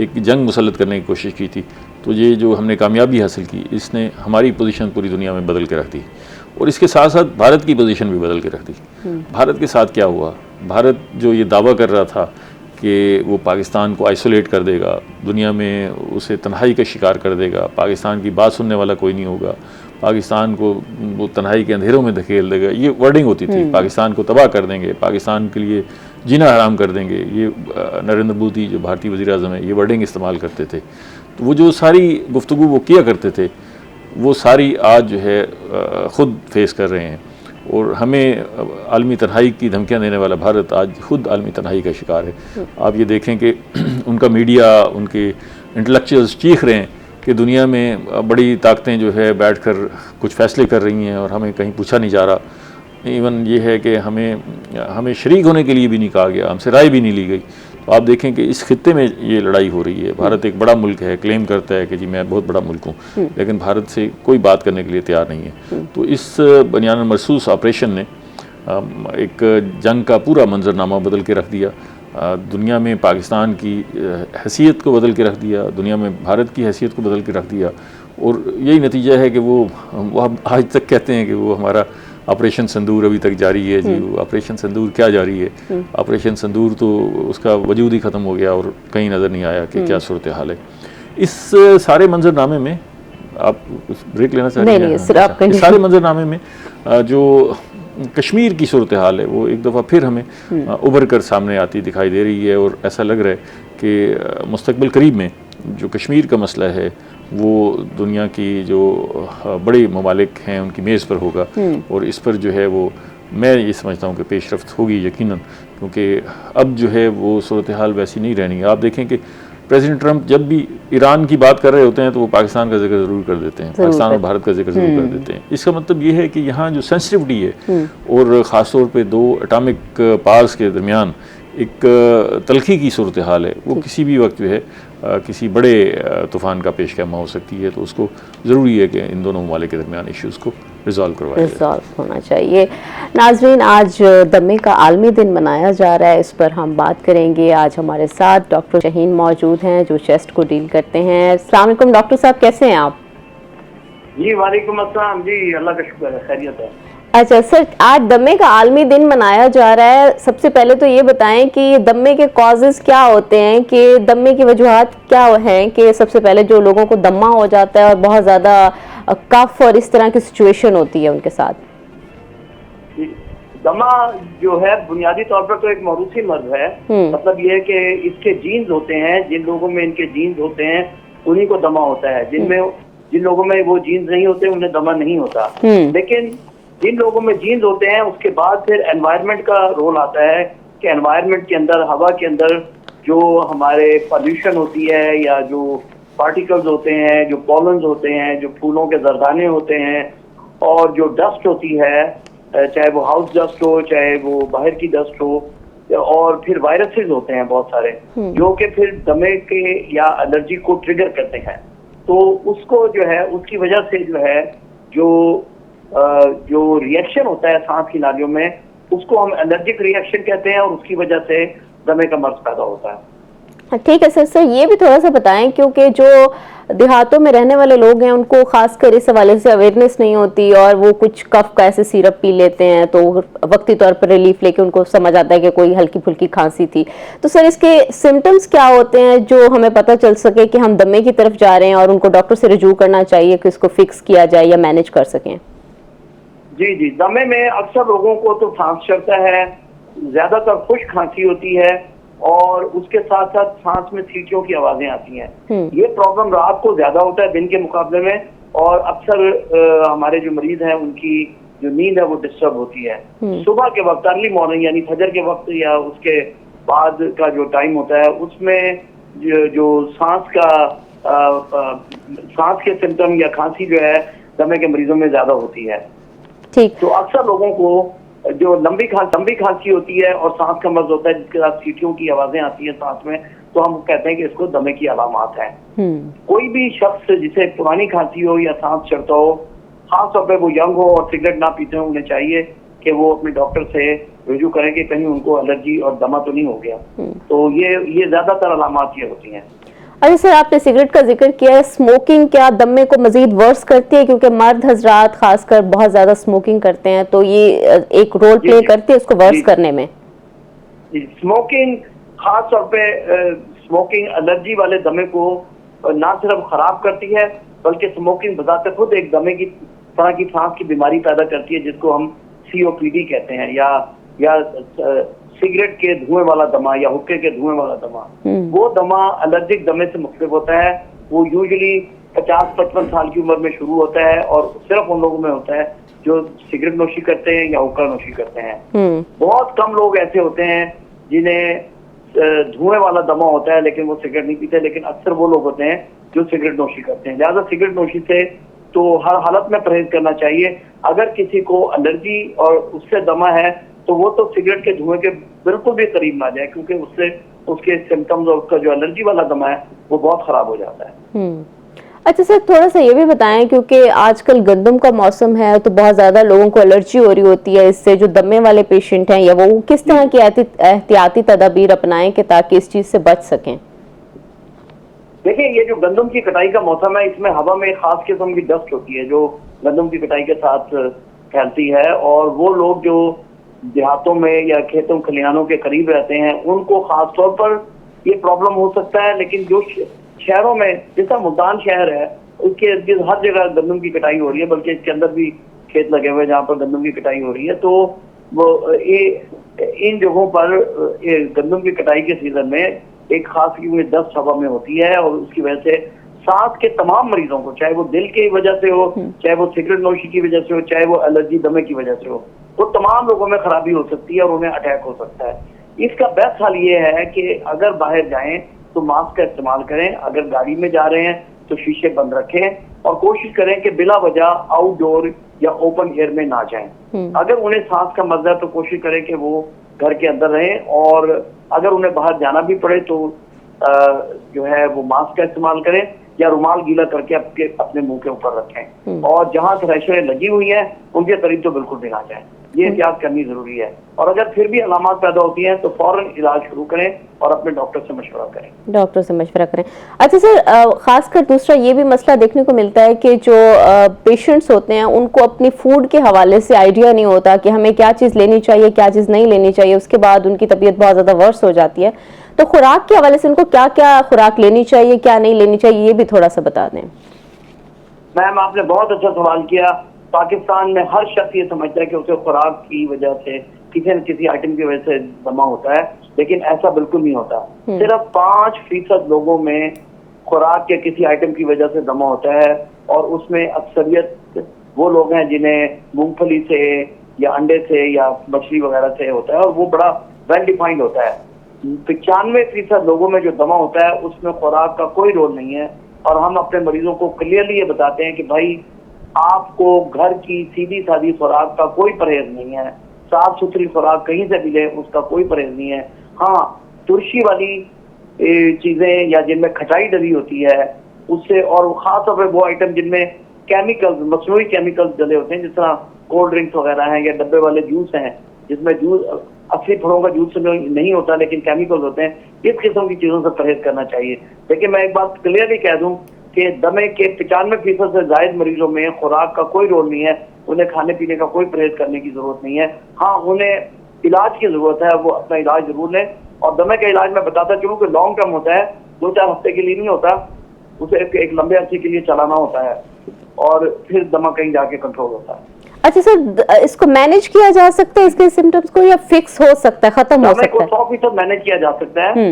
एक जंग मुसल्लत करने की कोशिश की थी। तो ये जो हमने कामयाबी हासिल की, इसने हमारी पोजीशन पूरी दुनिया में बदल के रख दी और इसके साथ साथ भारत की पोजीशन भी बदल के रख दी। भारत के साथ क्या हुआ? भारत जो ये दावा कर रहा था कि वो पाकिस्तान को आइसोलेट कर देगा, दुनिया में उसे तन्हाई का शिकार कर देगा, पाकिस्तान की बात सुनने वाला कोई नहीं होगा, पाकिस्तान को वो तन्हाई के अंधेरों में धकेल देगा, ये वर्डिंग होती थी। पाकिस्तान को तबाह कर देंगे, पाकिस्तान के लिए जीना हराम कर देंगे, ये नरेंद्र मोदी जो भारतीय वज़ीर आज़म है ये वर्डिंग इस्तेमाल करते थे। तो वो जो सारी गुफ्तगू वो किया करते थे वो सारी आज जो है ख़ुद फेस कर रहे हैं और हमें आलमी तन्हाई की धमकियां देने वाला भारत आज खुद आलमी तन्हाई का शिकार है। आप ये देखें कि उनका मीडिया, उनके इंटेलेक्चुअल्स चीख रहे हैं कि दुनिया में बड़ी ताकतें जो है बैठकर कुछ फ़ैसले कर रही हैं और हमें कहीं पूछा नहीं जा रहा। इवन ये है कि हमें शरीक होने के लिए भी नहीं कहा गया, हमसे राय भी नहीं ली गई। तो आप देखें कि इस खित्ते में ये लड़ाई हो रही है। भारत एक बड़ा मुल्क है, क्लेम करता है कि जी मैं बहुत बड़ा मुल्क हूँ, लेकिन भारत से कोई बात करने के लिए तैयार नहीं है। तो इस बनियान मरसूस ऑपरेशन ने एक जंग का पूरा मंजरनामा बदल के रख दिया। दुनिया में पाकिस्तान की हैसियत को बदल के रख दिया, दुनिया में भारत की हैसियत को बदल के रख दिया। और यही नतीजा है कि वो आज तक कहते हैं कि वो हमारा ऑपरेशन सिंदूर अभी तक जारी है। जी ऑपरेशन सिंदूर क्या जारी है? ऑपरेशन सिंदूर तो उसका वजूद ही ख़त्म हो गया और कहीं नज़र नहीं आया कि क्या सूरत हाल है। इस सारे मंजरनामे में आप ब्रेक लेना चाह रहे हैं? इस सारे मंजरनामे में जो कश्मीर की सूरत हाल है वो एक दफ़ा फिर हमें उभर कर सामने आती दिखाई दे रही है और ऐसा लग रहा है कि मुस्तकबिल करीब में जो कश्मीर का मसला है वो दुनिया की जो बड़े ममालिक हैं उनकी मेज़ पर होगा और इस पर जो है वो मैं ये समझता हूँ कि पेशरफ्त होगी यकीनन, क्योंकि अब जो है वो सूरत हाल वैसी नहीं रहनी है। आप देखें कि प्रेसिडेंट ट्रंप जब भी ईरान की बात कर रहे होते हैं तो वो पाकिस्तान का जिक्र ज़रूर कर देते हैं, पाकिस्तान और भारत का जिक्र ज़रूर कर देते हैं। इसका मतलब ये है कि यहाँ जो सेंसिटिविटी है और ख़ास तौर पे 2 एटॉमिक पावर्स के दरमियान एक तलखी की सूरत हाल है, वो किसी भी वक्त जो है किसी बड़े तूफ़ान का पेशकदमा हो सकती है। तो उसको ज़रूरी है कि इन दोनों ममालिक के दरमियान इश्यूज़ को रिजॉल्व होना चाहिए। नाजरीन, आज दमे का आलमी दिन मनाया जा रहा है, इस पर हम बात करेंगे। आज हमारे साथ डॉक्टर शहीन मौजूद हैं जो चेस्ट को डील करते हैं। अस्सलाम वालेकुम डॉक्टर साहब, कैसे हैं आप? जी वालेकुम अस्सलाम। जी अल्लाह का शुक्र है, खैरियत है। अच्छा सर, आज दमे का आलमी दिन मनाया जा रहा है। सबसे पहले तो ये बताएं कि दमे के कॉजेज़ क्या होते हैं, कि दमे की वजूहात क्या हैं, कि सबसे पहले जो लोगों को दमा हो जाता है और बहुत ज़्यादा कफ और इस तरह की सिचुएशन होती है उनके साथ। दमा जो है बुनियादी तौर पर तो एक मौरूसी मर्ज है। मतलब ये है कि इसके जीन्स होते हैं, जिन लोगों में इनके जीन्स होते हैं उन्हीं को दमा होता है। जिन लोगों में वो जीन्स नहीं होते उन्हें दमा नहीं होता। लेकिन जिन लोगों में जीन्स होते हैं उसके बाद फिर एनवायरनमेंट का रोल आता है कि एनवायरनमेंट के अंदर, हवा के अंदर जो हमारे पॉल्यूशन होती है या जो पार्टिकल्स होते हैं, जो पॉलन्स होते हैं, जो फूलों के जरदाने होते हैं, और जो डस्ट होती है, चाहे वो हाउस डस्ट हो, चाहे वो बाहर की डस्ट हो, और फिर वायरसेस होते हैं बहुत सारे जो कि फिर दमे के या एलर्जी को ट्रिगर करते हैं। तो उसको जो है उसकी वजह से जो है जो रिएक्शन होता है सांस की नालियों में, उसको हम एलर्जिक रिएक्शन कहते हैं, और उसकी वजह से दमे का मर्ज पैदा होता है। ठीक है सर। ये भी थोड़ा सा बताएं, क्योंकि जो देहातों में रहने वाले लोग हैं उनको खासकर इस हवाले से अवेयरनेस नहीं होती, और वो कुछ कफ का ऐसे सिरप पी लेते हैं तो वक्ती तौर पर रिलीफ लेके उनको समझ आता है कि कोई हल्की फुल्की खांसी थी। तो सर इसके सिम्टम्स क्या होते हैं जो हमें पता चल सके कि हम दमे की तरफ जा रहे हैं और उनको डॉक्टर से रुजू करना चाहिए कि इसको फिक्स किया जाए या मैनेज कर सकें? जी, दमे में अक्सर लोगों को तो सांस चढ़ता है, ज्यादातर खुश्क खांसी होती है, और उसके साथ साथ सांस में सीटियों की आवाजें आती हैं। ये प्रॉब्लम रात को ज्यादा होता है दिन के मुकाबले में, और अक्सर हमारे जो मरीज हैं उनकी जो नींद है वो डिस्टर्ब होती है। सुबह के वक्त, अर्ली मॉर्निंग यानी फजर के वक्त या उसके बाद का जो टाइम होता है, उसमें जो सांस के सिम्टम या खांसी जो है दमे के मरीजों में ज्यादा होती है। ठीक। तो अक्सर लोगों को जो लंबी खांसी होती है और सांस का मर्ज होता है जिसके साथ सीटियों की आवाजें आती है सांस में, तो हम कहते हैं कि इसको दमे की अलामात है। कोई भी शख्स जिसे पुरानी खांसी हो या सांस चढ़ता हो, खासतौर पर वो यंग हो और सिगरेट ना पीते हो, उन्हें चाहिए कि वो अपने डॉक्टर से रुजू करें कि कहीं उनको एलर्जी और दमा तो नहीं हो गया। तो ये ज्यादातर अलामात ये होती हैं। अरे सर, आपने सिगरेट का जिक्र किया है, स्मोकिंग क्या दमे को मजीद वर्स करती है? क्योंकि मर्द हजरात खासकर बहुत ज्यादा स्मोकिंग करते हैं, तो ये एक रोल प्ले करती है उसको वर्स करने में। स्मोकिंग खास तौर पे स्मोकिंग एलर्जी वाले दमे को ना सिर्फ खराब करती है, बल्कि स्मोकिंग बजाते खुद एक दमे की तरह की सांस की बीमारी पैदा करती है, जिसको हम COPD कहते हैं, या सिगरेट के धुएं वाला दमा या हुक्के के धुएं वाला दमा। वो दमा एलर्जिक दमे से मुख्तलिफ होता है। वो यूजुअली 50-55 साल की उम्र में शुरू होता है, और सिर्फ उन लोगों में होता है जो सिगरेट नोशी करते हैं या हुक्का नोशी करते हैं। बहुत कम लोग ऐसे होते हैं जिन्हें धुएं वाला दमा होता है लेकिन वो सिगरेट नहीं पीते, लेकिन अक्सर वो लोग होते हैं जो सिगरेट नोशी करते हैं। लिहाजा सिगरेट नोशी से तो हर हालत में परहेज करना चाहिए। अगर किसी को एलर्जी और उससे दमा है तो वो तो सिगरेट के धुएं के बिल्कुल भी करीब ना जाए, क्योंकि उससे उसके सिम्टम्स और उसका जो एलर्जी वाला दमा है वो बहुत खराब हो जाता है। अच्छा सर, थोड़ा सा ये भी बताएं, क्योंकि आजकल गंदम का मौसम है तो बहुत ज्यादा लोगों को एलर्जी हो रही होती है इससे, जो दमे वाले पेशेंट हैं, या वो किस तरह की एहतियाती तदाबीर अपनाएं कि ताकि इस चीज से बच सकें? देखिए, ये जो गंदम की कटाई का मौसम है, इसमें हवा में खास किस्म की डस्ट होती है जो गंदम की कटाई के साथ फैलती है, और वो लोग जो देहातों में या खेतों खलिहानों के करीब रहते हैं उनको खास तौर पर ये प्रॉब्लम हो सकता है। लेकिन जो शहरों में, जैसा मुल्तान शहर है, उसके हर जगह गंदम की कटाई हो रही है, बल्कि इसके अंदर भी खेत लगे हुए हैं जहाँ पर गंदम की कटाई हो रही है। तो वो इन जगहों पर गंदम की कटाई के सीजन में एक खास दस्त हवा में होती है, और उसकी वजह से सांस के तमाम मरीजों को, चाहे वो दिल की वजह से हो, चाहे वो सिगरेट नोशी की वजह से हो, चाहे वो एलर्जी दमे की वजह से हो, वो तमाम लोगों में खराबी हो सकती है और उन्हें अटैक हो सकता है। इसका बेस्ट हल ये है कि अगर बाहर जाएं तो मास्क का इस्तेमाल करें, अगर गाड़ी में जा रहे हैं तो शीशे बंद रखें, और कोशिश करें कि बिला वजह आउटडोर या ओपन एयर में ना जाएं। अगर उन्हें सांस का मसला है तो कोशिश करें कि वो घर के अंदर रहें, और अगर उन्हें बाहर जाना भी पड़े तो जो है वो मास्क का इस्तेमाल करें या रुमाल गीला करके अपने मुंह के ऊपर रखें, और जहां रैशें लगी हुई हैं उनके करीब तो बिल्कुल भी ना जाएं। ये एहतियात करनी जरूरी है, और अगर फिर भी अलामात पैदा होती हैं तो फौरन इलाज शुरू करें और अपने डॉक्टर से मशवरा करें। डॉक्टर से मशवरा करें। अच्छा सर, खासकर दूसरा ये भी मसला देखने को मिलता है कि जो पेशेंट्स होते हैं उनको अपनी फूड के हवाले से आइडिया नहीं होता कि हमें क्या चीज़ लेनी चाहिए, क्या चीज़ नहीं लेनी चाहिए। उसके बाद उनकी तबीयत बहुत ज़्यादा वर्स हो जाती है। तो खुराक के हवाले से उनको क्या क्या खुराक लेनी चाहिए, क्या नहीं लेनी चाहिए, ये भी थोड़ा सा बता दें। मैम, आपने बहुत अच्छा सवाल किया। पाकिस्तान में हर शख्स ये समझता है कि उसे खुराक की वजह से, किसी न किसी आइटम की वजह से दमा होता है, लेकिन ऐसा बिल्कुल नहीं होता। सिर्फ 5% लोगों में खुराक के किसी आइटम की वजह से दमा होता है, और उसमें अक्सरियत वो लोग हैं जिन्हें मूंगफली से या अंडे से या मछली वगैरह से होता है, और वो बड़ा वेल डिफाइंड होता है। 95% लोगों में जो दमा होता है उसमें खुराक का कोई रोल नहीं है, और हम अपने मरीजों को क्लियरली ये बताते हैं कि भाई आपको घर की सीधी सादी खुराक का कोई परहेज नहीं है, साफ सुथरी खुराक कहीं से मिले उसका कोई परहेज नहीं है। हाँ, तुलसी वाली चीजें या जिनमें खटाई डली होती है उससे, और खासतौर पर वो आइटम जिनमें केमिकल्स, मसनूई केमिकल्स डले होते हैं, जिस तरह कोल्ड ड्रिंक्स वगैरह हैं या डब्बे वाले जूस हैं जिसमें जूस असली फलों का जूस नहीं होता लेकिन केमिकल्स होते हैं, इस किस्म की चीजों से परहेज करना चाहिए। लेकिन मैं एक बात क्लियरली कह दूं कि दमे के 95% से ज्यादा मरीजों में खुराक का कोई रोल नहीं है, उन्हें खाने पीने का कोई परहेज करने की जरूरत नहीं है। हाँ, उन्हें इलाज की जरूरत है, वो अपना इलाज जरूर लें। और दमे का इलाज मैं बताता चलूं कि लॉन्ग टर्म होता है, 2-4 हफ्ते के लिए नहीं होता, उसे एक लंबे अरसे के लिए चलाना होता है और फिर दमा कहीं जाके कंट्रोल होता है। अच्छा सर, इसको मैनेज किया जा सकता है इसके सिम्टम्स को, या फिक्स हो सकता है, खत्म हो सकता है? 100% मैनेज किया जा सकता है।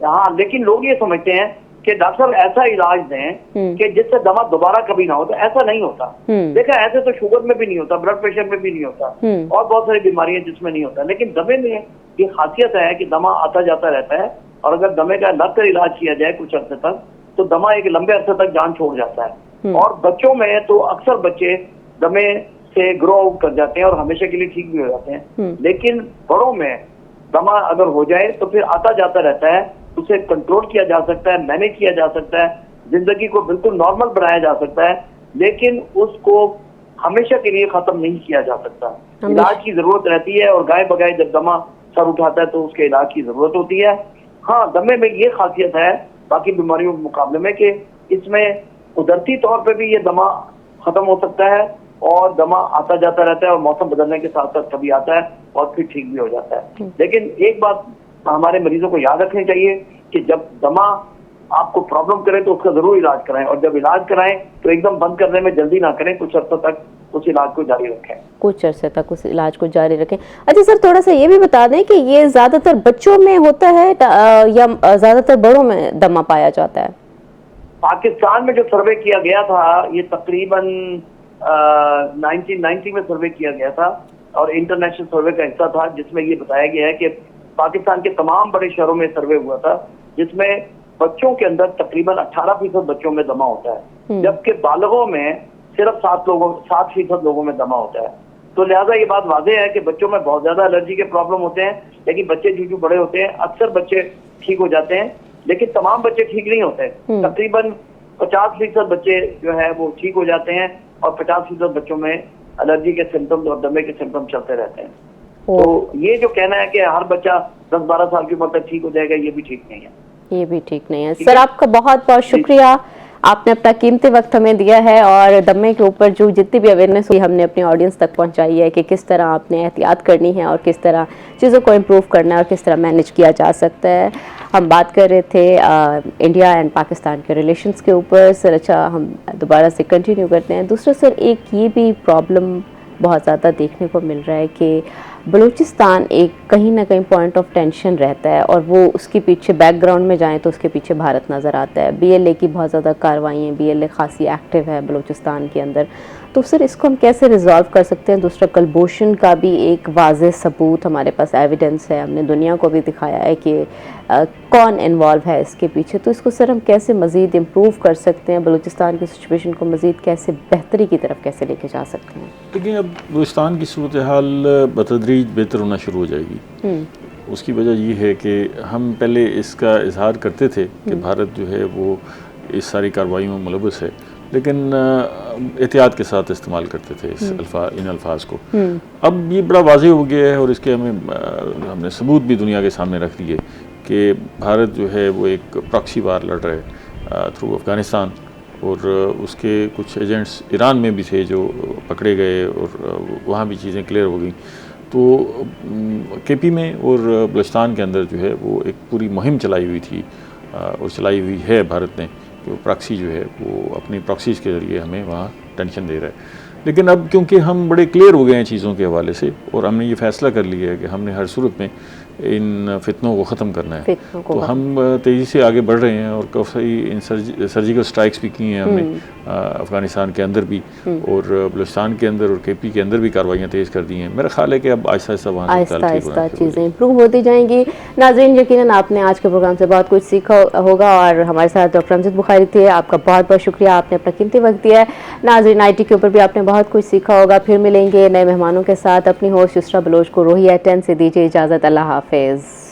हाँ, लेकिन लोग ये समझते हैं कि डॉक्टर साहब ऐसा इलाज दें कि जिससे दमा दोबारा कभी ना हो, तो ऐसा नहीं होता। देखा, ऐसे तो शुगर में भी नहीं होता, ब्लड प्रेशर में भी नहीं होता, और बहुत सारी बीमारियां जिसमें नहीं होता। लेकिन दमे में ये खासियत है कि दमा आता जाता रहता है, और अगर दमे का लगकर इलाज किया जाए कुछ अर्से तक तो दमा एक लंबे अरसे तक जान छोड़ जाता है। और बच्चों में तो अक्सर बच्चे दमे से ग्रो आउट कर जाते हैं और हमेशा के लिए ठीक भी हो जाते हैं। लेकिन बड़ों में दमा अगर हो जाए तो फिर आता जाता रहता है, उसे कंट्रोल किया जा सकता है, मैनेज किया जा सकता है, जिंदगी को बिल्कुल नॉर्मल बनाया जा सकता है, लेकिन उसको हमेशा के लिए खत्म नहीं किया जा सकता। इलाज की जरूरत रहती है, और गाय बगाए जब दमा सर उठाता है तो उसके इलाज की जरूरत होती है। हाँ, दमे में ये खासियत है बाकी बीमारियों के मुकाबले में कि इसमें कुदरती तौर पे भी ये दमा खत्म हो सकता है, और दमा आता जाता रहता है, और मौसम बदलने के साथ साथ कभी आता है और फिर ठीक भी हो जाता है। लेकिन एक बात हमारे मरीजों को याद रखनी चाहिए कि जब दमा आपको प्रॉब्लम करे तो उसका जरूर इलाज कराएं, और जब इलाज कराएं तो एकदम बंद करने में जल्दी ना करें, कुछ अर्से तक उस इलाज को जारी रखें। कुछ अर्से तक उस इलाज को जारी रखें। अच्छा सर, थोड़ा सा ये भी बता दें कि ये ज्यादातर बच्चों में होता है या ज्यादातर बड़ों में दमा पाया जाता है? पाकिस्तान में जो सर्वे किया गया था, ये तकरीबन 1990 में सर्वे किया गया था, और इंटरनेशनल सर्वे का हिस्सा था, जिसमें ये बताया गया है कि पाकिस्तान के तमाम बड़े शहरों में सर्वे हुआ था, जिसमें बच्चों के अंदर तकरीबन 18% बच्चों में दमा होता है, जबकि बालगों में सिर्फ 7% लोगों में दमा होता है। तो लिहाजा ये बात वाज़ेह है कि बच्चों में बहुत ज्यादा एलर्जी के प्रॉब्लम होते हैं, लेकिन बच्चे जो बड़े होते हैं अक्सर बच्चे ठीक हो जाते हैं, लेकिन तमाम बच्चे ठीक नहीं होते। तकरीबन 50% बच्चे जो है वो ठीक हो जाते हैं, और 50% बच्चों में एलर्जी के सिम्टम्स और दमे के सिम्टम्स चलते रहते हैं। तो ये जो कहना है कि हर बच्चा 10-12 साल की उम्र तक ठीक हो जाएगा, ये भी ठीक नहीं है। ये भी ठीक नहीं है। सर, आपका बहुत बहुत शुक्रिया, आपने अपना कीमती वक्त हमें दिया है, और दमे के ऊपर जो जितनी भी अवेयरनेस हुई हमने अपनी ऑडियंस तक पहुंचाई है कि किस तरह आपने एहतियात करनी है और किस तरह चीज़ों को इम्प्रूव करना है और किस तरह मैनेज किया जा सकता है। हम बात कर रहे थे इंडिया एंड पाकिस्तान के रिलेशंस के ऊपर। सर, अच्छा, हम दोबारा से कंटिन्यू करते हैं। दूसरा सर, एक ये भी प्रॉब्लम बहुत ज़्यादा देखने को मिल रहा है कि बलूचिस्तान एक कहीं ना कहीं पॉइंट ऑफ टेंशन रहता है, और वो उसके पीछे बैकग्राउंड में जाएं तो उसके पीछे भारत नज़र आता है। BLA की बहुत ज़्यादा कार्रवाइयाँ, BLA खासी एक्टिव है बलूचिस्तान के अंदर। तो सर, इसको हम कैसे रिजॉल्व कर सकते हैं? दूसरा, कलभूषण का भी एक वाज़ेह सबूत हमारे पास एविडेंस है, हमने दुनिया को भी दिखाया है कि कौन इन्वॉल्व है इसके पीछे। तो इसको सर हम कैसे मज़ीद इम्प्रूव कर सकते हैं? बलूचिस्तान की सिचुएशन को मज़ीद कैसे बेहतरी की तरफ कैसे लेके जा सकते हैं? देखिए, अब बलूचिस्तान की सूरत हाल बतदरीज बेहतर होना शुरू हो जाएगी। उसकी वजह ये है कि हम पहले इसका इजहार करते थे कि भारत जो है वो इस सारी कार्रवाइयों में मुलव्वस है, लेकिन एहतियात के साथ इस्तेमाल करते थे इन अल्फाज को। अब ये बड़ा वाज़ेह हो गया है, और इसके हमने सबूत भी दुनिया के सामने रख दिए कि भारत जो है वो एक प्रॉक्सी वार लड़ रहा है थ्रू अफ़गानिस्तान, और उसके कुछ एजेंट्स ईरान में भी थे जो पकड़े गए, और वहाँ भी चीज़ें क्लियर हो गई। तो KP में और बलूचिस्तान के अंदर जो है वो एक पूरी मुहिम चलाई हुई थी, और चलाई हुई है भारत ने, कि प्रॉक्सी जो है वो अपनी प्रॉक्सीज़ के ज़रिए हमें वहाँ टेंशन दे रहा है। लेकिन अब क्योंकि हम बड़े क्लियर हो गए हैं चीज़ों के हवाले से, और हमने ये फ़ैसला कर लिया है कि हमने हर सूरत में इन फितनों को ख़त्म करना है। फितनों को तो हम तेज़ी से आगे बढ़ रहे हैं और काफ़ी सर्जिकल स्ट्राइक्स भी की हैं हमने अफ़गानिस्तान के अंदर भी और बलूचिस्तान के अंदर और KP के अंदर भी कार्रवाइयाँ तेज़ कर दी हैं। मेरा ख्याल है कि अब आहिस्ता आहिस्ता वहाँ आहिस्ता चीज़ें इम्प्रूव होती जाएंगी। नाज़रीन, यकीनन आपने आज के प्रोग्राम से बहुत कुछ सीखा होगा और हमारे साथ डॉक्टर अमजद बुखारी थे। आपका बहुत बहुत शुक्रिया, आपने अपना कीमती वक्त दिया है। नाज़रीन, IT के ऊपर भी आपने बहुत कुछ सीखा होगा। फिर मिलेंगे नए मेहमानों के साथ। अपनी होस्ट युसरा बलोच को रोही@10 से दीजिए इजाज़त। अल्लाह हाफिज़।